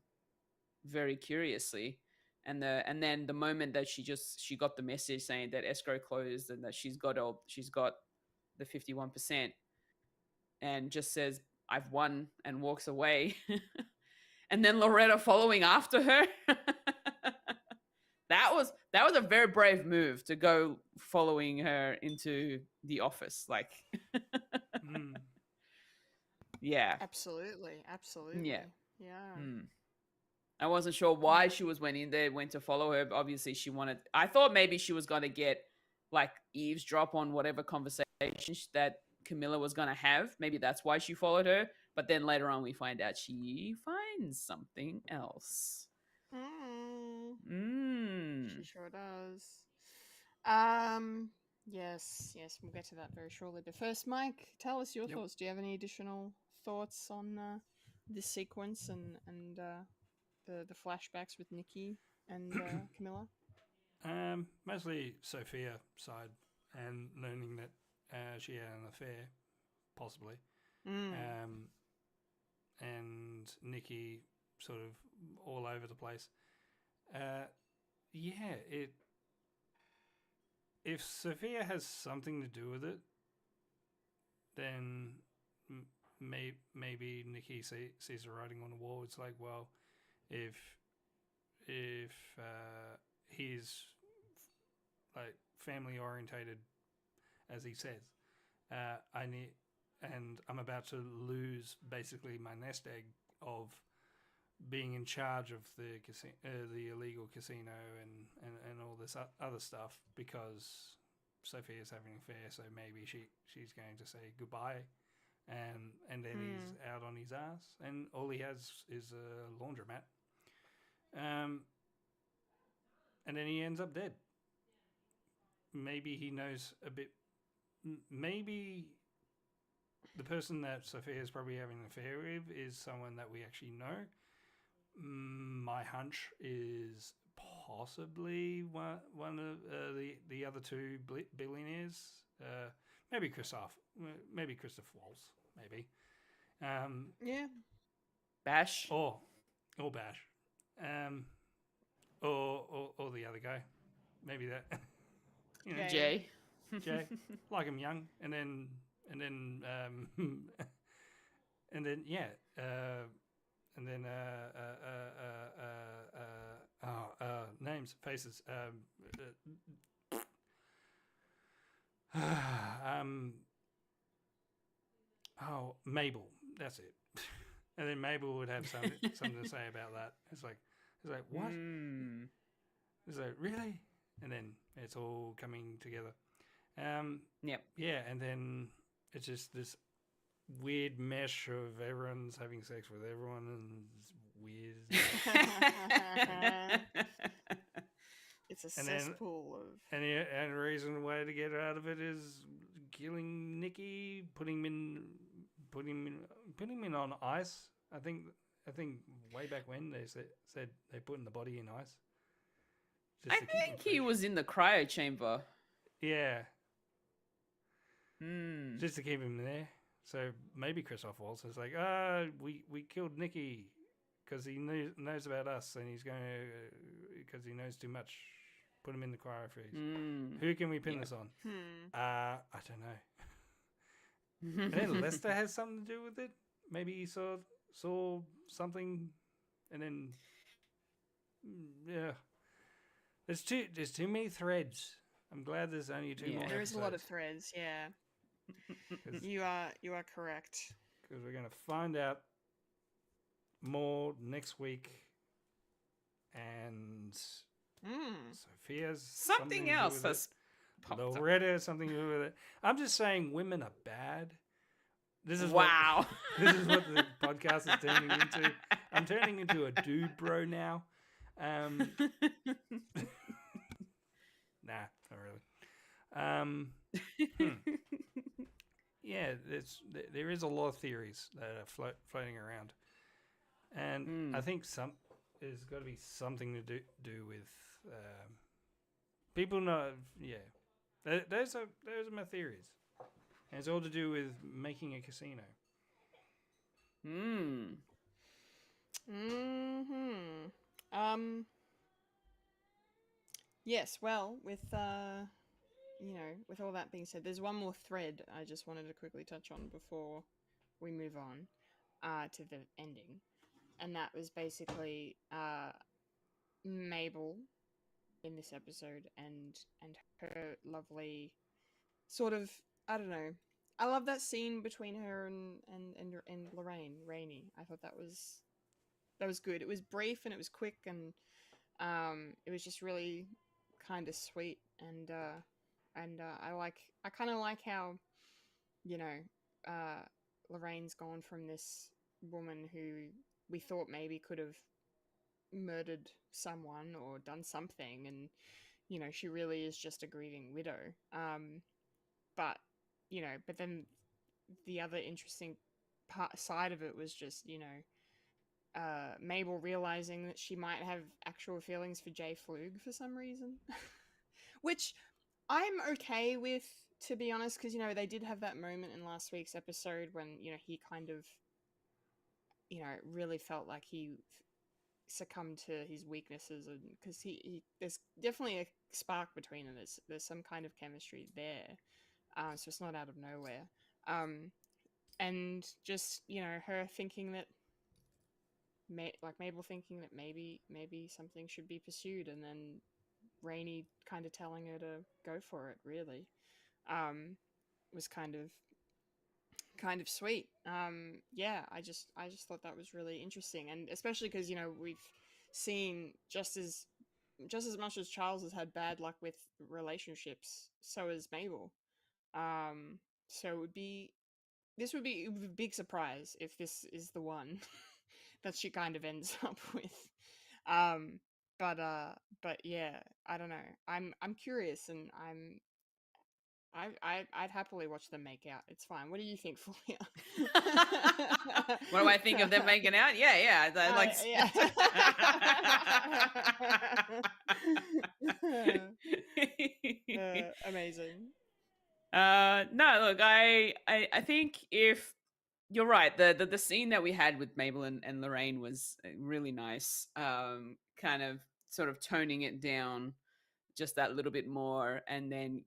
very curiously. And then the moment that she got the message saying that escrow closed and that she's got the 51%, and just says, I've won, and walks away. And then Loretta following after her. That was a very brave move to go following her into the office. Like, yeah. Absolutely. Yeah. Yeah. I wasn't sure why she went to follow her, but obviously I thought maybe she was going to get like eavesdrop on whatever conversation that Camilla was going to have. Maybe that's why she followed her. But then later on we find out she finds something else. She sure does. Yes, we'll get to that very shortly. But first, Mike, tell us your thoughts. Do you have any additional thoughts on this sequence and the flashbacks with Nikki and Camilla? Mostly Sophia side and learning that she had an affair, possibly. And Nikki sort of all over the place. If Sophia has something to do with it, then maybe Nikki sees the writing on the wall. It's like, well, if he's like family orientated, as he says, I'm about to lose basically my nest egg of being in charge of the illegal casino and all this other stuff, because Sophia's having an affair, so maybe she's going to say goodbye, and then he's out on his ass, and all he has is a laundromat, and then he ends up dead. Maybe he knows a bit. Maybe the person that Sophia is probably having an affair with is someone that we actually know. My hunch is possibly one of the other two billionaires. Maybe Christoph Waltz. Maybe. Yeah. Bash. Or Bash. Or the other guy. Maybe that. Jay. Jay, like him young, and then names, faces. Mabel. That's it. And then Mabel would have something to say about that. It's like what? It's like, really? And then it's all coming together. Yep. Yeah, and then it's just this weird mesh of everyone's having sex with everyone, and it's weird. It's a And then- cesspool of. And the reason way to get out of it is killing Nicky, putting him in on ice. I think way back when they said they put the body in ice. I think he was in the cryo chamber. Yeah. Just to keep him there. So maybe Christoph Waltz is like, we killed Nicky because he knows about us, and he's going to because he knows too much. Put him in the cryo freeze. Who can we pin this on? I don't know. And then Lester has something to do with it. Maybe he saw something, and then yeah. There's too many threads. I'm glad there's only two more. There is episodes. a lot of threads. Yeah. You are correct. Because we're going to find out more next week, and Sophia's Something else has popped up. Loretta has something to do with it. I'm just saying women are bad. This is wow. This is what the podcast is turning into. I'm turning into a dude bro now. Nah, not really. Yeah, there is a lot of theories that are floating around, and I think there's got to be something to do with people know. Yeah, those are my theories, and it's all to do with making a casino. Yes. Well, with with all that being said, there's one more thread I just wanted to quickly touch on before we move on to the ending, and that was basically Mabel in this episode and her lovely sort of, I don't know. I love that scene between her and Lorraine, Rainey. I thought that was good. It was brief and it was quick, and it was just really kind of sweet, and I kind of like how, Lorraine's gone from this woman who we thought maybe could have murdered someone or done something, and she really is just a grieving widow. But then the other interesting side of it was just Mabel realizing that she might have actual feelings for Jay Flug for some reason, which I'm okay with, to be honest, because they did have that moment in last week's episode when he kind of really felt like he succumbed to his weaknesses, and because he there's definitely a spark between them. There's some kind of chemistry there, so it's not out of nowhere. And just her thinking that Mabel thinking that maybe something should be pursued, and then Rainey kind of telling her to go for it, really, was kind of sweet. Yeah, I just thought that was really interesting, and especially because we've seen just as much as Charles has had bad luck with relationships, so has Mabel. So it would be a big surprise if this is the one that she kind of ends up with. But yeah, I don't know. I'm curious, and I'd happily watch them make out. It's fine. What do you think, Fulya? What do I think of them making out? Yeah. Amazing. No, look, I think if you're right, the scene that we had with Mabel and Lorraine was really nice. Kind of sort of toning it down just that little bit more, and then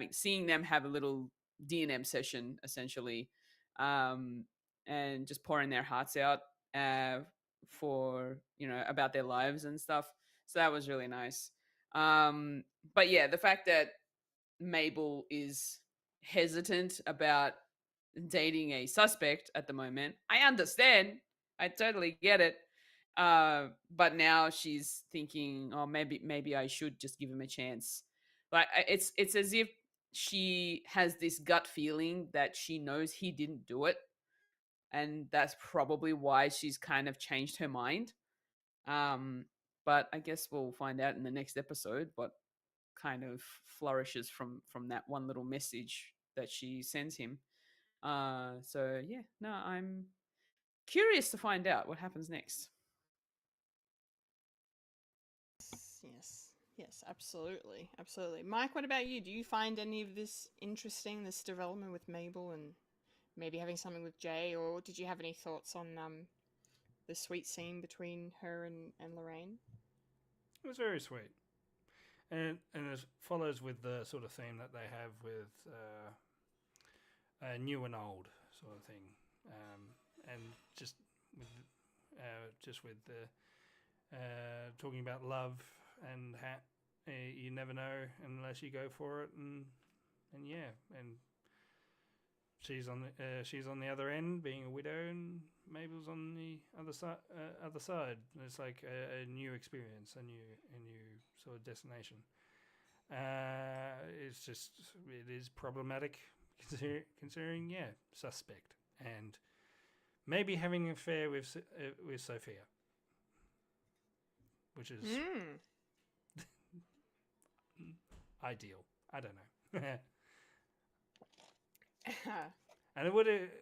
seeing them have a little D&M session essentially, and just pouring their hearts out for about their lives and stuff. So that was really nice. But yeah, the fact that Mabel is hesitant about dating a suspect at the moment, I understand. I totally get it. But now she's thinking, oh, maybe I should just give him a chance. Like it's as if she has this gut feeling that she knows he didn't do it, and that's probably why she's kind of changed her mind. Um, but I guess we'll find out in the next episode what kind of flourishes from that one little message that she sends him. So yeah, no, I'm curious to find out what happens next. Yes, yes, absolutely, absolutely. Mike, what about you? Do you find any of this interesting, this development with Mabel and maybe having something with Jay, or did you have any thoughts on the sweet scene between her and Lorraine? It was very sweet, and it follows with the sort of theme that they have with new and old sort of thing, and just with the talking about love and you never know unless you go for it, and yeah, and she's on the other end being a widow, and Mabel's on the other side. It's like a new experience, a new sort of destination. It's just it is problematic considering yeah, suspect, and maybe having an affair with Sophia, which is ideal. I don't know. And it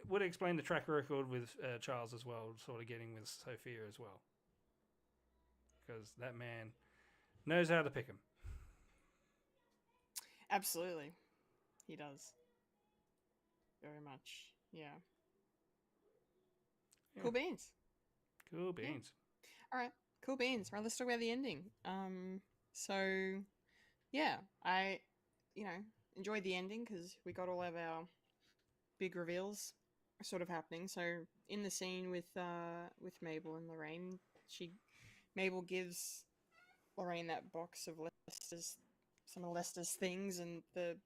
would explain the track record with Charles as well, sort of getting with Sophia as well, because that man knows how to pick him. Absolutely, he does. Very much, yeah. Cool beans. Cool beans. Yeah. All right, cool beans. Right, let's talk about the ending. So yeah, I, enjoyed the ending because we got all of our big reveals sort of happening. So in the scene with Mabel and Lorraine, Mabel gives Lorraine that box of some of Lester's things, and the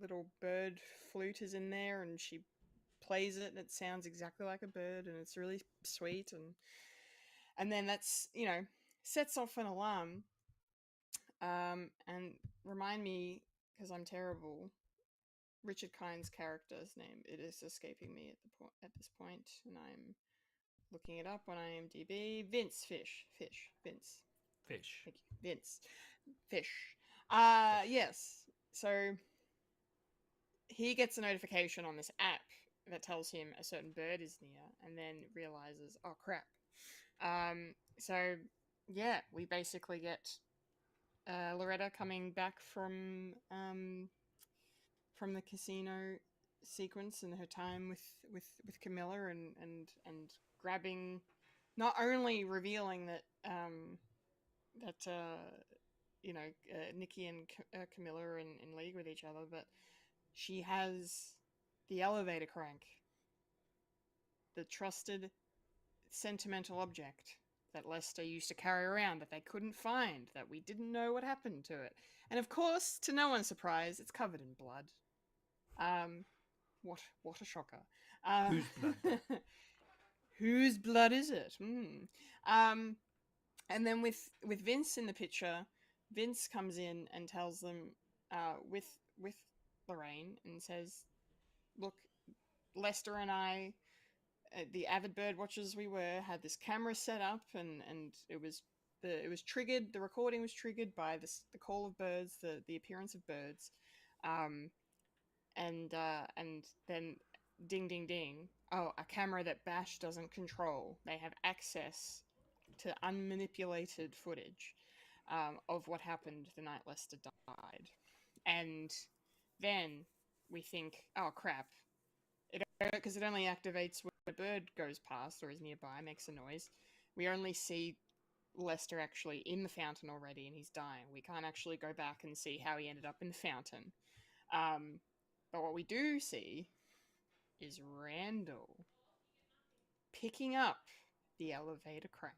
little bird flute is in there, and she plays it, and it sounds exactly like a bird, and it's really sweet, and then that's sets off an alarm, and remind me, because I'm terrible, Richard Kind's character's name. It is escaping me at this point, and I'm looking it up on IMDb. Vince Vince. Fish. Thank you, Vince. Fish. Yes. So he gets a notification on this app that tells him a certain bird is near, and then realizes, oh crap. So yeah, we basically get Loretta coming back from the casino sequence and her time with Camilla, and grabbing, not only revealing that Nikki and Camilla are in league with each other, but she has the elevator crank, the trusted sentimental object that Lester used to carry around that they couldn't find, that we didn't know what happened to it. And of course, to no one's surprise, it's covered in blood. What a shocker. Whose blood? Whose blood is it? And then with Vince in the picture, Vince comes in and tells them with Lorraine, and says, "Look, Lester and I, the avid bird watchers we were, had this camera set up, and it was triggered. The recording was triggered by the call of birds, the appearance of birds, and then ding ding ding. Oh, a camera that Bash doesn't control. They have access to unmanipulated footage of what happened the night Lester died." And then we think, oh crap, because it only activates when a bird goes past or is nearby, makes a noise. We only see Lester actually in the fountain already, and he's dying. We can't actually go back and see how he ended up in the fountain. But what we do see is Randall picking up the elevator crank.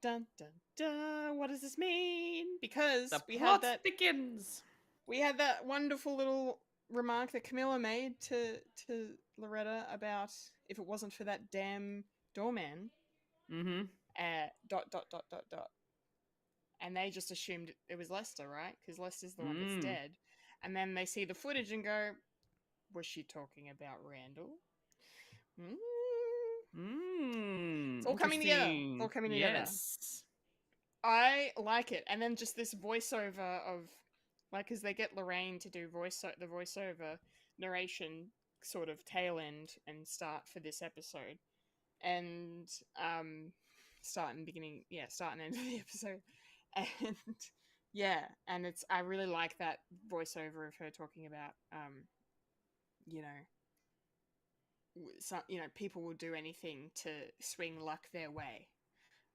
Dun dun dun. What does this mean? Because The we plot had thickens. that wonderful little remark that Camilla made to Loretta about if it wasn't for that damn doorman. Mm-hmm. Dot dot dot dot dot. And they just assumed it was Lester, right? Because Lester's the one that's dead. And then they see the footage and go, "Was she talking about Randall?" It's all coming together. It's all coming together. Yes. I like it. And then just this voiceover of, like, because they get Lorraine to do the voiceover narration sort of tail end and start for this episode. And start and end of the episode. And yeah, and I really like that voiceover of her talking about you know, people will do anything to swing luck their way.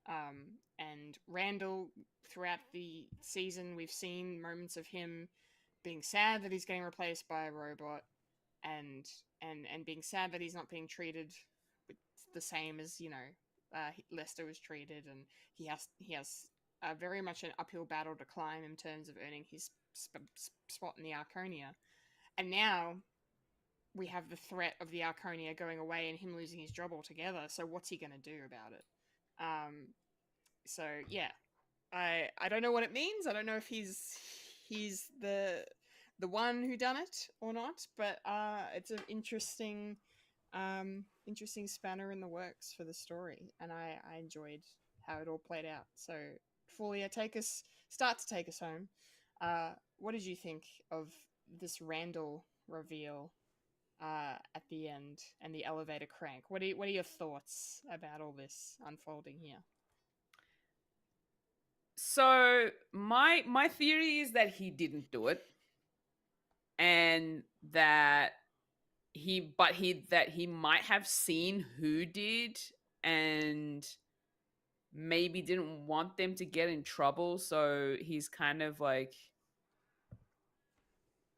And Randall, throughout the season, we've seen moments of him being sad that he's getting replaced by a robot, and being sad that he's not being treated with the same as Lester was treated, and he has very much an uphill battle to climb in terms of earning his spot in the Arconia, and now we have the threat of the Arconia going away and him losing his job altogether. So what's he going to do about it? So yeah, I don't know what it means. I don't know if he's the one who done it or not, but it's an interesting spanner in the works for the story, and I enjoyed how it all played out. So Fulya, start to take us home. What did you think of this Randall reveal at the end and the elevator crank? What are your thoughts about all this unfolding here? So my theory is that he didn't do it, and that he might have seen who did, and maybe didn't want them to get in trouble, so he's kind of like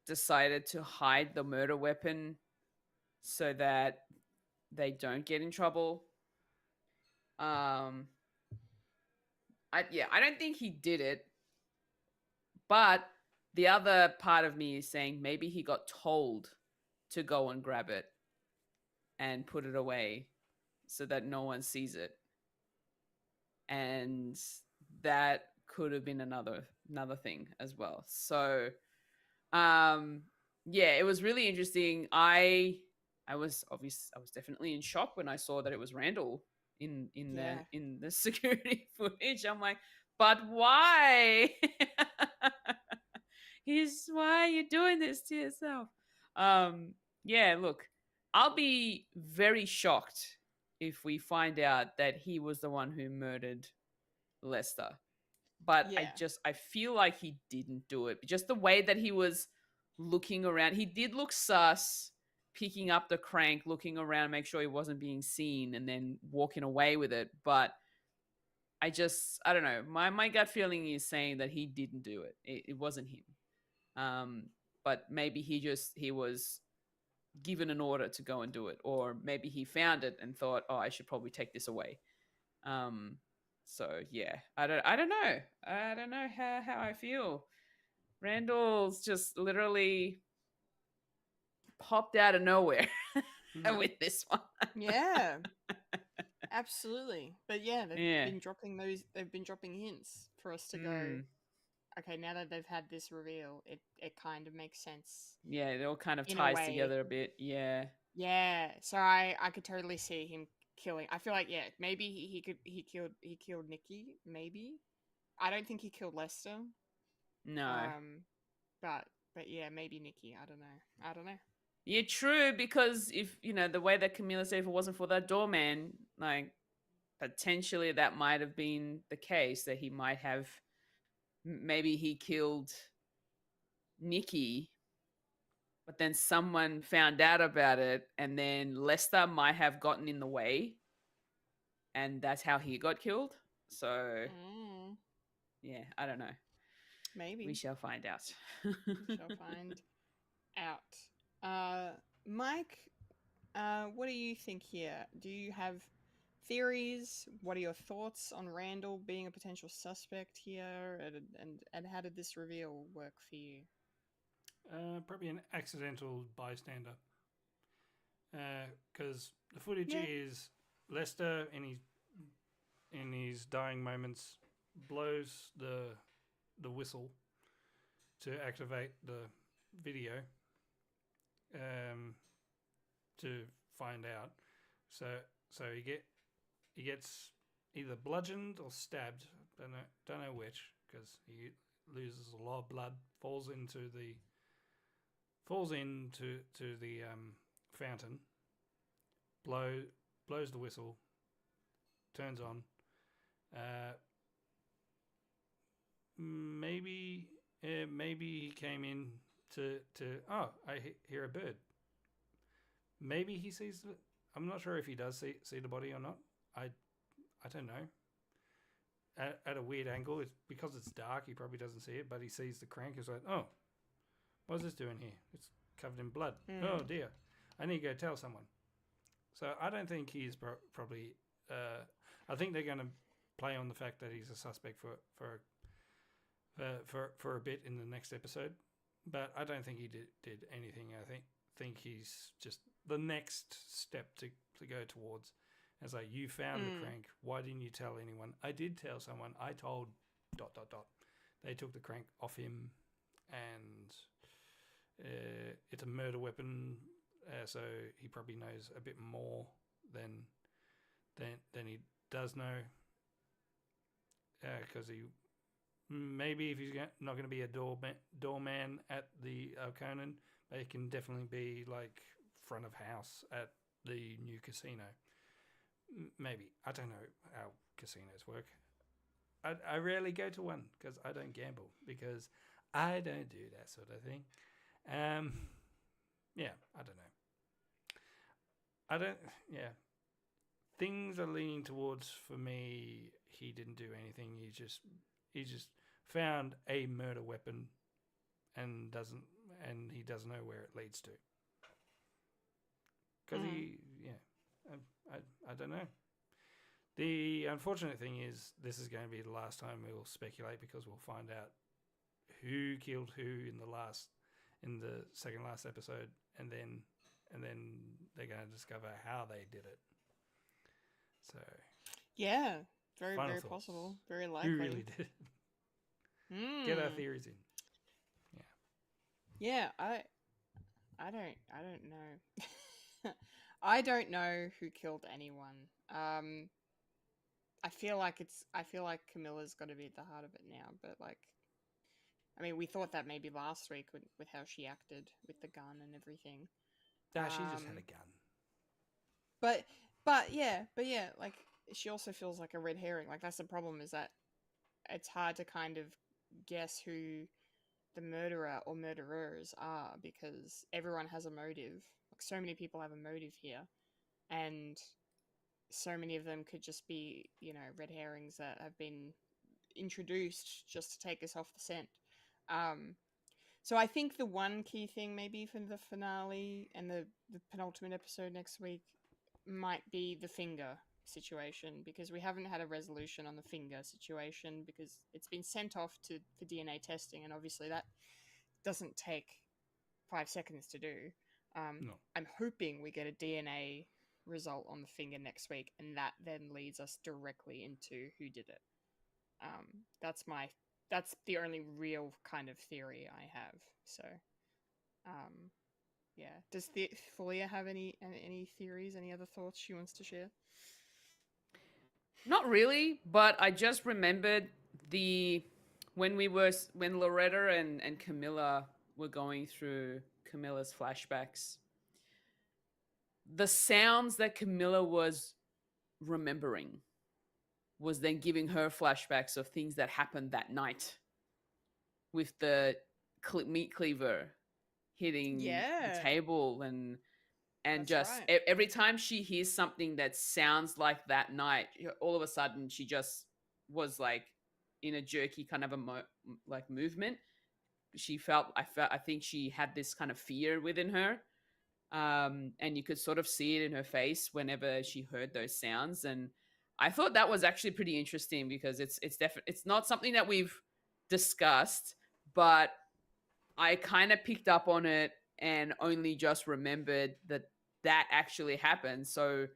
decided to hide the murder weapon so that they don't get in trouble. I don't think he did it, but the other part of me is saying maybe he got told to go and grab it and put it away so that no one sees it, and that could have been another thing as well. So it was really interesting. I was definitely in shock when I saw that it was Randall in the security footage. I'm like, but why? Why are you doing this to yourself? Look, I'll be very shocked if we find out that he was the one who murdered Lester. But I feel like he didn't do it. Just the way that he was looking around. He did look sus, picking up the crank, looking around, make sure he wasn't being seen, and then walking away with it. But I don't know. My gut feeling is saying that he didn't do it. It wasn't him. But maybe he was given an order to go and do it, or maybe he found it and thought, oh, I should probably take this away. So yeah, I don't know. I don't know how I feel. Randall's just literally popped out of nowhere with this one. Yeah, absolutely. But yeah, they've been dropping hints for us to go, okay, now that they've had this reveal, it kind of makes sense. Yeah, it all kind of ties together a bit. Yeah. Yeah. So I could totally see him killing. I feel like maybe he killed Nikki, maybe. I don't think he killed Lester. No. But yeah, maybe Nikki. I don't know. Yeah, true, because if, the way that Camilla said, if it wasn't for that doorman, like, potentially that might have been the case, that he might have, maybe he killed Nikki, but then someone found out about it, and then Lester might have gotten in the way, and that's how he got killed. So, yeah, I don't know. Maybe. We shall find out. We shall find out. Mike, what do you think here? Do you have theories? What are your thoughts on Randall being a potential suspect here, and how did this reveal work for you? Probably an accidental bystander. Because the footage is Lester in his dying moments blows the whistle to activate the video to find out. So he gets either bludgeoned or stabbed. Don't know which, because he loses a lot of blood. Falls into the fountain. Blows the whistle. Turns on. Maybe he came in to I hear a bird. Maybe he sees. I'm not sure if he does see the body or not. I don't know. At a weird angle, it's because it's dark. He probably doesn't see it, but he sees the crank. He's like, "Oh, what's this doing here? It's covered in blood. Oh dear, I need to go tell someone." So I don't think he's probably. I think they're going to play on the fact that he's a suspect for a bit in the next episode, but I don't think he did anything. I think he's just the next step to go towards. As like, you found the crank. Why didn't you tell anyone? I did tell someone. I told ... They took the crank off him, and it's a murder weapon. So he probably knows a bit more than he does know. Because he maybe if he's not going to be a doorman at the Conan, but he can definitely be like front of house at the new casino. Maybe. I don't know how casinos work. I rarely go to one because I don't gamble, because I don't do that sort of thing. Yeah, I don't know. Yeah. Things are leaning towards, for me, he didn't do anything. He just found a murder weapon and he doesn't know where it leads to. Because I don't know. The unfortunate thing is, this is going to be the last time we'll speculate, because we'll find out who killed who in the second last episode, and then they're going to discover how they did it. So yeah, very final very thoughts. possible, very likely. Who really did it? Get our theories in. Yeah, I don't know. I don't know who killed anyone. I feel like Camilla's got to be at the heart of it now, but like, I mean, we thought that maybe last week with how she acted with the gun and everything. Nah, she just had a gun. But yeah, like, she also feels like a red herring. Like, that's the problem, is that it's hard to kind of guess who the murderer or murderers are, because everyone has a motive. Like, so many people have a motive here, and so many of them could just be, red herrings that have been introduced just to take us off the scent. So I think the one key thing maybe for the finale and the penultimate episode next week might be the finger situation, because we haven't had a resolution on the finger situation, because it's been sent off for DNA testing, and obviously that doesn't take 5 seconds to do. No. I'm hoping we get a DNA result on the finger next week, and that then leads us directly into who did it. That's the only real kind of theory I have. So, yeah. Does Fulya have any theories, any other thoughts she wants to share? Not really, but I just remembered when Loretta and Camilla were going through Camilla's flashbacks, the sounds that Camilla was remembering was then giving her flashbacks of things that happened that night, with the meat cleaver hitting the table, and That's just right. every time she hears something that sounds like that night, all of a sudden she just was like in a jerky kind of movement. I think she had this kind of fear within her, And you could sort of see it in her face whenever she heard those sounds. And I thought that was actually pretty interesting because it's not something that we've discussed, but I kind of picked up on it and only just remembered that actually happened. So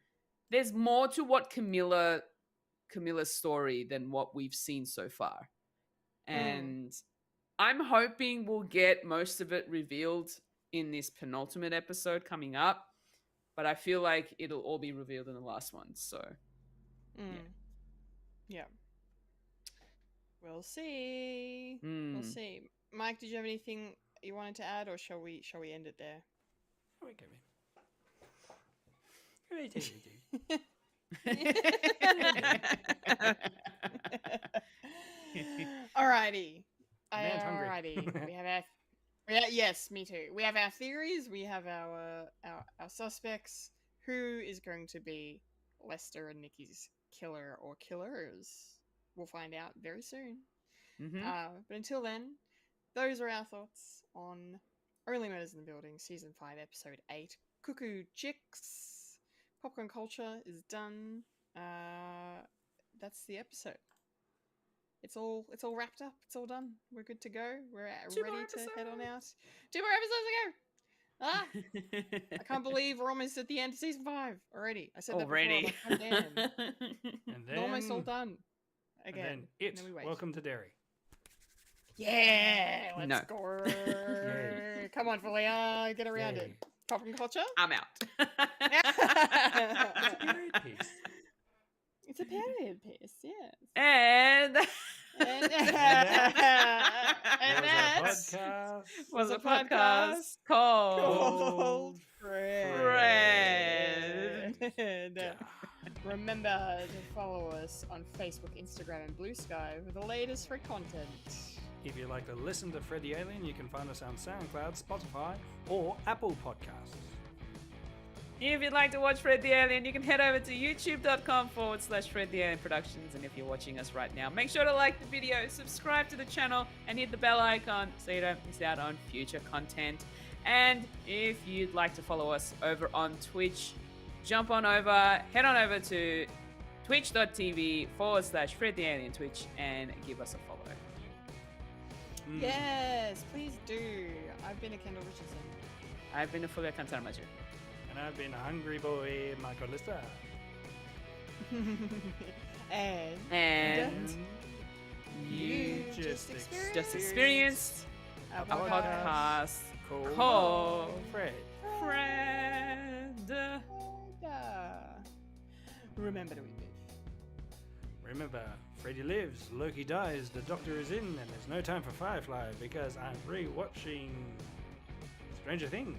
there's more to what Camilla's story than what we've seen so far. And I'm hoping we'll get most of it revealed in this penultimate episode coming up, but I feel like it'll all be revealed in the last one. So yeah. We'll see. We'll Mm. see. Mike, did you have anything you wanted to add, or shall we end it there? Alrighty. Man's hungry. Alrighty. We have our yes, me too. We have our theories. We have our suspects. Who is going to be Lester and Nikki's killer or killers? We'll find out very soon. Mhm. But until then, those are our thoughts on Only Murders in the Building, Season 5, Episode 8, Cuckoo Chicks. Popcorn Culture is done. That's the episode. It's all wrapped up. It's all done. We're good to go. We're ready to head on out. 2 more episodes to go. I can't believe we're almost at the end of Season 5 already. I said that Already. before. I'm like, God damn. And We're almost all then, done. and Again. then it. then we wait. Welcome to Derry. Yeah, let's No. go. Come on, Fulya, get around Yay. it. Popcorn Culture? I'm out. Period piece. It's a period piece, yes. And And Was that's a podcast. was a a podcast called called Friend. Friend. Remember to follow us on Facebook, Instagram, and Blue Sky for the latest free content. If you'd like to listen to Fred the Alien, you can find us on SoundCloud, Spotify, or Apple Podcasts. If you'd like to watch Fred the Alien, you can head over to youtube.com/Fred the Alien Productions. And if you're watching us right now, make sure to like the video, subscribe to the channel, and hit the bell icon so you don't miss out on future content. And if you'd like to follow us over on Twitch, jump on over, head on over to twitch.tv/Fred the Alien Twitch and give us a follow. Yes, please do. I've been a Kendall Richardson. I've been a Fulya Kantarmaju. And I've been a hungry boy, Michael Lister. And you just experienced a a podcast called called Fred. Friend. Remember to eat beef. Remember, Freddy lives, Loki dies, the Doctor is in, and there's no time for Firefly because I'm re-watching Stranger Things.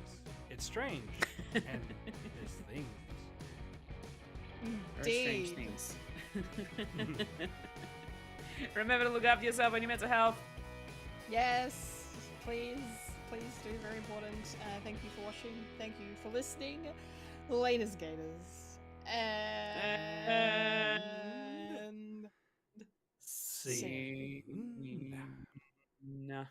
It's strange. And there's things. Or strange Indeed. things. Remember to look after yourself and your mental health. Yes, please do. Very important. Thank you for watching. Thank you for listening. Latest Gators. And See. Nah.